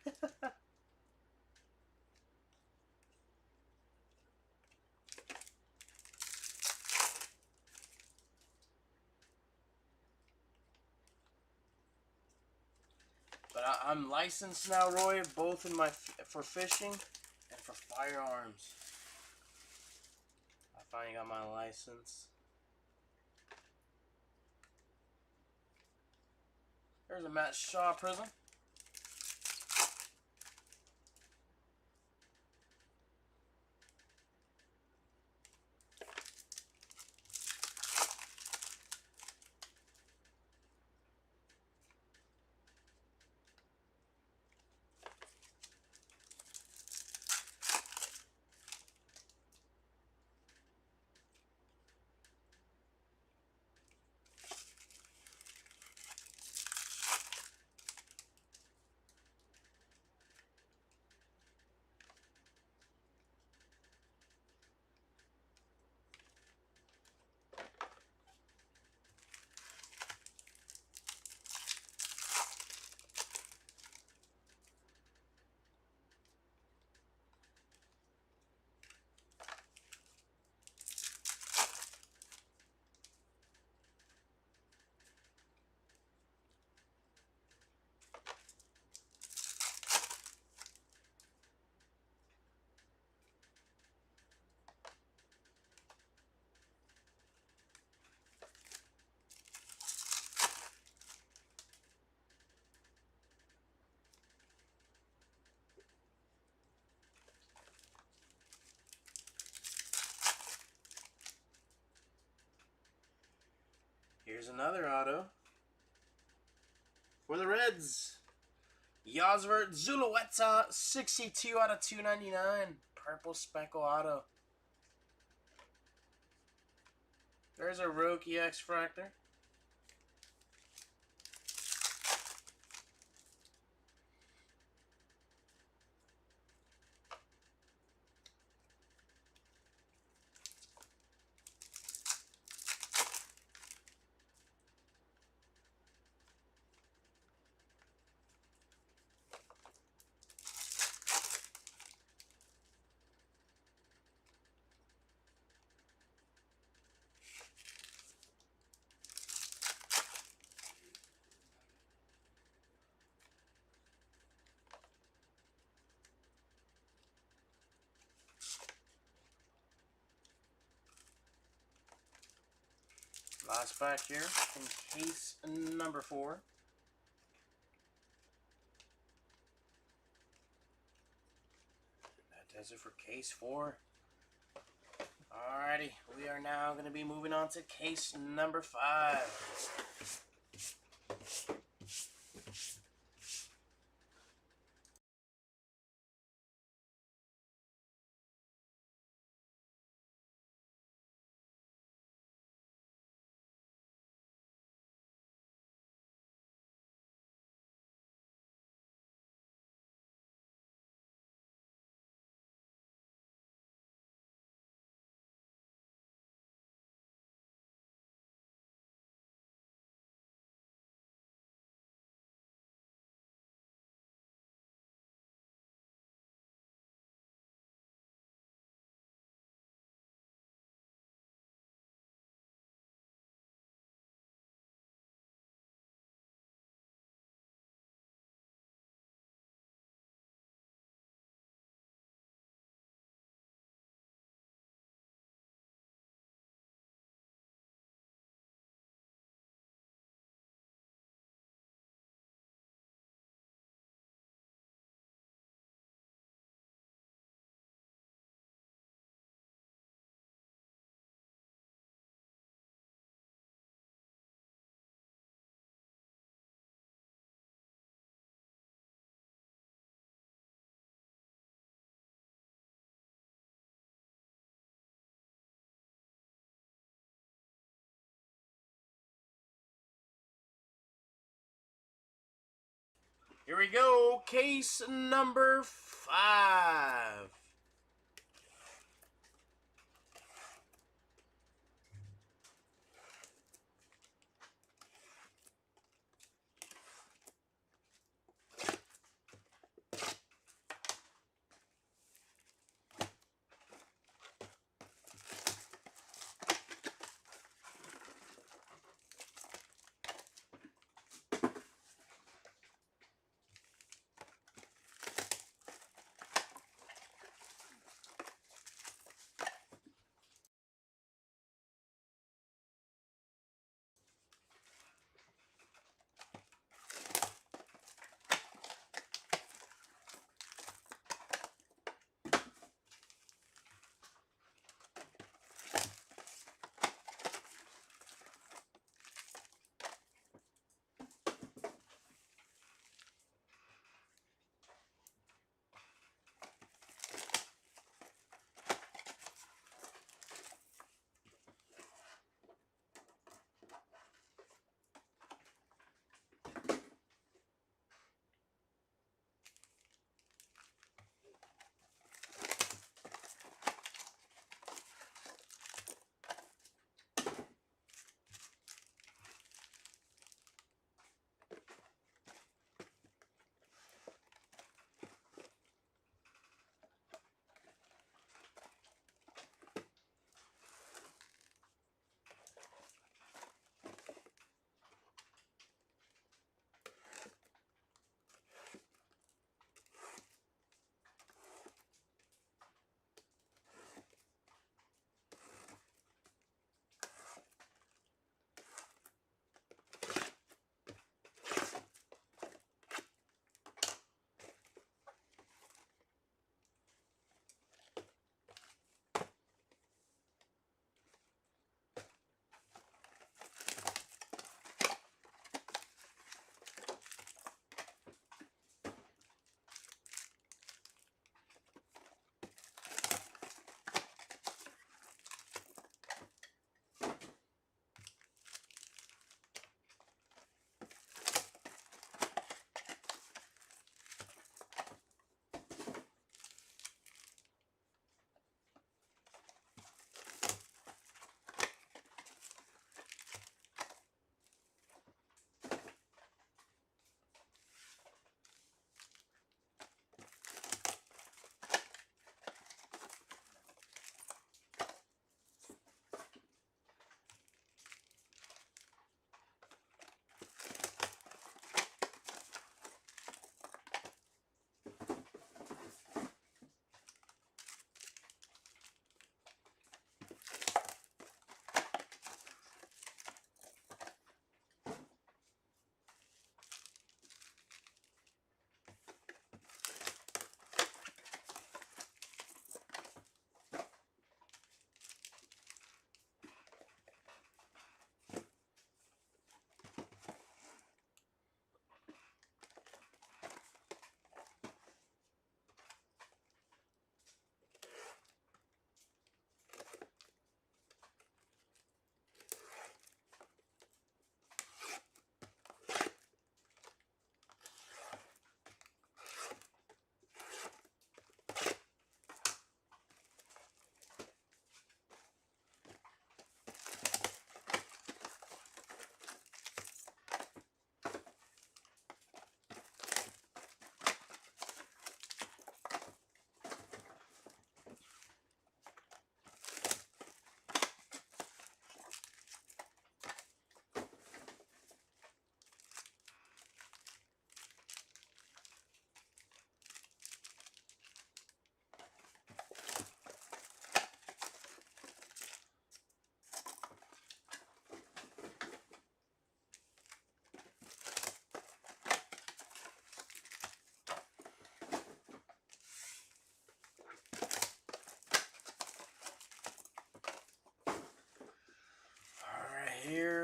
But I'm licensed now, Roy, both in for fishing and for firearms. I finally got my license. There's a Matt Shaw prism. Here's another auto for the Reds. Yosvert Zulueta, 62 out of 299. Purple speckle auto. There's a Roki X-Fractor. Last pack here in case number 4. That does it for case 4. Alrighty, we are now going to be moving on to case number 5. Here we go, case number 5.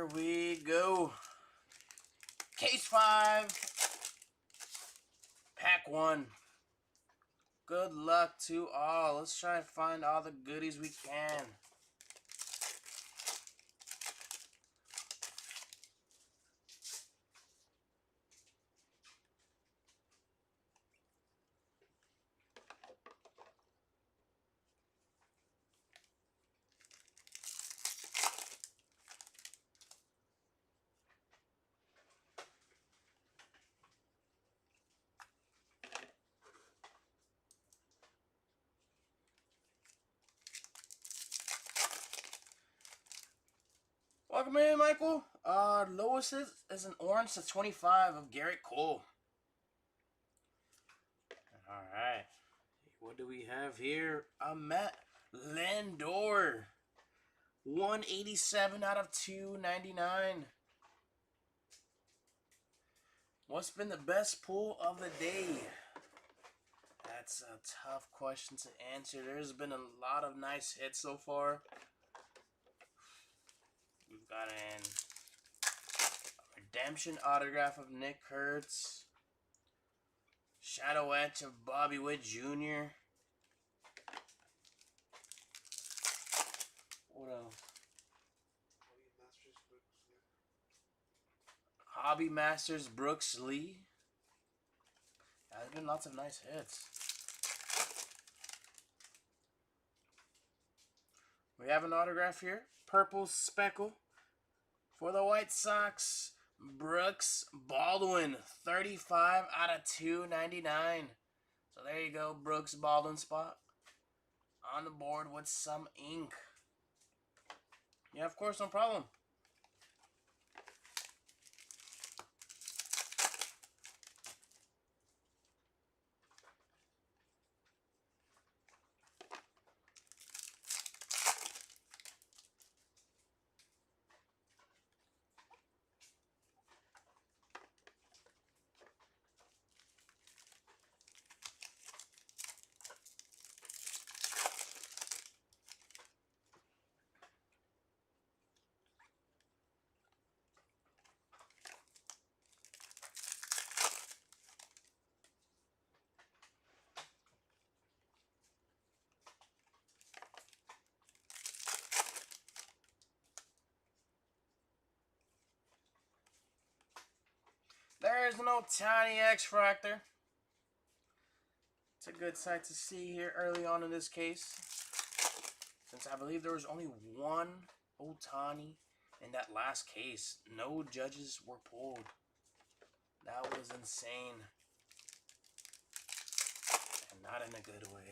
Here we go. Case 5. Pack 1. Good luck to all. Let's try and find all the goodies we can. Welcome in, Michael. Lowest is an orange to 25 of Garrett Cole. Alright. What do we have here? A Matt Landor. 187 out of 299. What's been the best pull of the day? That's a tough question to answer. There's been a lot of nice hits so far. We've got an redemption autograph of Nick Kurtz. Shadow etch of Bobby Witt Jr. What else? Hobby Masters Brooks Lee. There's been lots of nice hits. We have an autograph here. Purple Speckle. For the White Sox, Brooks Baldwin. 35 out of 299. So there you go, Brooks Baldwin spot. On the board with some ink. Yeah, of course, no problem. There's no tiny X-Fractor. It's a good sight to see here early on in this case. Since I believe there was only one Ohtani in that last case. No judges were pulled. That was insane. And not in a good way.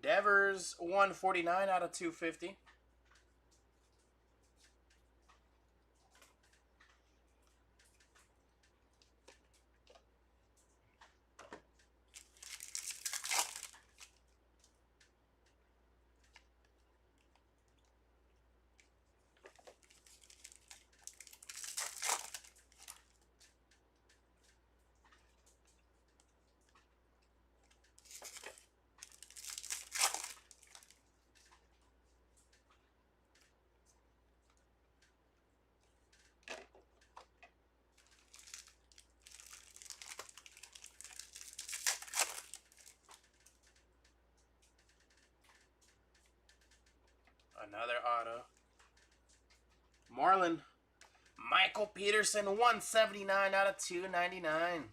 Devers 149 out of 250. Marlin. Michael Peterson, 179 out of 299.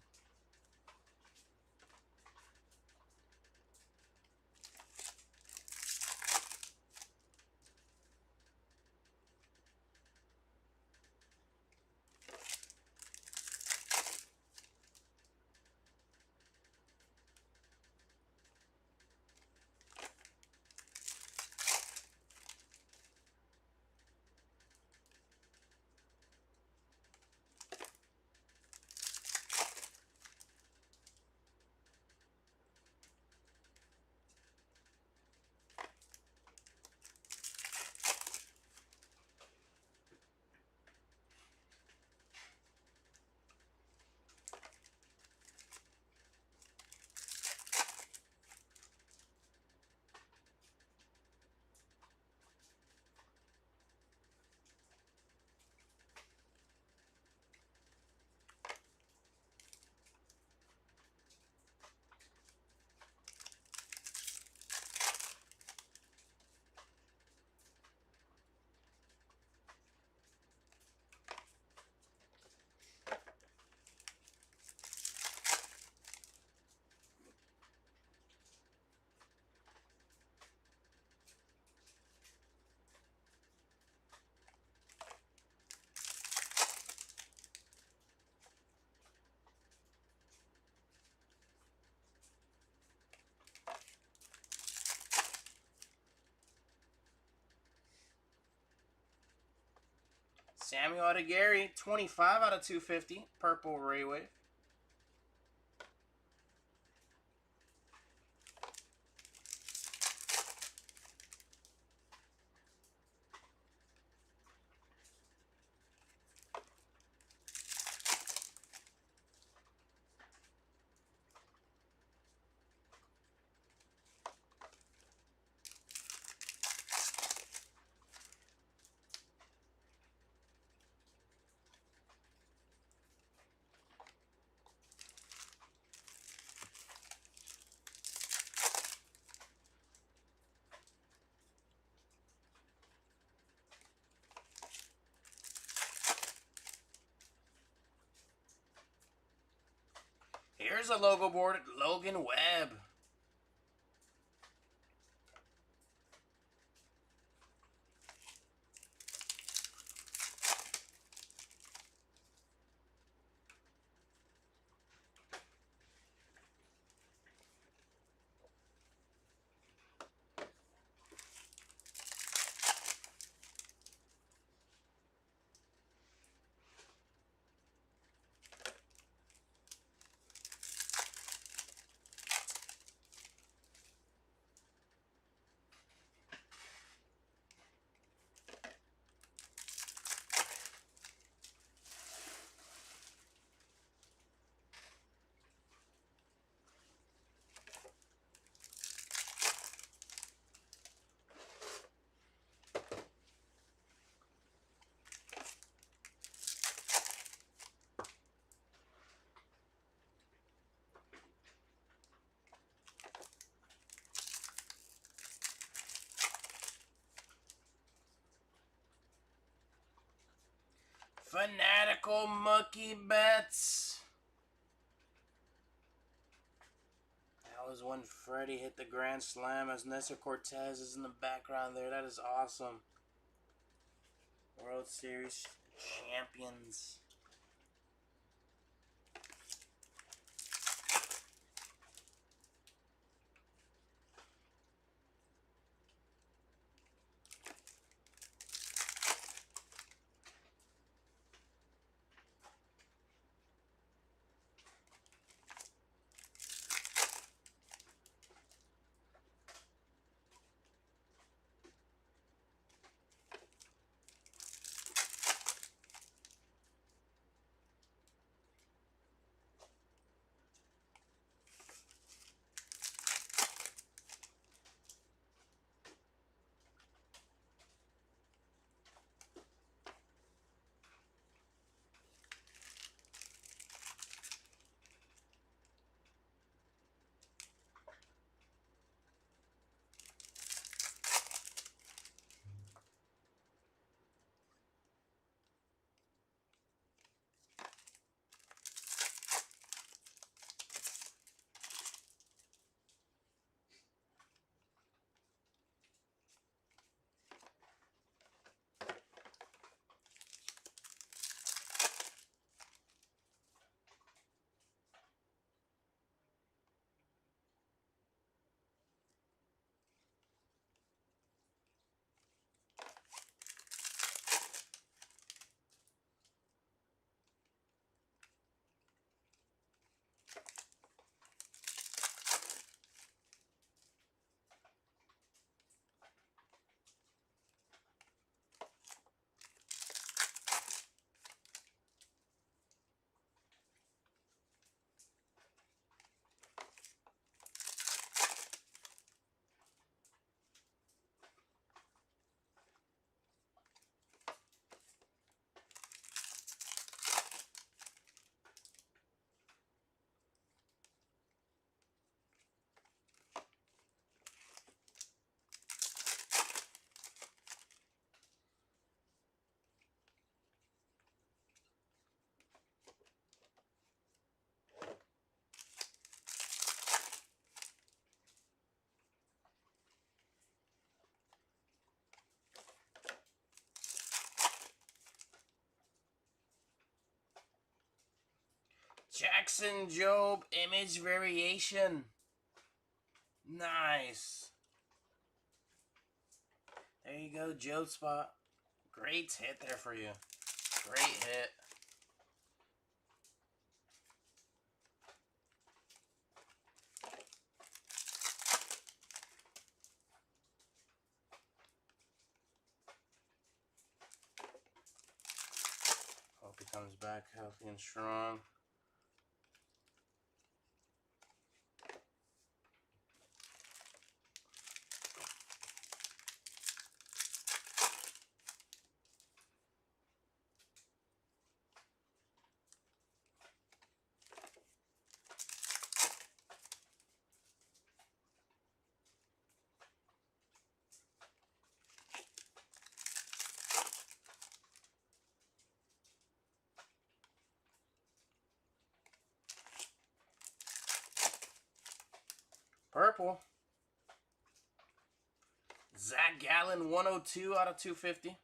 Samuel Otegary, 25 out of 250. Purple Ray Wave. Here's a logo board, Logan Webb. Fanatical Mookie Betts. That was when Freddie hit the grand slam as Nestor Cortez is in the background there. That is awesome. World Series champions. Jackson Jobe image variation. Nice. There you go, Joe spot. Great hit there for you. Great hit. Hope he comes back healthy and strong. Purple. Zach Gallen, 102 out of 250.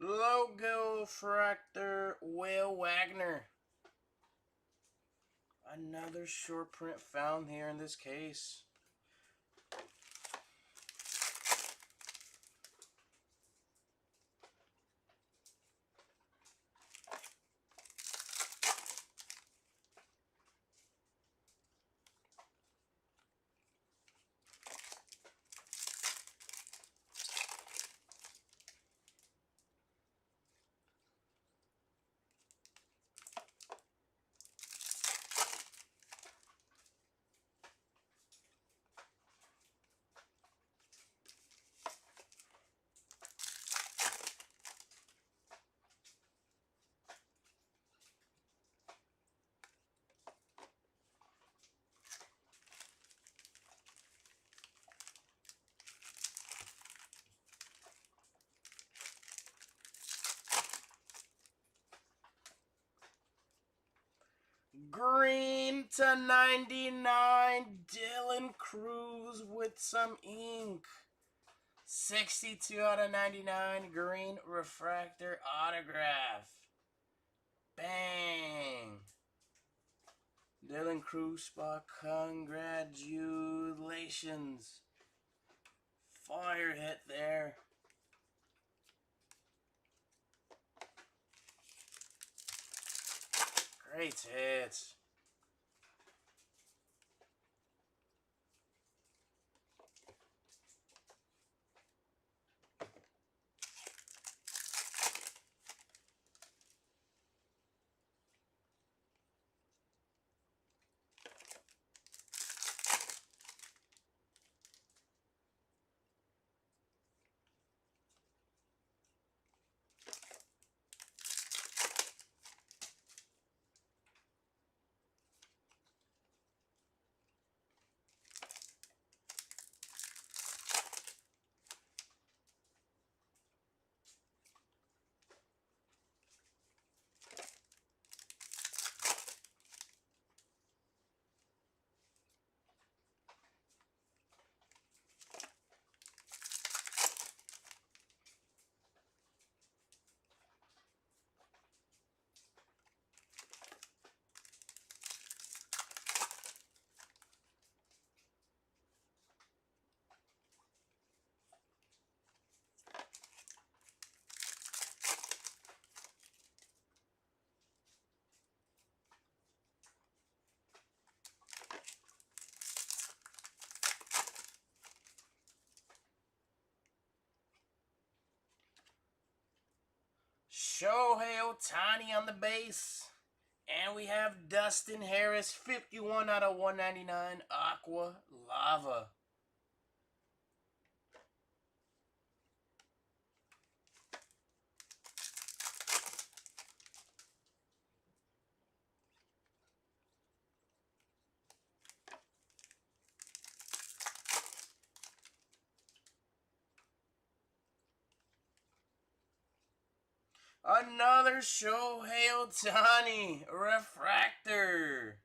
Logo Fractor, Will Wagner. Another short print found here in this case. Green to 99, Dylan Cruz with some ink. 62 out of 99, green refractor autograph. Bang. Dylan Cruz spot, congratulations. Fire hit there. Great hits. Shohei Ohtani on the base. And we have Dustin Harris, 51 out of 199, Aqua Lava. Another Shohei Ohtani refractor.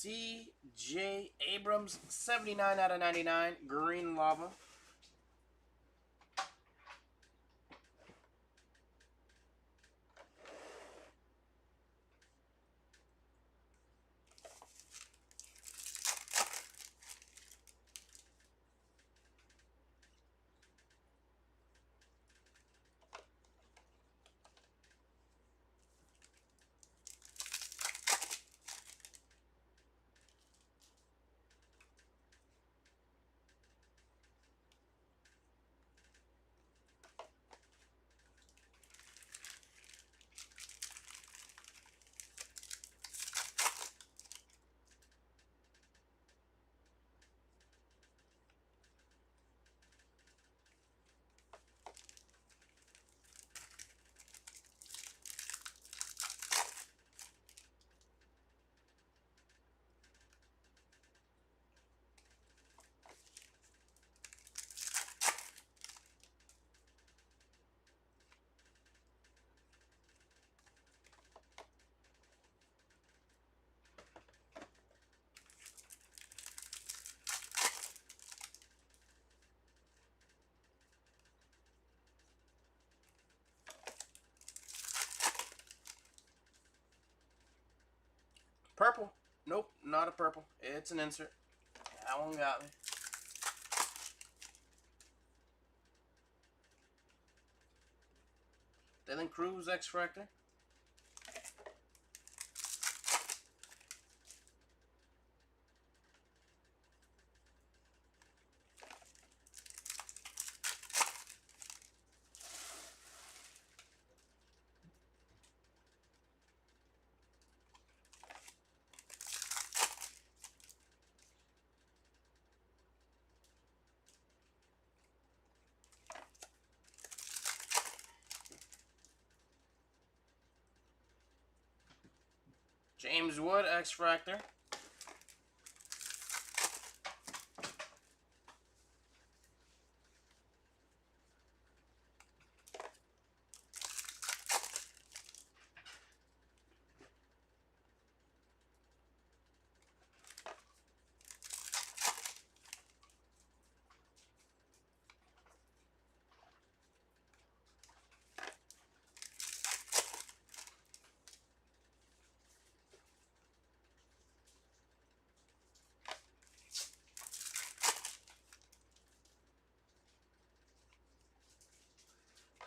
C.J. Abrams, 79 out of 99, Green Lava. Purple. Nope, not a purple. It's an insert. That one got me. Dylan Cruz, X-Fractor. James Wood, X-Fractor.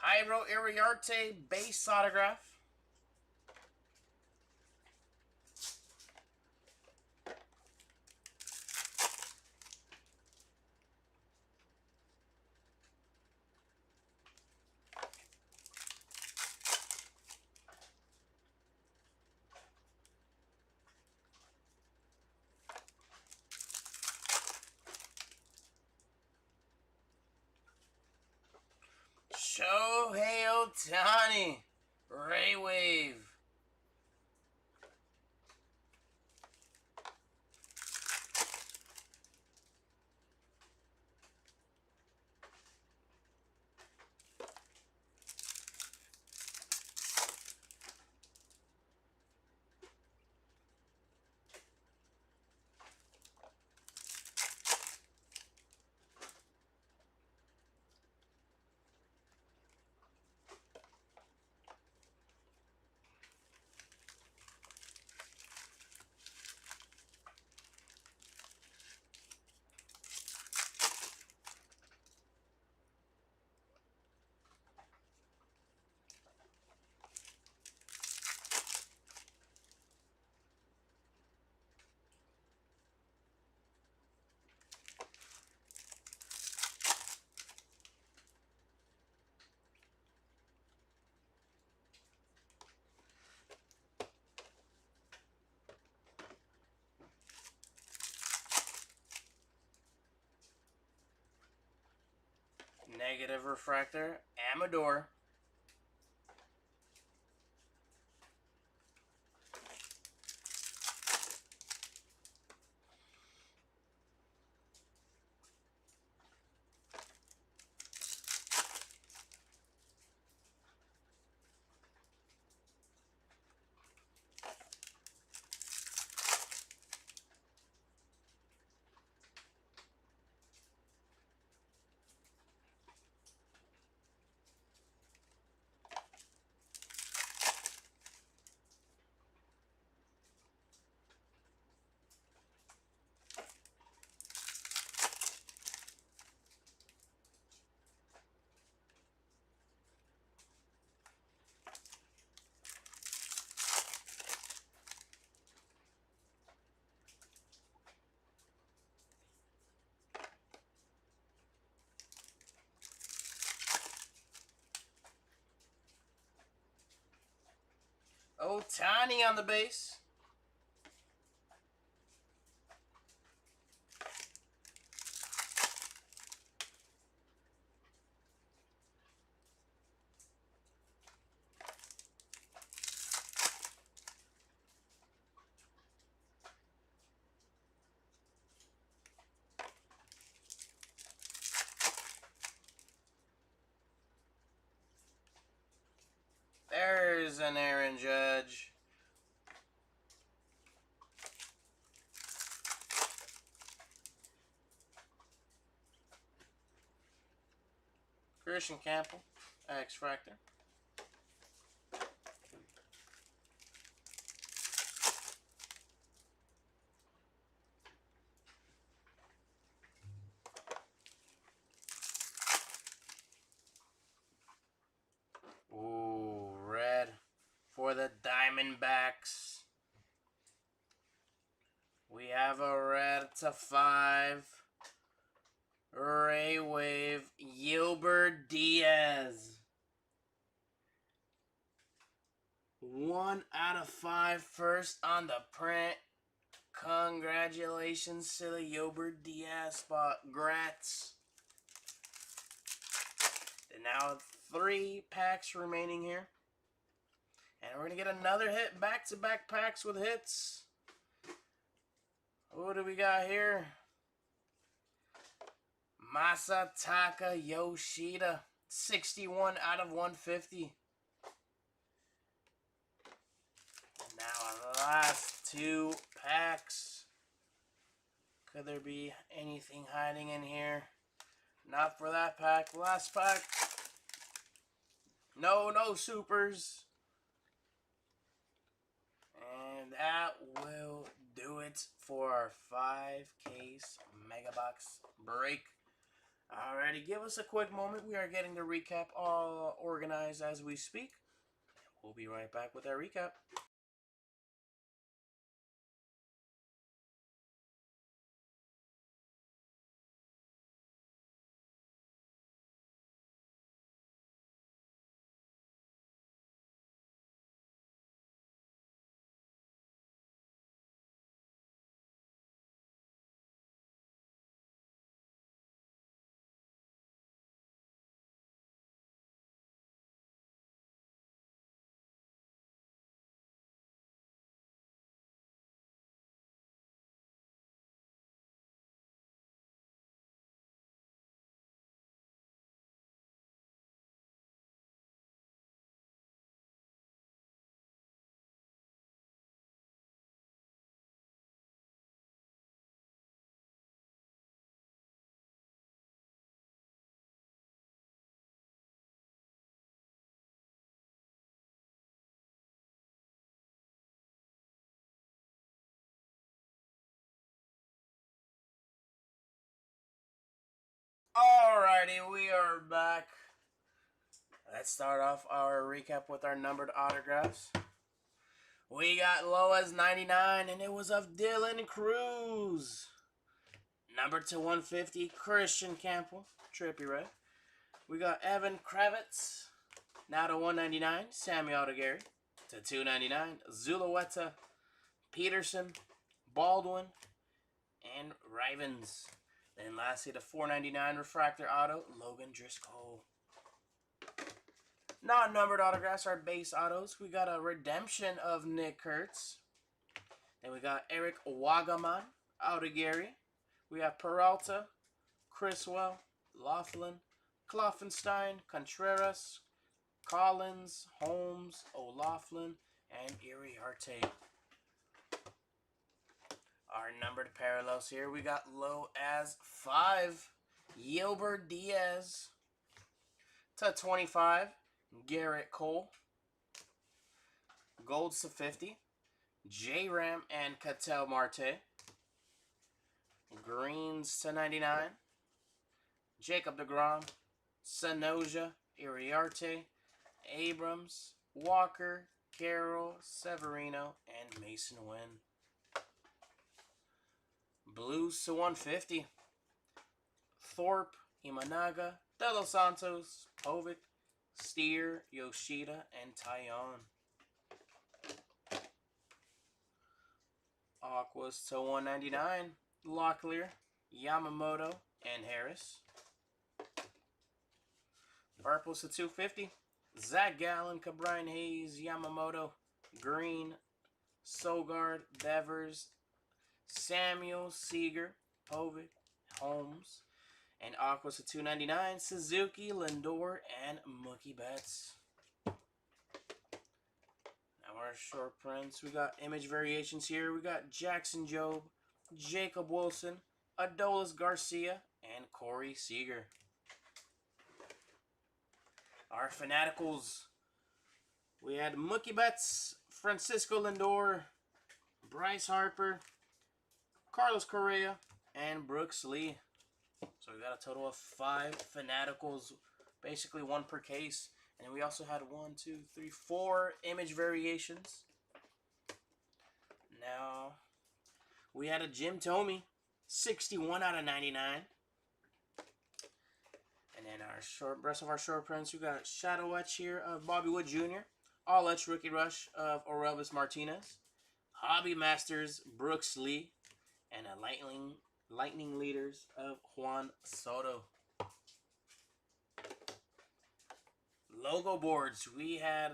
Jairo Iriarte, base autograph. Shohei Ohtani, Ray Wave. Negative refractor, Amador. Ohtani on the base. There's an Aaron Judge. Christian Campbell, X-Fractor. Ooh, red for the Diamondbacks. We have a red /5. Ray Wave, Gilbert Diaz. 1/5 first on the print. Congratulations to the Gilbert Diaz spot. Grats. And now 3 packs remaining here. And we're going to get another hit. Back-to-back packs with hits. What do we got here? Masataka Yoshida. 61/150. Now our last 2 packs. Could there be anything hiding in here? Not for that pack. Last pack. No supers. And that will do it for our 5-case MegaBox break. Alrighty, give us a quick moment. We are getting the recap all organized as we speak. We'll be right back with our recap. Alrighty, we are back. Let's start off our recap with our numbered autographs. We got low as 99, and it was of Dylan Cruz. Number /150, Christian Campbell, Trippy Red. We got Evan Kravitz. Now /199, Samuel Otegary. /299, Zulueta, Peterson, Baldwin, and Ravens. And lastly, the $4.99 refractor auto, Logan Driscoll. Non-numbered autographs are base autos. We got a redemption of Nick Kurtz. Then we got Eric Wagaman out of Gary. We have Peralta, Criswell, Laughlin, Kloffenstein, Contreras, Collins, Holmes, O'Laughlin, and Iriarte. Our numbered parallels here, we got low as 5, Yilbert Diaz. To 25, Garrett Cole. Golds to 50, J-Ram and Ketel Marte. Greens to 99, Jacob deGrom, Sanoja, Iriarte, Abrams, Walker, Carroll, Severino, and Mason Wynn. Blues to 150, Thorpe, Imanaga, De Los Santos, Povich, Steer, Yoshida, and Tyon. Aquas to 199, Locklear, Yamamoto, and Harris. Purples to 250, Zach Gallen, Cabrian Hayes, Yamamoto, Green, Sogard, Devers, Samuel, Seager, Povich, Holmes. And Aquas to 299, Suzuki, Lindor, and Mookie Betts. Now our short prints, we got image variations here. We got Jackson Jobe, Jacob Wilson, Adolis Garcia, and Corey Seager. Our Fanaticals, we had Mookie Betts, Francisco Lindor, Bryce Harper, Carlos Correa, and Brooks Lee. So we got a total of 5 Fanaticals, basically 1 per case. And we also had 4 image variations. Now, we had a Jim Thome, 61 out of 99. And then rest of our short prints, we got Shadow Etch here of Bobby Wood Jr., All Etch Rookie Rush of Orelvis Martinez, Hobby Masters Brooks Lee, and a Lightning Leaders of Juan Soto. Logo boards, we had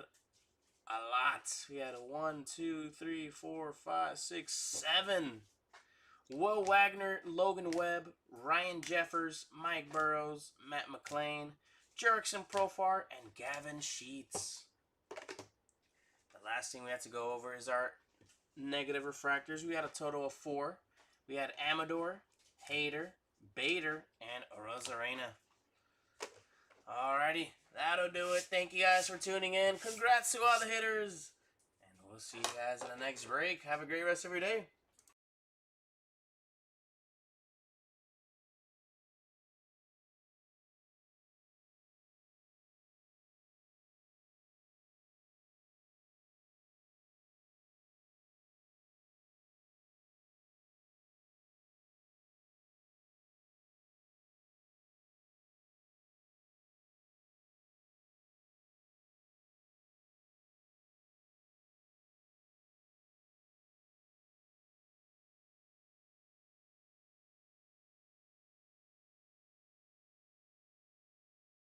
a lot. We had 1, 2, 3, 4, 5, 6, 7. Will Wagner, Logan Webb, Ryan Jeffers, Mike Burrows, Matt McClain, Jerickson Profar, and Gavin Sheets. The last thing we have to go over is our negative refractors. We had a total of 4. We had Amador, Hader, Bader, and Rosarena. Alrighty, that'll do it. Thank you guys for tuning in. Congrats to all the hitters. And we'll see you guys in the next break. Have a great rest of your day.